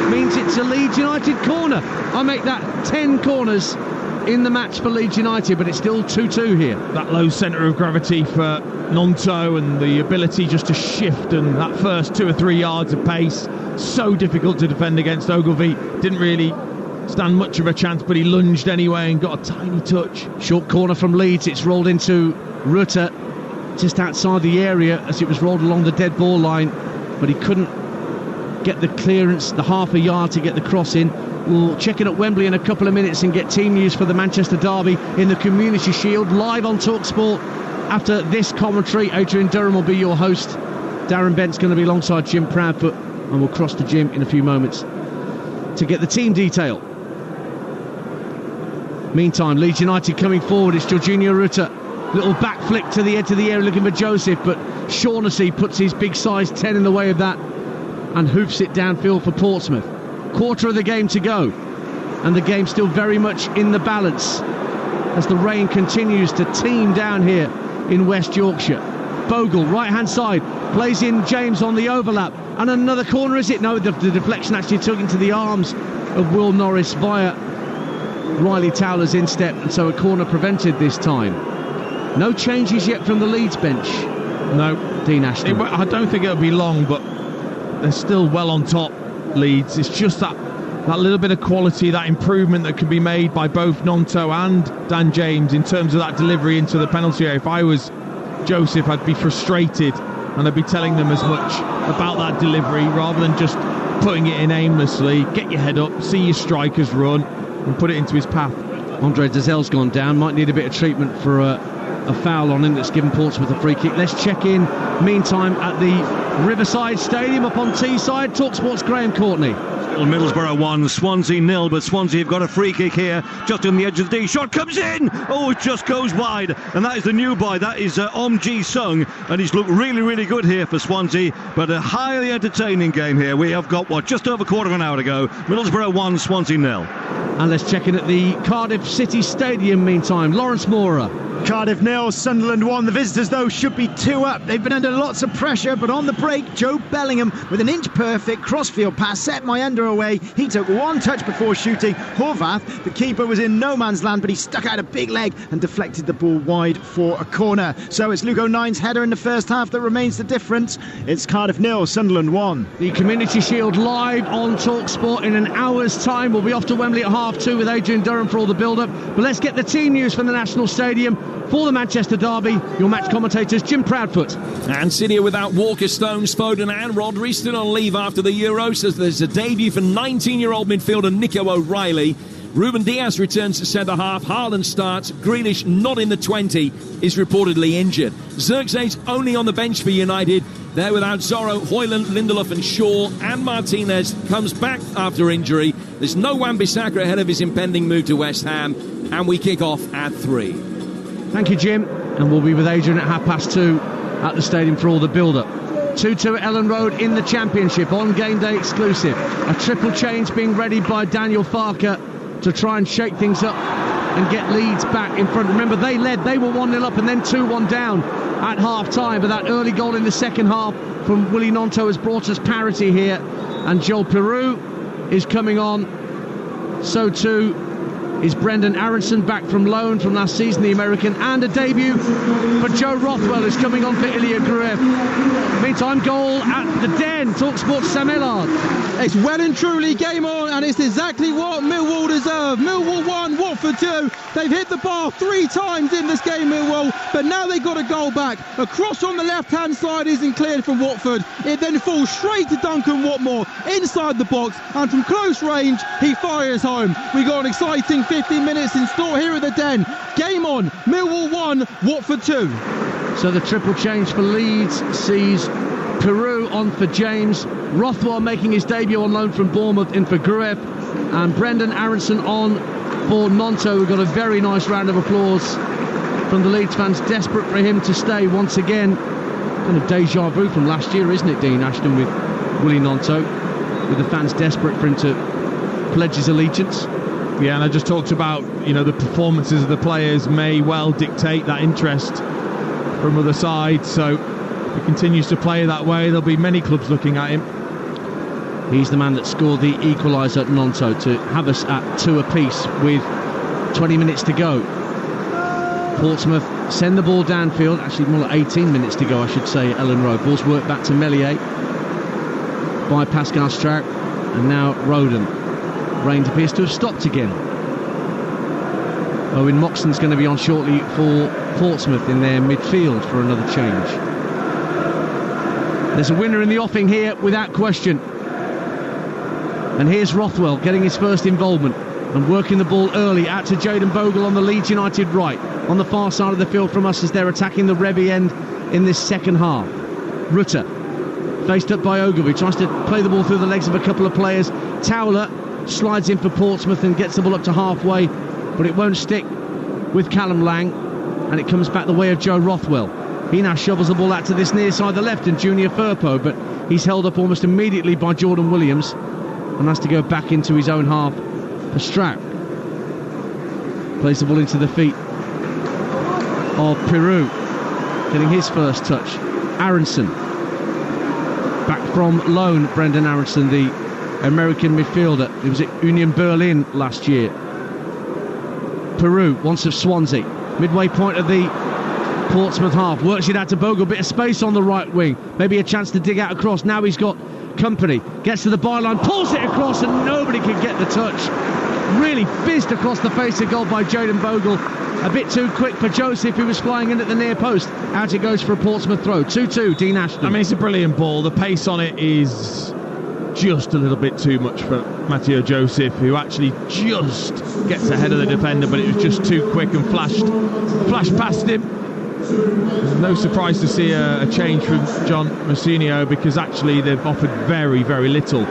means it's a Leeds United corner. I make that 10 corners in the match for Leeds United, but it's still 2-2 here. That low centre of gravity for Nonto, and the ability just to shift, and that first 2 or 3 yards of pace, so difficult to defend against. Ogilvie didn't really stand much of a chance, but he lunged anyway and got a tiny touch. Short corner from Leeds, it's rolled into Rutter just outside the area as it was rolled along the dead ball line, but he couldn't get the clearance, the half a yard to get the cross in. We'll check in at Wembley in a couple of minutes and get team news for the Manchester derby in the Community Shield live on Talksport. After this commentary, Adrian Durham will be your host. Darren Bent's going to be alongside Jim Proudfoot, and we'll cross to Jim in a few moments to get the team detail. Meantime, Leeds United coming forward. It's Jorginho Rutter. Little back flick to the edge of the area looking for Joseph, but Shaughnessy puts his big size 10 in the way of that and hoofs it downfield for Portsmouth. Quarter of the game to go, and the game still very much in the balance as the rain continues to teem down here in West Yorkshire. Bogle, right-hand side, plays in James on the overlap, and another corner, is it? No, the deflection actually took into the arms of Will Norris via Riley Towler's instep, and so a corner prevented this time. No changes yet from the Leeds bench. No. Dean Ashton. I don't think it'll be long, but they're still well on top, Leeds. It's just that little bit of quality, that improvement that can be made by both Gnonto and Dan James in terms of that delivery into the penalty area. If I was Joseph, I'd be frustrated and I'd be telling them as much about that delivery rather than just putting it in aimlessly. Get your head up, see your strikers run and put it into his path. Andre Dezel's gone down, might need a bit of treatment for a foul on him that's given Portsmouth a free kick. Let's check in meantime at the Riverside Stadium up on Teesside. Talksport's Graham Courtney. Middlesbrough 1, Swansea 0, but Swansea have got a free kick here just on the edge of the D. Shot comes in! Oh, it just goes wide, and that is the new boy, that is Om Ji Sung, and he's looked really, really good here for Swansea, but a highly entertaining game here. We have got, just over a quarter of an hour to go. Middlesbrough 1, Swansea 0. And let's check in at the Cardiff City Stadium meantime. Lawrence Mora. Cardiff 0, Sunderland 1. The visitors, though, should be 2 up. They've been under lots of pressure, but on the break, Joe Bellingham with an inch-perfect crossfield pass set my under away. He took one touch before shooting. Horvath, the keeper, was in no man's land, but he stuck out a big leg and deflected the ball wide for a corner. So it's Luke O'Nine's header in the first half that remains the difference. It's Cardiff 0, Sunderland 1. The Community Shield live on Talksport in an hour's time. We'll be off to Wembley at 2:30 with Adrian Durham for all the build-up. But let's get the team news from the National Stadium. For the Manchester derby, your match commentators, Jim Proudfoot. And City are without Walker, Stones, Foden and Rodri, still on leave after the Euros, so there's a debut for 19-year-old midfielder Nico O'Reilly. Ruben Diaz returns to centre-half, Haaland starts, Grealish, not in the 20, is reportedly injured. Xerxes only on the bench for United. They're without Zorro, Højlund, Lindelof and Shaw, and Martinez comes back after injury. There's no Wan-Bissaka ahead of his impending move to West Ham, and we kick off at 3. Thank you, Jim. And we'll be with Adrian at 2:30 at the stadium for all the build-up. 2-2 at Ellen Road in the Championship, on game day exclusive. A triple change being readied by Daniel Farker to try and shake things up and get Leeds back in front. Remember, they led, they were 1-0 up and then 2-1 down at half-time, but that early goal in the second half from Willie Gnonto has brought us parity here, and Joel Peru is coming on. So too is Brendan Aronson, back from loan from last season, the American, and a debut for Joe Rothwell, who's coming on for Ilya Gruev. Meantime, goal at the Den. Talksport, Sam Ellard. It's well and truly game on, and it's exactly what Millwall deserve. Millwall 1, Watford 2. They've hit the bar 3 times in this game, Millwall, but now they've got a goal back. A cross on the left-hand side isn't cleared from Watford. It then falls straight to Duncan Watmore inside the box, and from close range, he fires home. We got an exciting 15 minutes in store here at the Den. Game on, Millwall 1, Watford 2. So the triple change for Leeds sees Peru on for James, Rothwell making his debut on loan from Bournemouth in for Gruev, and Brendan Aronson on for Gnonto. We've got a very nice round of applause from the Leeds fans, desperate for him to stay once again. Kind of deja vu from last year, isn't it, Dean Ashton, with Willie Gnonto, with the fans desperate for him to pledge his allegiance. Yeah, and I just talked about, the performances of the players may well dictate that interest from other sides, so if he continues to play that way, there'll be many clubs looking at him. He's the man that scored the equaliser at Gnonto to have us at 2 apiece with 20 minutes to go. Portsmouth send the ball downfield, actually more like 18 minutes to go, I should say, at Ellen Road. Ball's worked back to Meslier by Pascal Strout, and now Roden. Rain appears to have stopped again. Owen Moxon's going to be on shortly for Portsmouth in their midfield for another change. There's a winner in the offing here without question. And here's Rothwell getting his first involvement and working the ball early out to Jayden Bogle on the Leeds United right, on the far side of the field from us as they're attacking the Revy end in this second half. Rutter faced up by Ogilvie, tries to play the ball through the legs of a couple of players. Towler slides in for Portsmouth and gets the ball up to halfway, but it won't stick with Callum Lang, and it comes back the way of Joe Rothwell. He now shovels the ball out to this near side, the left, and Junior Firpo, but he's held up almost immediately by Jordan Williams and has to go back into his own half for Strout. Plays the ball into the feet of Peru, getting his first touch. Aronson, back from loan, Brendan Aronson, the American midfielder. He was at Union Berlin last year. Peru, once of Swansea. Midway point of the Portsmouth half, works it out to Bogle, bit of space on the right wing, maybe a chance to dig out across. Now he's got company, gets to the byline, pulls it across, and nobody can get the touch. Really fizzed across the face of goal by Jayden Bogle. A bit too quick for Joseph, who was flying in at the near post. Out it goes for a Portsmouth throw. 2-2, Dean Ashton. I mean, it's a brilliant ball. The pace on it is just a little bit too much for Matteo Joseph, who actually just gets ahead of the defender, but it was just too quick and flashed past him. No surprise to see a change from John Mousinho, because actually they've offered very, very little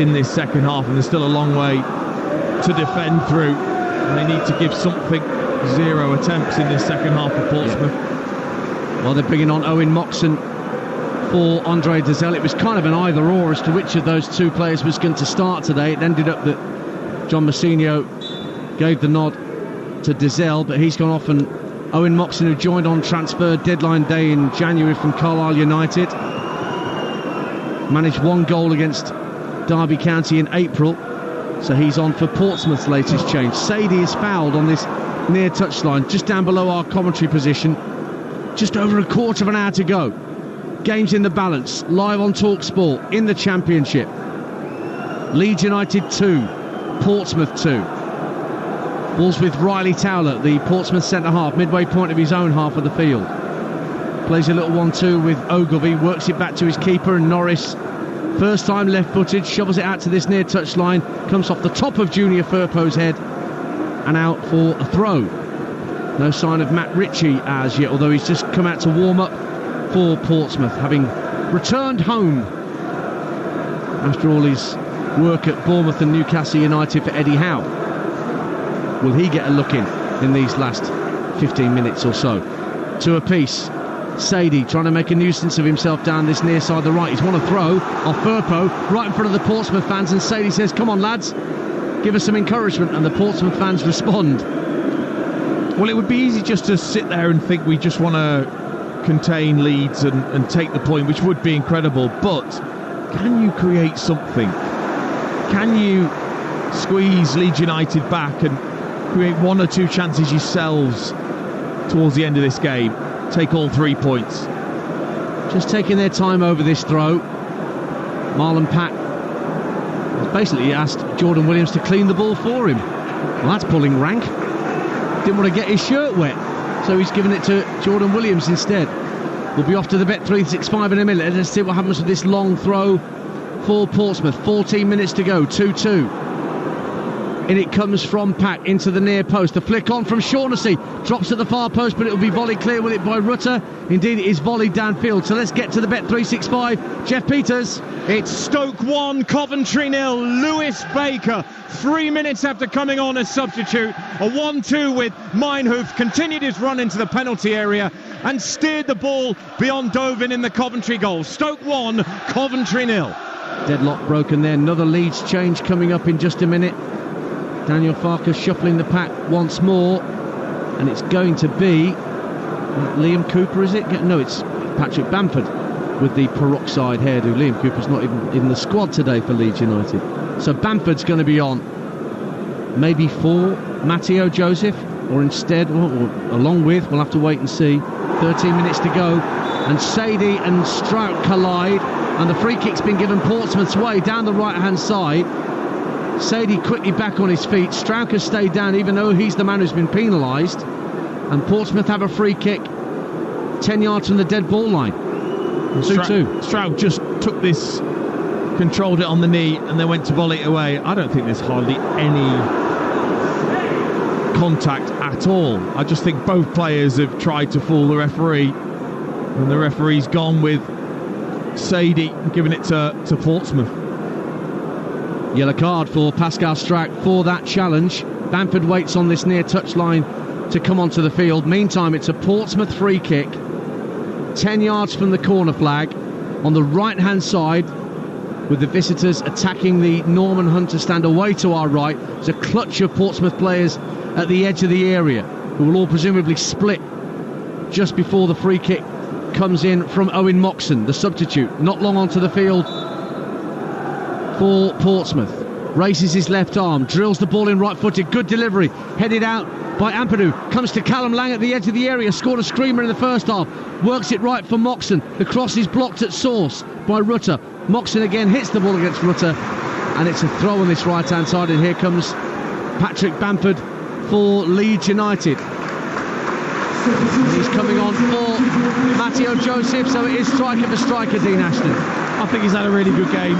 in this second half, and there's still a long way to defend through. And they need to give something. 0 attempts in this second half for Portsmouth. Well, they're bringing on Owen Moxon for Andre Dazelle. It was kind of an either-or as to which of those two players was going to start today. It ended up that John Mousinho gave the nod to Dazelle, but he's gone off, and Owen Moxon, who joined on transfer deadline day in January from Carlisle United, managed 1 goal against Derby County in April, so he's on for Portsmouth's latest change. Sadie is fouled on this near touchline, just down below our commentary position. Just over a quarter of an hour to go. Game's in the balance, live on Talksport in the Championship. Leeds United 2, Portsmouth 2. Ball's with Riley Towler, the Portsmouth centre-half, midway point of his own half of the field. Plays a little 1-2 with Ogilvie, works it back to his keeper, and Norris, first time left-footed, shovels it out to this near touchline, comes off the top of Junior Firpo's head, and out for a throw. No sign of Matt Ritchie as yet, although he's just come out to warm up for Portsmouth, having returned home after all his work at Bournemouth and Newcastle United for Eddie Howe. Will he get a look in these last 15 minutes or so? 2 apiece. Sadie trying to make a nuisance of himself down this near side of the right. He's won a throw off Firpo right in front of the Portsmouth fans, and Sadie says, "Come on lads, give us some encouragement," and the Portsmouth fans respond. Well, it would be easy just to sit there and think we just want to contain Leeds and take the point, which would be incredible, but can you create something? Can you squeeze Leeds United back and create 1 or 2 chances yourselves towards the end of this game? Take all 3 points. Just taking their time over this throw. Marlon Pack basically asked Jordan Williams to clean the ball for him. Well, that's pulling rank. Didn't want to get his shirt wet, so he's given it to Jordan Williams instead. We'll be off to the Bet365 in a minute. Let's see what happens with this long throw for Portsmouth. 14 minutes to go, 2-2. In it comes from Pack into the near post. The flick on from Shaughnessy. Drops at the far post, but it will be volleyed clear with it by Rutter. Indeed, it is volleyed downfield. So let's get to the Bet365. Jeff Peters. It's Stoke 1, Coventry 0. Lewis Baker, 3 minutes after coming on as substitute. A 1-2 with Meinhof. Continued his run into the penalty area and steered the ball beyond Dovin in the Coventry goal. Stoke 1, Coventry 0. Deadlock broken there. Another Leeds change coming up in just a minute. Daniel Farker shuffling the pack once more, and it's going to be Liam Cooper, is it? No, it's Patrick Bamford with the peroxide hairdo. Liam Cooper's not even in the squad today for Leeds United, so Bamford's going to be on, maybe for Matteo Joseph, or instead, or along with, we'll have to wait and see. 13 minutes to go, and Sadie and Strout collide, and the free kick's been given Portsmouth's way down the right hand side. Sadie quickly back on his feet. Strauch has stayed down, even though he's the man who's been penalised. And Portsmouth have a free kick 10 yards from the dead ball line. 2-2. Strauch just took this, controlled it on the knee, and then went to volley it away. I don't think there's hardly any contact at all. I just think both players have tried to fool the referee, and the referee's gone with Sadie, giving it to Portsmouth. Yellow card for Pascal Strauch for that challenge. Bamford waits on this near touchline to come onto the field. Meantime, it's a Portsmouth free kick 10 yards from the corner flag on the right hand side, with the visitors attacking the Norman Hunter stand away to our right. There's a clutch of Portsmouth players at the edge of the area who will all presumably split just before the free kick comes in from Owen Moxon, the substitute, not long onto the field for Portsmouth. Races his left arm, drills the ball in right-footed, good delivery, headed out by Ampadu. Comes to Callum Lang at the edge of the area. Scored a screamer in the first half. Works it right for Moxon. The cross is blocked at source by Rutter. Moxon again hits the ball against Rutter, and it's a throw on this right-hand side. And here comes Patrick Bamford for Leeds United. He's coming on for Matteo Joseph, so it is striker for striker, Dean Ashton. I think he's had a really good game.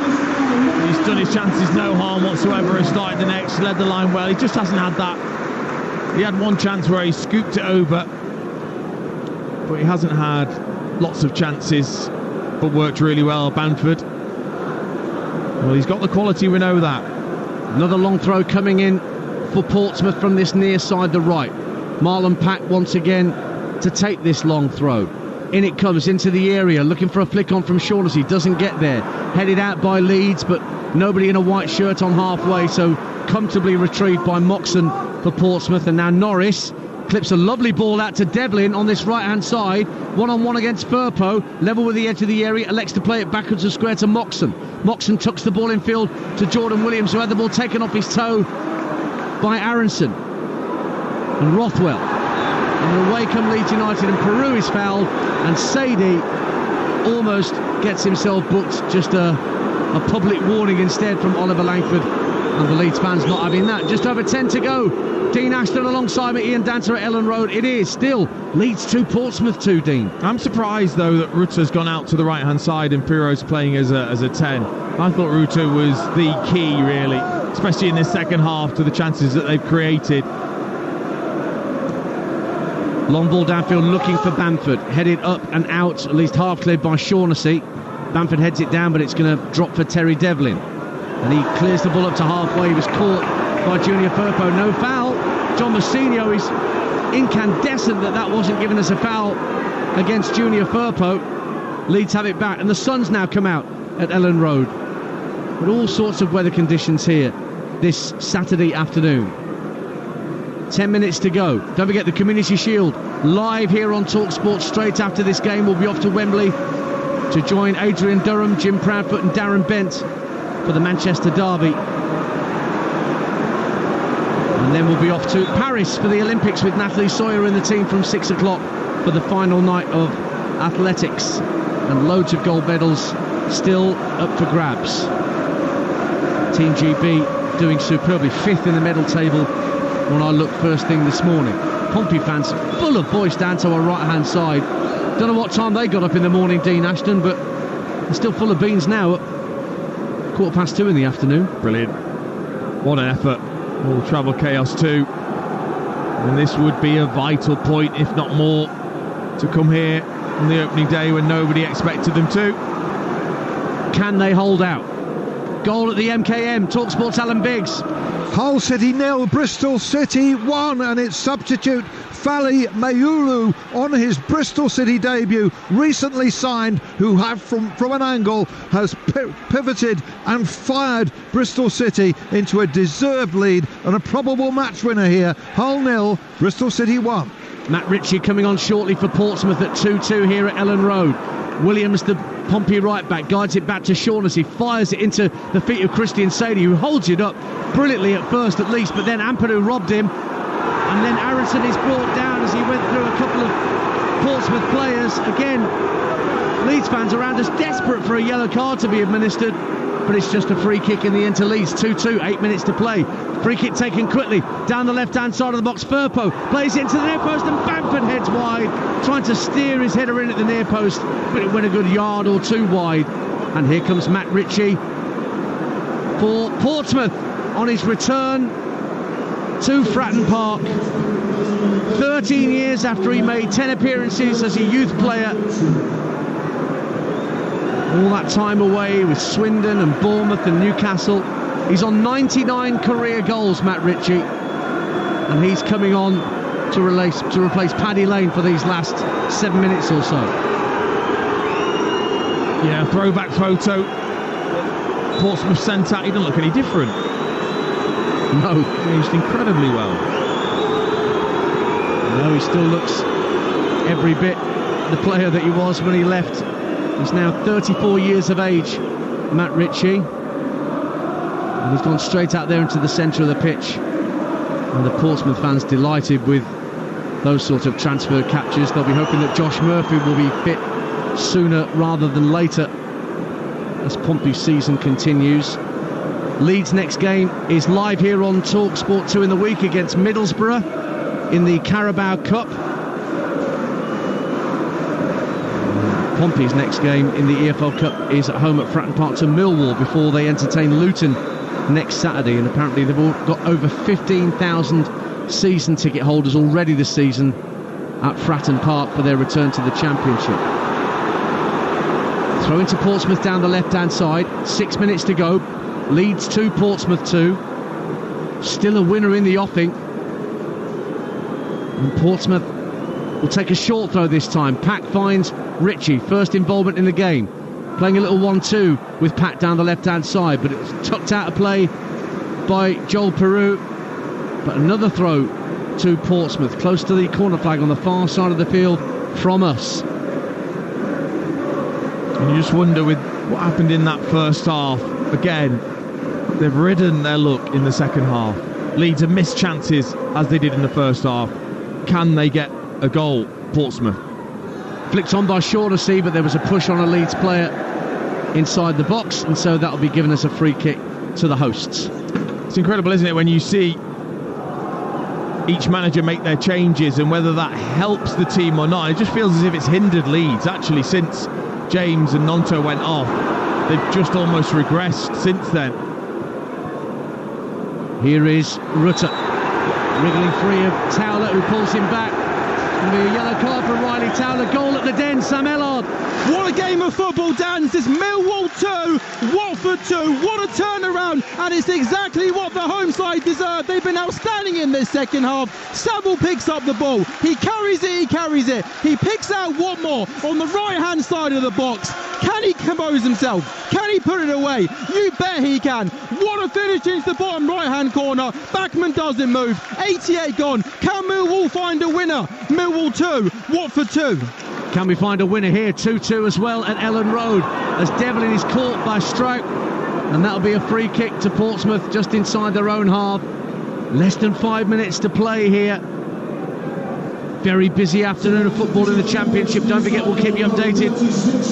He's done his chances no harm whatsoever, has started the next, led the line well. He just hasn't had that. He had one chance where he scooped it over, but he hasn't had lots of chances, but worked really well, Bamford. Well, he's got the quality, we know that. Another long throw coming in for Portsmouth from this near side, the right. Marlon Pack once again to take this long throw. In it comes into the area, looking for a flick on from Shaughnessy. Doesn't get there. Headed out by Leeds, but nobody in a white shirt on halfway, so comfortably retrieved by Moxon for Portsmouth. And now Norris clips a lovely ball out to Devlin on this right-hand side. One-on-one against Firpo. Level with the edge of the area. Elects to play it backwards of square to Moxon. Moxon tucks the ball in field to Jordan Williams, who had the ball taken off his toe by Aronson. And Rothwell. And away come Leeds United, and Peru is fouled, and Sadie almost gets himself booked. Just a public warning instead from Oliver Langford, and the Leeds fans not having that. Just over 10 to go. Dean Ashton alongside me, Ian Danter at Ellen Road. It is still Leeds 2, Portsmouth 2, Dean. I'm surprised though that Rutter's gone out to the right hand side and Piro's playing as a 10. I thought Rutter was the key really, especially in this second half, to the chances that they've created. Long ball downfield looking for Bamford. Headed up and out, at least half cleared by Shaughnessy. Bamford heads it down, but it's going to drop for Terry Devlin. And he clears the ball up to halfway. He was caught by Junior Firpo. No foul. John Massinho is incandescent that wasn't given as a foul against Junior Firpo. Leeds have it back, and the sun's now come out at Ellen Road. But all sorts of weather conditions here this Saturday afternoon. 10 minutes to go. Don't forget the Community Shield live here on Talksport straight after this game. We'll be off to Wembley to join Adrian Durham, Jim Proudfoot and Darren Bent for the Manchester Derby. And then we'll be off to Paris for the Olympics with Natalie Sawyer in the team from 6 o'clock for the final night of athletics. And loads of gold medals still up for grabs. Team GB doing superbly, 5th in the medal table when I looked first thing this morning. Pompey fans full of boys down to our right hand side. Don't know what time they got up in the morning, Dean Ashton, but they're still full of beans now at 2:15 in the afternoon. Brilliant. What an effort. All travel chaos too. And this would be a vital point, if not more, to come here on the opening day when nobody expected them to. Can they hold out? Goal at the MKM. Talksport's Alan Biggs. Hull City 0, Bristol City 1, and its substitute Fally Mayulu on his Bristol City debut, recently signed, who have from an angle has pivoted and fired Bristol City into a deserved lead and a probable match winner here. Hull 0, Bristol City 1. Matt Ritchie coming on shortly for Portsmouth at 2-2 here at Ellen Road. Williams, the Pompey right back, guides it back to Shaughnessy, fires it into the feet of Christian Sadie, who holds it up brilliantly at first at least, but then Ampadu robbed him, and then Aronson is brought down as he went through a couple of Portsmouth players. Again, Leeds fans around us desperate for a yellow card to be administered, but it's just a free kick in the end to Leeds. 2-2, 8 minutes to play. Free kick taken quickly down the left-hand side of the box. Firpo plays it into the near post, and Bamford heads wide, trying to steer his header in at the near post, but it went a good yard or two wide. And here comes Matt Ritchie for Portsmouth on his return to Fratton Park. 13 years after he made 10 appearances as a youth player. All that time away with Swindon and Bournemouth and Newcastle. He's on 99 career goals, Matt Ritchie, and he's coming on to replace Paddy Lane for these last 7 minutes or so. Yeah, throwback photo. Portsmouth sent out. He doesn't look any different. No, changed incredibly well. No, he still looks every bit the player that he was when he left. He's now 34 years of age, Matt Ritchie. And he's gone straight out there into the centre of the pitch. And the Portsmouth fans delighted with those sort of transfer captures. They'll be hoping that Josh Murphy will be fit sooner rather than later as Pompey's season continues. Leeds' next game is live here on Talksport 2 in the week against Middlesbrough in the Carabao Cup. Pompey's next game in the EFL Cup is at home at Fratton Park to Millwall before they entertain Luton next Saturday, and apparently they've all got over 15,000 season ticket holders already this season at Fratton Park for their return to the Championship. Throw into Portsmouth down the left-hand side, 6 minutes to go. Leeds 2, Portsmouth 2. Still a winner in the offing. And Portsmouth will take a short throw this time. Pack finds Ritchie, first involvement in the game. Playing a little 1-2 with Pack down the left-hand side, but it's tucked out of play by Joel Peru. But another throw to Portsmouth, close to the corner flag on the far side of the field from us. And you just wonder with what happened in that first half. Again, they've ridden their luck in the second half. Leeds have missed chances as they did in the first half. Can they get a goal, Portsmouth? Flicked on by Shaughnessy, but there was a push on a Leeds player inside the box, and so that'll be giving us a free kick to the hosts. It's incredible, isn't it, when you see each manager make their changes and whether that helps the team or not. It just feels as if it's hindered Leeds. Actually, since James and Nonto went off, they've just almost regressed since then. Here is Rutter, wriggling free of Towler, who pulls him back. It's going to be a yellow card for Riley Towler. Goal at the Den, Sam Ellard. What a game of football, Dan. This Millwall 2, Watford 2. What a turnaround, and it's exactly what the home side deserve. They've been outstanding in this second half. Saville picks up the ball. He carries it. He picks out Watmore on the right-hand side of the box. Can he compose himself? Can he put it away? You bet he can. What a finish into the bottom right-hand corner. Backman doesn't move. 88 gone. Can Millwall find a winner? Millwall 2, Watford 2. Can we find a winner here? 2-2 as well at Ellen Road as Devlin is caught by Strout, and that'll be a free kick to Portsmouth just inside their own half. Less than 5 minutes to play here. Very busy afternoon of football in the Championship. Don't forget, we'll keep you updated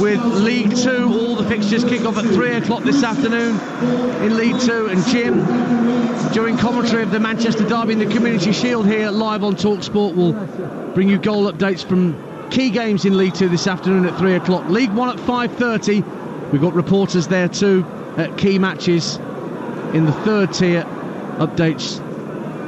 with League 2. All the fixtures kick off at 3 o'clock this afternoon in League 2. And Jim, during commentary of the Manchester Derby in the Community Shield here live on Talksport, will bring you goal updates from key games in League 2 this afternoon at 3 o'clock. League 1 at 5:30. We've got reporters there too at key matches in the third tier. Updates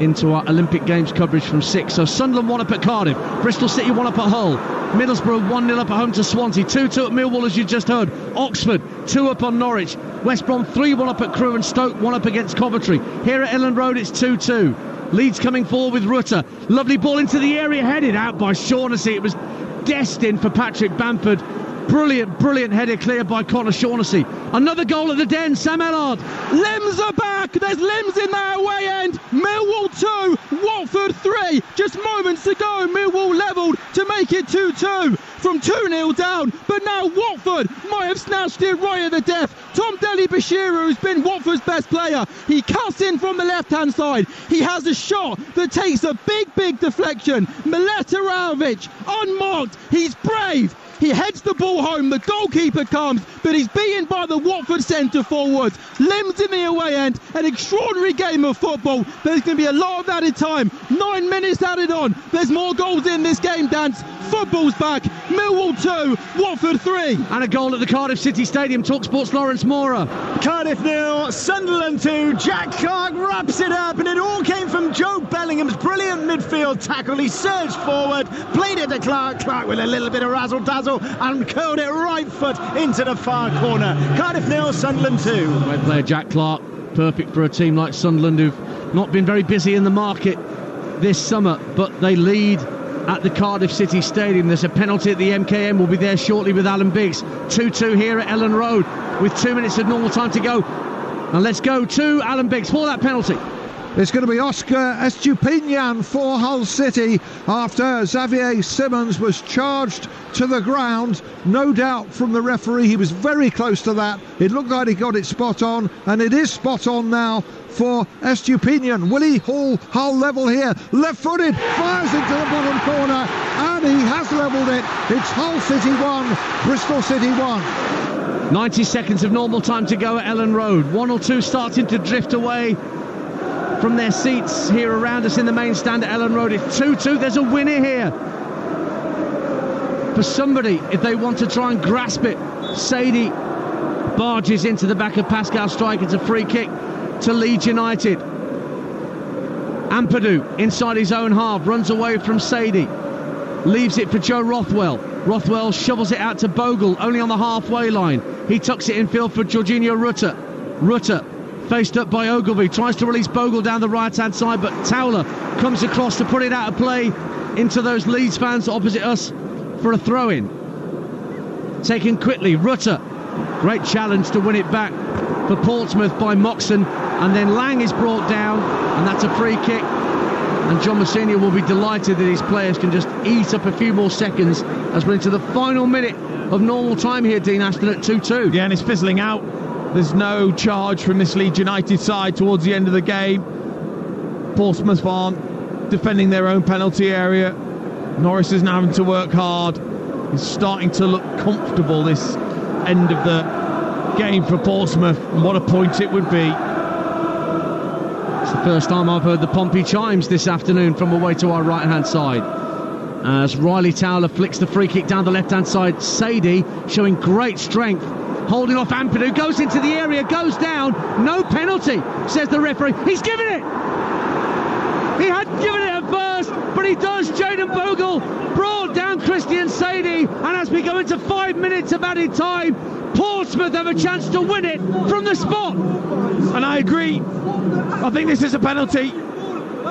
into our Olympic Games coverage from 6. So Sunderland 1 up at Cardiff, Bristol City 1 up at Hull, Middlesbrough 1-0 up at home to Swansea, 2-2 at Millwall as you just heard, Oxford 2 up on Norwich, West Brom 3-1 up at Crewe, and Stoke 1 up against Coventry. Here at Elland Road it's 2-2. Leeds coming forward with Rutter, lovely ball into the area, headed out by Shaughnessy. It was destined for Patrick Bamford. Brilliant header cleared by Connor Shaughnessy. Another goal at the Den, Sam Ellard. Limbs are back. There's limbs in that away end. Millwall 2, Watford 3. Just moments to go. Millwall levelled to make it 2-2 from 2-0 down. But now Watford might have snatched it right at the death. Tom Dele-Bashiru, who's been Watford's best player, he cuts in from the left-hand side. He has a shot that takes a big deflection. Mileta Rajovic, unmarked. He's brave. He heads the ball home, the goalkeeper comes, but he's beaten by the Watford centre forwards. Limbs in the away end, an extraordinary game of football. There's going to be a lot of added time. 9 minutes added on. There's more goals in this game, Dance. Football's back. Millwall 2, Watford 3. And a goal at the Cardiff City Stadium. Talksport's Lawrence Mora. Cardiff 0, Sunderland 2. Jack Clark wraps it up, and it all came from Joe Bellingham's brilliant midfield tackle. He surged forward, played it to Clark. Clark with a little bit of razzle-dazzle and curled it right foot into the far corner. Cardiff 0, Sunderland 2. Great player Jack Clark, perfect for a team like Sunderland who've not been very busy in the market this summer, but they lead at the Cardiff City Stadium. There's a penalty at the MKM. We'll be there shortly with Alan Biggs. 2-2 here at Ellen Road with 2 minutes of normal time to go. And let's go to Alan Biggs for that penalty. It's going to be Oscar Estupinian for Hull City after Xavier Simmons was charged to the ground. No doubt from the referee, he was very close to that. It looked like he got it spot on, and it is spot on now for Estupinian. Will he haul Hull level here? Left-footed, fires into the bottom corner, and he has levelled it. It's Hull City 1, Bristol City 1. 90 seconds of normal time to go at Ellen Road. One or two starting to drift away from their seats here around us in the main stand at Ellen Road. It's 2-2. There's a winner here for somebody if they want to try and grasp it. Sadie barges into the back of Pascal Strike. It's a free kick to Leeds United. Ampadu inside his own half, runs away from Sadie, leaves it for Joe Rothwell. Rothwell shovels it out to Bogle, only on the halfway line. He tucks it in field for Jorginho Rutter. Rutter, faced up by Ogilvie, tries to release Bogle down the right-hand side, but Towler comes across to put it out of play into those Leeds fans opposite us for a throw-in. Taken quickly, Rutter. Great challenge to win it back for Portsmouth by Moxon, and then Lang is brought down, and that's a free kick. And John Messina will be delighted that his players can just eat up a few more seconds as we're into the final minute of normal time here, Dean Ashton, at 2-2. Yeah, and it's fizzling out. There's no charge from this Leeds United side towards the end of the game. Portsmouth aren't defending their own penalty area. Norris isn't having to work hard. It's starting to look comfortable, this end of the game for Portsmouth, and what a point it would be. It's the first time I've heard the Pompey chimes this afternoon from away to our right-hand side. As Riley Towler flicks the free kick down the left-hand side. Sadie showing great strength, holding off Ampadu, goes into the area, goes down. No penalty, says the referee. He's given it! He hadn't given it at first, but he does. Jayden Bogle brought down Christian Sadie, and as we go into 5 minutes of added time, Portsmouth have a chance to win it from the spot. And I agree. I think this is a penalty.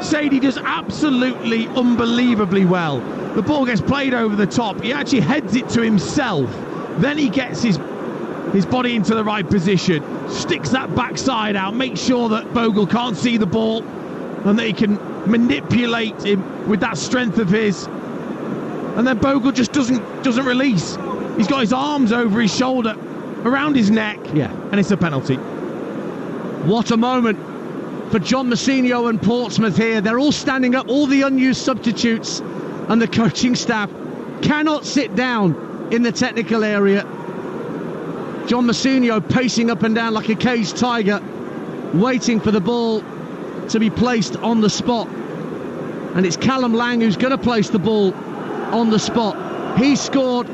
Sadie does absolutely unbelievably well. The ball gets played over the top. He actually heads it to himself. Then he gets his body into the right position, sticks that backside out, makes sure that Bogle can't see the ball, and that he can manipulate him with that strength of his. And then Bogle just doesn't release. He's got his arms over his shoulder, around his neck, and it's a penalty. What a moment for John Messina and Portsmouth here. They're all standing up, all the unused substitutes, and the coaching staff cannot sit down in the technical area. John Messina pacing up and down like a caged tiger, waiting for the ball to be placed on the spot. And it's Callum Lang who's going to place the ball on the spot. He scored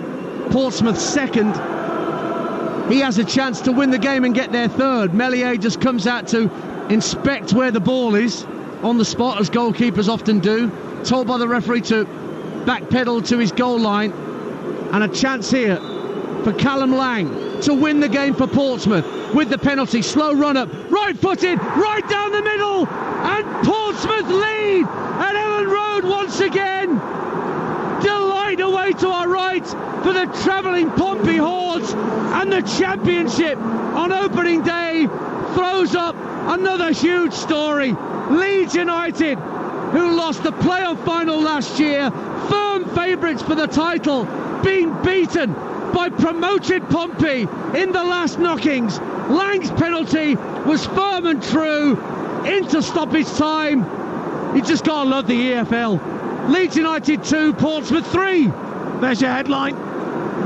Portsmouth's second. He has a chance to win the game and get their third. Meslier just comes out to inspect where the ball is on the spot, as goalkeepers often do, told by the referee to backpedal to his goal line. And a chance here for Callum Lang to win the game for Portsmouth with the penalty. Slow run up, right-footed, right down the middle, and Portsmouth lead at Ellen Road once again. Delight away to our right for the travelling Pompey Hordes, and the championship on opening day throws up another huge story. Leeds United, who lost the playoff final last year, firm favourites for the title, being beaten by promoted Pompey in the last knockings. Lang's penalty was firm and true into stoppage time. You just gotta love the EFL. Leeds United 2, Portsmouth 3. There's your headline.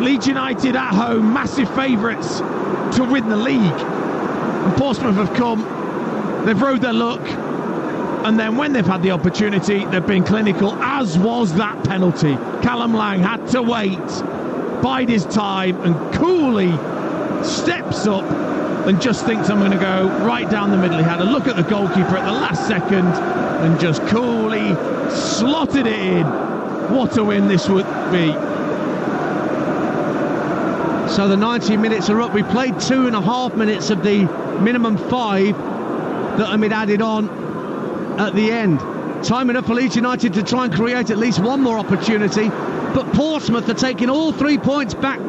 Leeds United at home, massive favourites to win the league. And Portsmouth have come, they've rode their luck, and then when they've had the opportunity, they've been clinical, as was that penalty. Callum Lang had to wait, bide his time, and coolly steps up and just thinks, I'm going to go right down the middle. He had a look at the goalkeeper at the last second and just coolly slotted it in. What a win this would be. So the 90 minutes are up. We played 2.5 minutes of the minimum 5 that Omid added on at the end. Time enough for Leeds United to try and create at least one more opportunity, but Portsmouth are taking all 3 points back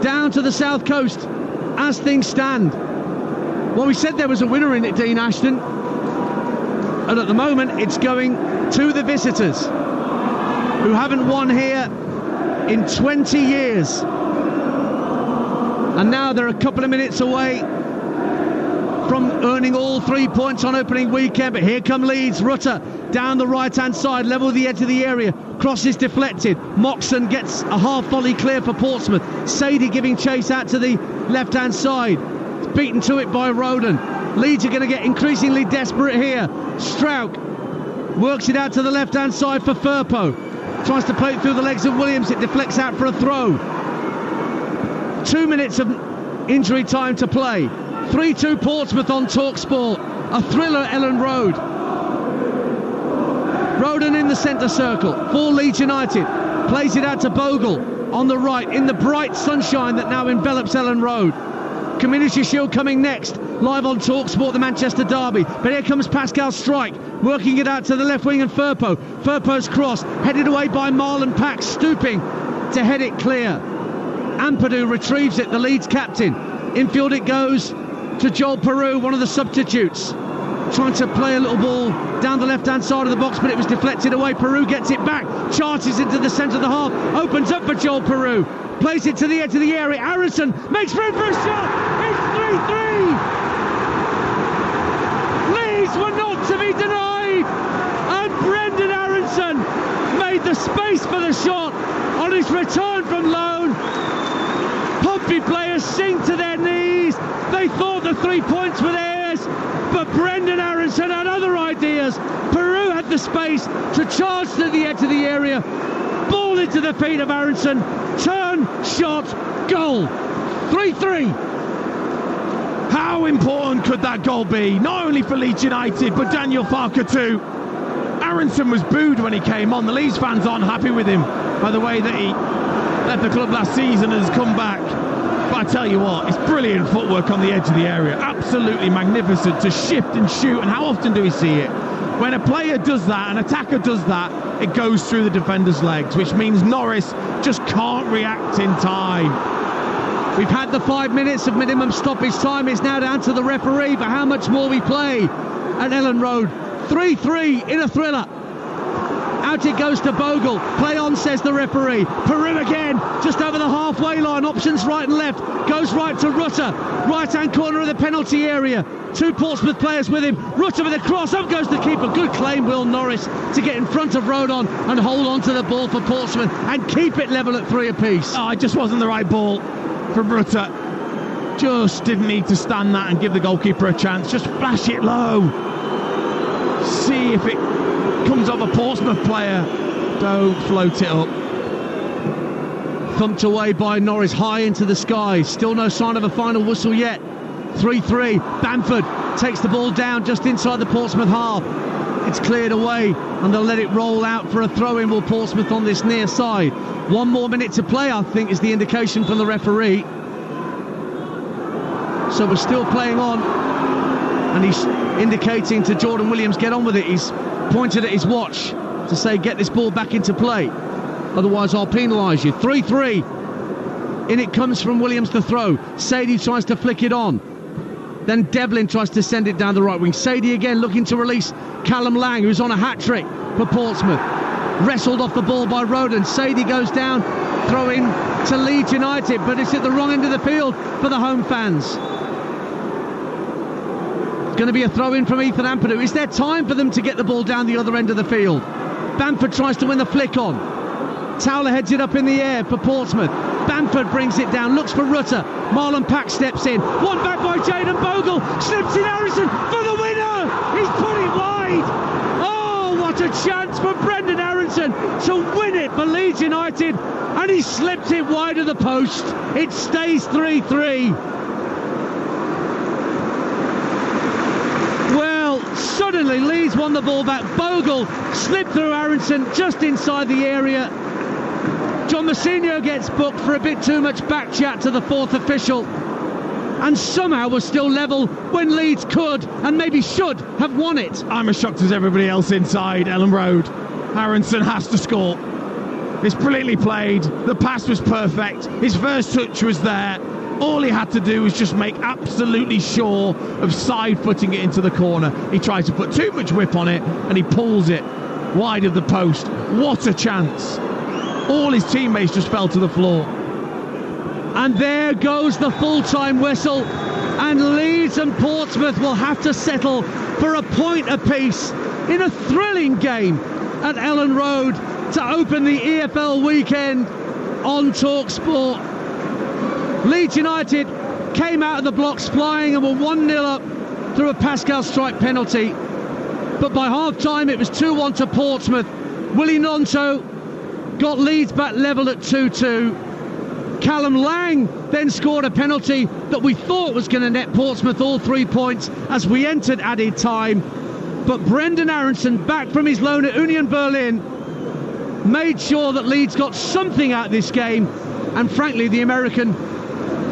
down to the south coast as things stand. Well, we said there was a winner in it, Dean Ashton, and at the moment it's going to the visitors, who haven't won here in 20 years. And now they're a couple of minutes away from earning all 3 points on opening weekend. But here come Leeds. Rutter down the right-hand side, level with the edge of the area. Cross is deflected. Moxon gets a half volley clear for Portsmouth. Sadie giving chase out to the left-hand side. It's beaten to it by Roden. Leeds are going to get increasingly desperate here. Strauch works it out to the left-hand side for Firpo. Tries to play it through the legs of Williams. It deflects out for a throw. 2 minutes of injury time to play. 3-2 Portsmouth on Talksport. A thriller, Ellen Road. Roden in the centre circle for Leeds United. Plays it out to Bogle on the right in the bright sunshine that now envelops Ellen Road. Community Shield coming next, live on Talksport, the Manchester derby. But here comes Pascal Strike, working it out to the left wing and Firpo. Firpo's cross, headed away by Marlon Pack, stooping to head it clear. Ampadu retrieves it, the Leeds captain. Infield it goes to Joel Peru, one of the substitutes. Trying to play a little ball down the left-hand side of the box, but it was deflected away. Peru gets it back, charges into the centre of the half, opens up for Joel Peru. Plays it to the edge of the area. Aronson makes room for a shot. It's 3-3. Leeds were not to be denied. And Brendan Aronson made the space for the shot on his return from loan. Pompey players sink to their knees. They thought the 3 points were theirs, but Brendan Aronson had other ideas. Peru had the space to charge to the edge of the area. Ball into the feet of Aronson. Turn, shot, goal. 3-3. How important could that goal be? Not only for Leeds United, but Daniel Farke too. Aronson was booed when he came on. The Leeds fans aren't happy with him by the way that he left the club last season and has come back. But I tell you what, it's brilliant footwork on the edge of the area. Absolutely magnificent to shift and shoot. And how often do we see it? When a player does that, an attacker does that, it goes through the defender's legs, which means Norris just can't react in time. We've had the 5 minutes of minimum stoppage time. It's now down to the referee for how much more we play at Ellen Road. 3-3 in a thriller. Out it goes to Bogle. Play on, says the referee. Peru again, just over the halfway line. Options right and left. Goes right to Rutter. Right-hand corner of the penalty area. 2 Portsmouth players with him. Rutter with a cross. Up goes the keeper. Good claim, Will Norris, to get in front of Rodon and hold on to the ball for Portsmouth and keep it level at 3 apiece. Oh, it just wasn't the right ball from Rutter. Just didn't need to stand that and give the goalkeeper a chance. Just flash it low. See if it comes off a Portsmouth player. Don't float it up. Thumped away by Norris high into the sky. Still no sign of a final whistle yet. 3-3. Bamford takes the ball down just inside the Portsmouth half. It's cleared away and they'll let it roll out for a throw-in, will Portsmouth, on this near side. 1 more minute to play, I think, is the indication from the referee. So we're still playing on, and he's indicating to Jordan Williams, get on with it. He's pointed at his watch to say, get this ball back into play, otherwise I'll penalise you. 3-3. In it comes from Williams, the throw. Sadie tries to flick it on. Then Devlin tries to send it down the right wing. Sadie again looking to release Callum Lang, who's on a hat-trick for Portsmouth. Wrestled off the ball by Roden. Sadie goes down, throw in to Leeds United, but it's at the wrong end of the field for the home fans. It's going to be a throw-in from Ethan Ampadu. Is there time for them to get the ball down the other end of the field? Bamford tries to win the flick on. Towler heads it up in the air for Portsmouth. Bamford brings it down, looks for Rutter. Marlon Pack steps in. One back by Jayden Bogle. Slips in Harrison for the winner. He's put it wide. Oh, what a chance for Brendan Aronson to win it for Leeds United. And he slipped it wide of the post. It stays 3-3. Well, suddenly Leeds won the ball back. Bogle slipped through Aronson just inside the area. John Mousinho gets booked for a bit too much back chat to the 4th official, and somehow was still level when Leeds could and maybe should have won it. I'm as shocked as everybody else inside Ellen Road. Aronson has to score. It's brilliantly played. The pass was perfect. His first touch was there. All he had to do was just make absolutely sure of side-footing it into the corner. He tried to put too much whip on it and he pulls it wide of the post. What a chance. All his teammates just fell to the floor. And there goes the full-time whistle And Leeds and Portsmouth will have to settle for a point apiece in a thrilling game at Ellen Road to open the EFL weekend on Talksport. Leeds United came out of the blocks flying and were 1-0 up through a Pascal Strike penalty. But by half-time it was 2-1 to Portsmouth. Willie Gnonto got Leeds back level at 2-2. Callum Lang then scored a penalty that we thought was going to net Portsmouth all 3 points as we entered added time. But Brendan Aronson, back from his loan at Union Berlin, made sure that Leeds got something out of this game. And frankly, the American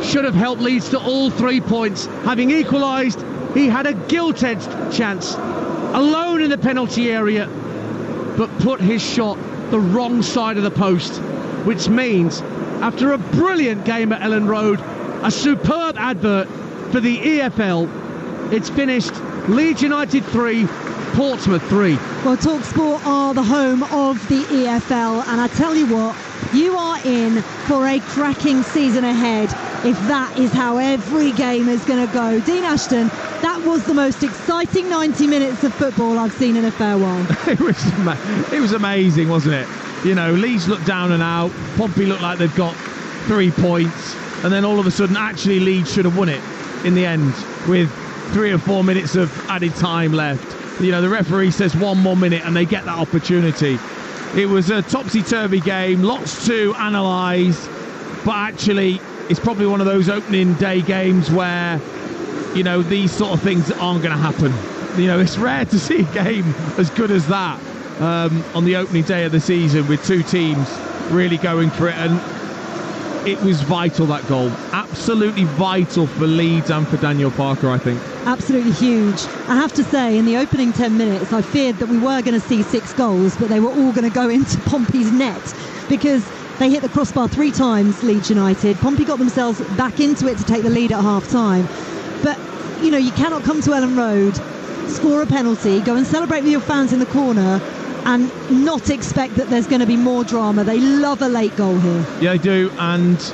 should have helped Leeds to all 3 points. Having equalised, he had a gilt-edged chance, alone in the penalty area, but put his shot the wrong side of the post, which means, after a brilliant game at Ellen Road, a superb advert for the EFL, it's finished Leeds United 3, Portsmouth 3. Well, Talksport are the home of the EFL, and I tell you what, you are in for a cracking season ahead if that is how every game is going to go. Dean Ashton, that was the most exciting 90 minutes of football I've seen in a fair while. It was amazing, wasn't it? You know, Leeds looked down and out, Pompey looked like they've got 3 points, and then all of a sudden actually Leeds should have won it in the end with 3 or 4 minutes of added time left. You know, the referee says 1 more minute and they get that opportunity. It was a topsy-turvy game, lots to analyse, but actually it's probably one of those opening day games where, you know, these sort of things aren't going to happen. You know, it's rare to see a game as good as that on the opening day of the season with two teams really going for it, and it was vital, that goal. Absolutely vital for Leeds and for Daniel Parker, I think. Absolutely huge. I have to say, in the opening 10 minutes, I feared that we were going to see 6 goals, but they were all going to go into Pompey's net because they hit the crossbar 3 times, Leeds United. Pompey got themselves back into it to take the lead at half-time. But, you know, you cannot come to Ellen Road, score a penalty, go and celebrate with your fans in the corner, and not expect that there's going to be more drama. They love a late goal here. Yeah, they do. And,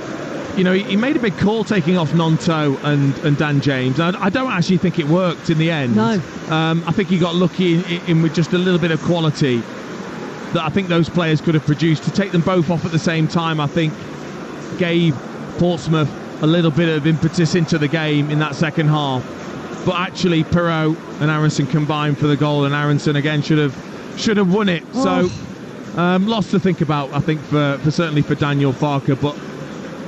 you know, he made a big call taking off Gnonto and Dan James. I don't actually think it worked in the end. No. I think he got lucky in with just a little bit of quality that I think those players could have produced. To take them both off at the same time, I think, gave Portsmouth a little bit of impetus into the game in that second half. But actually, Perrault and Aronson combined for the goal, and Aronson again should have won it. So lots to think about, I think, for certainly for Daniel Parker, but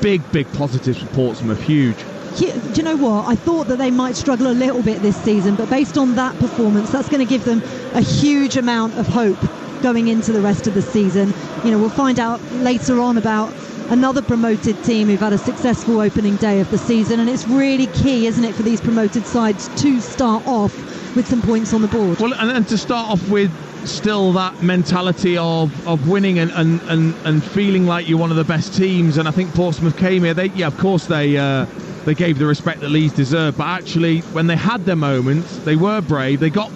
big positives for Portsmouth. Huge. Do you know what? I thought that they might struggle a little bit this season, but based on that performance, that's going to give them a huge amount of hope going into the rest of the season. You know, we'll find out later on about another promoted team who've had a successful opening day of the season, and it's really key, isn't it, for these promoted sides to start off with some points on the board. Well, and to start off with still that mentality of winning and feeling like you're one of the best teams. And I think Portsmouth came here, they gave the respect that Leeds deserved, but actually when they had their moments, they were brave, they got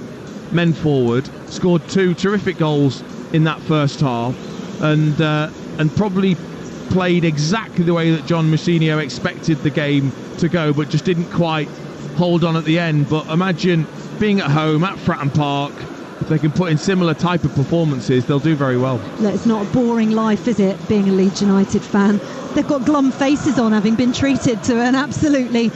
men forward, scored 2 terrific goals in that first half, and probably played exactly the way that John Mousinho expected the game to go, but just didn't quite hold on at the end. But imagine being at home at Fratton Park. If they can put in similar type of performances, they'll do very well. It's not a boring life, is it, being a Leeds United fan? They've got glum faces on, having been treated to an absolutely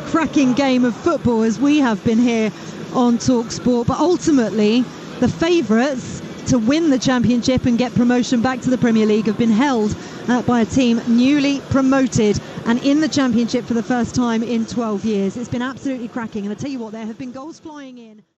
cracking game of football as we have been here on Talksport. But ultimately, the favourites to win the Championship and get promotion back to the Premier League have been held by a team newly promoted and in the Championship for the first time in 12 years. It's been absolutely cracking, and I tell you what, there have been goals flying in.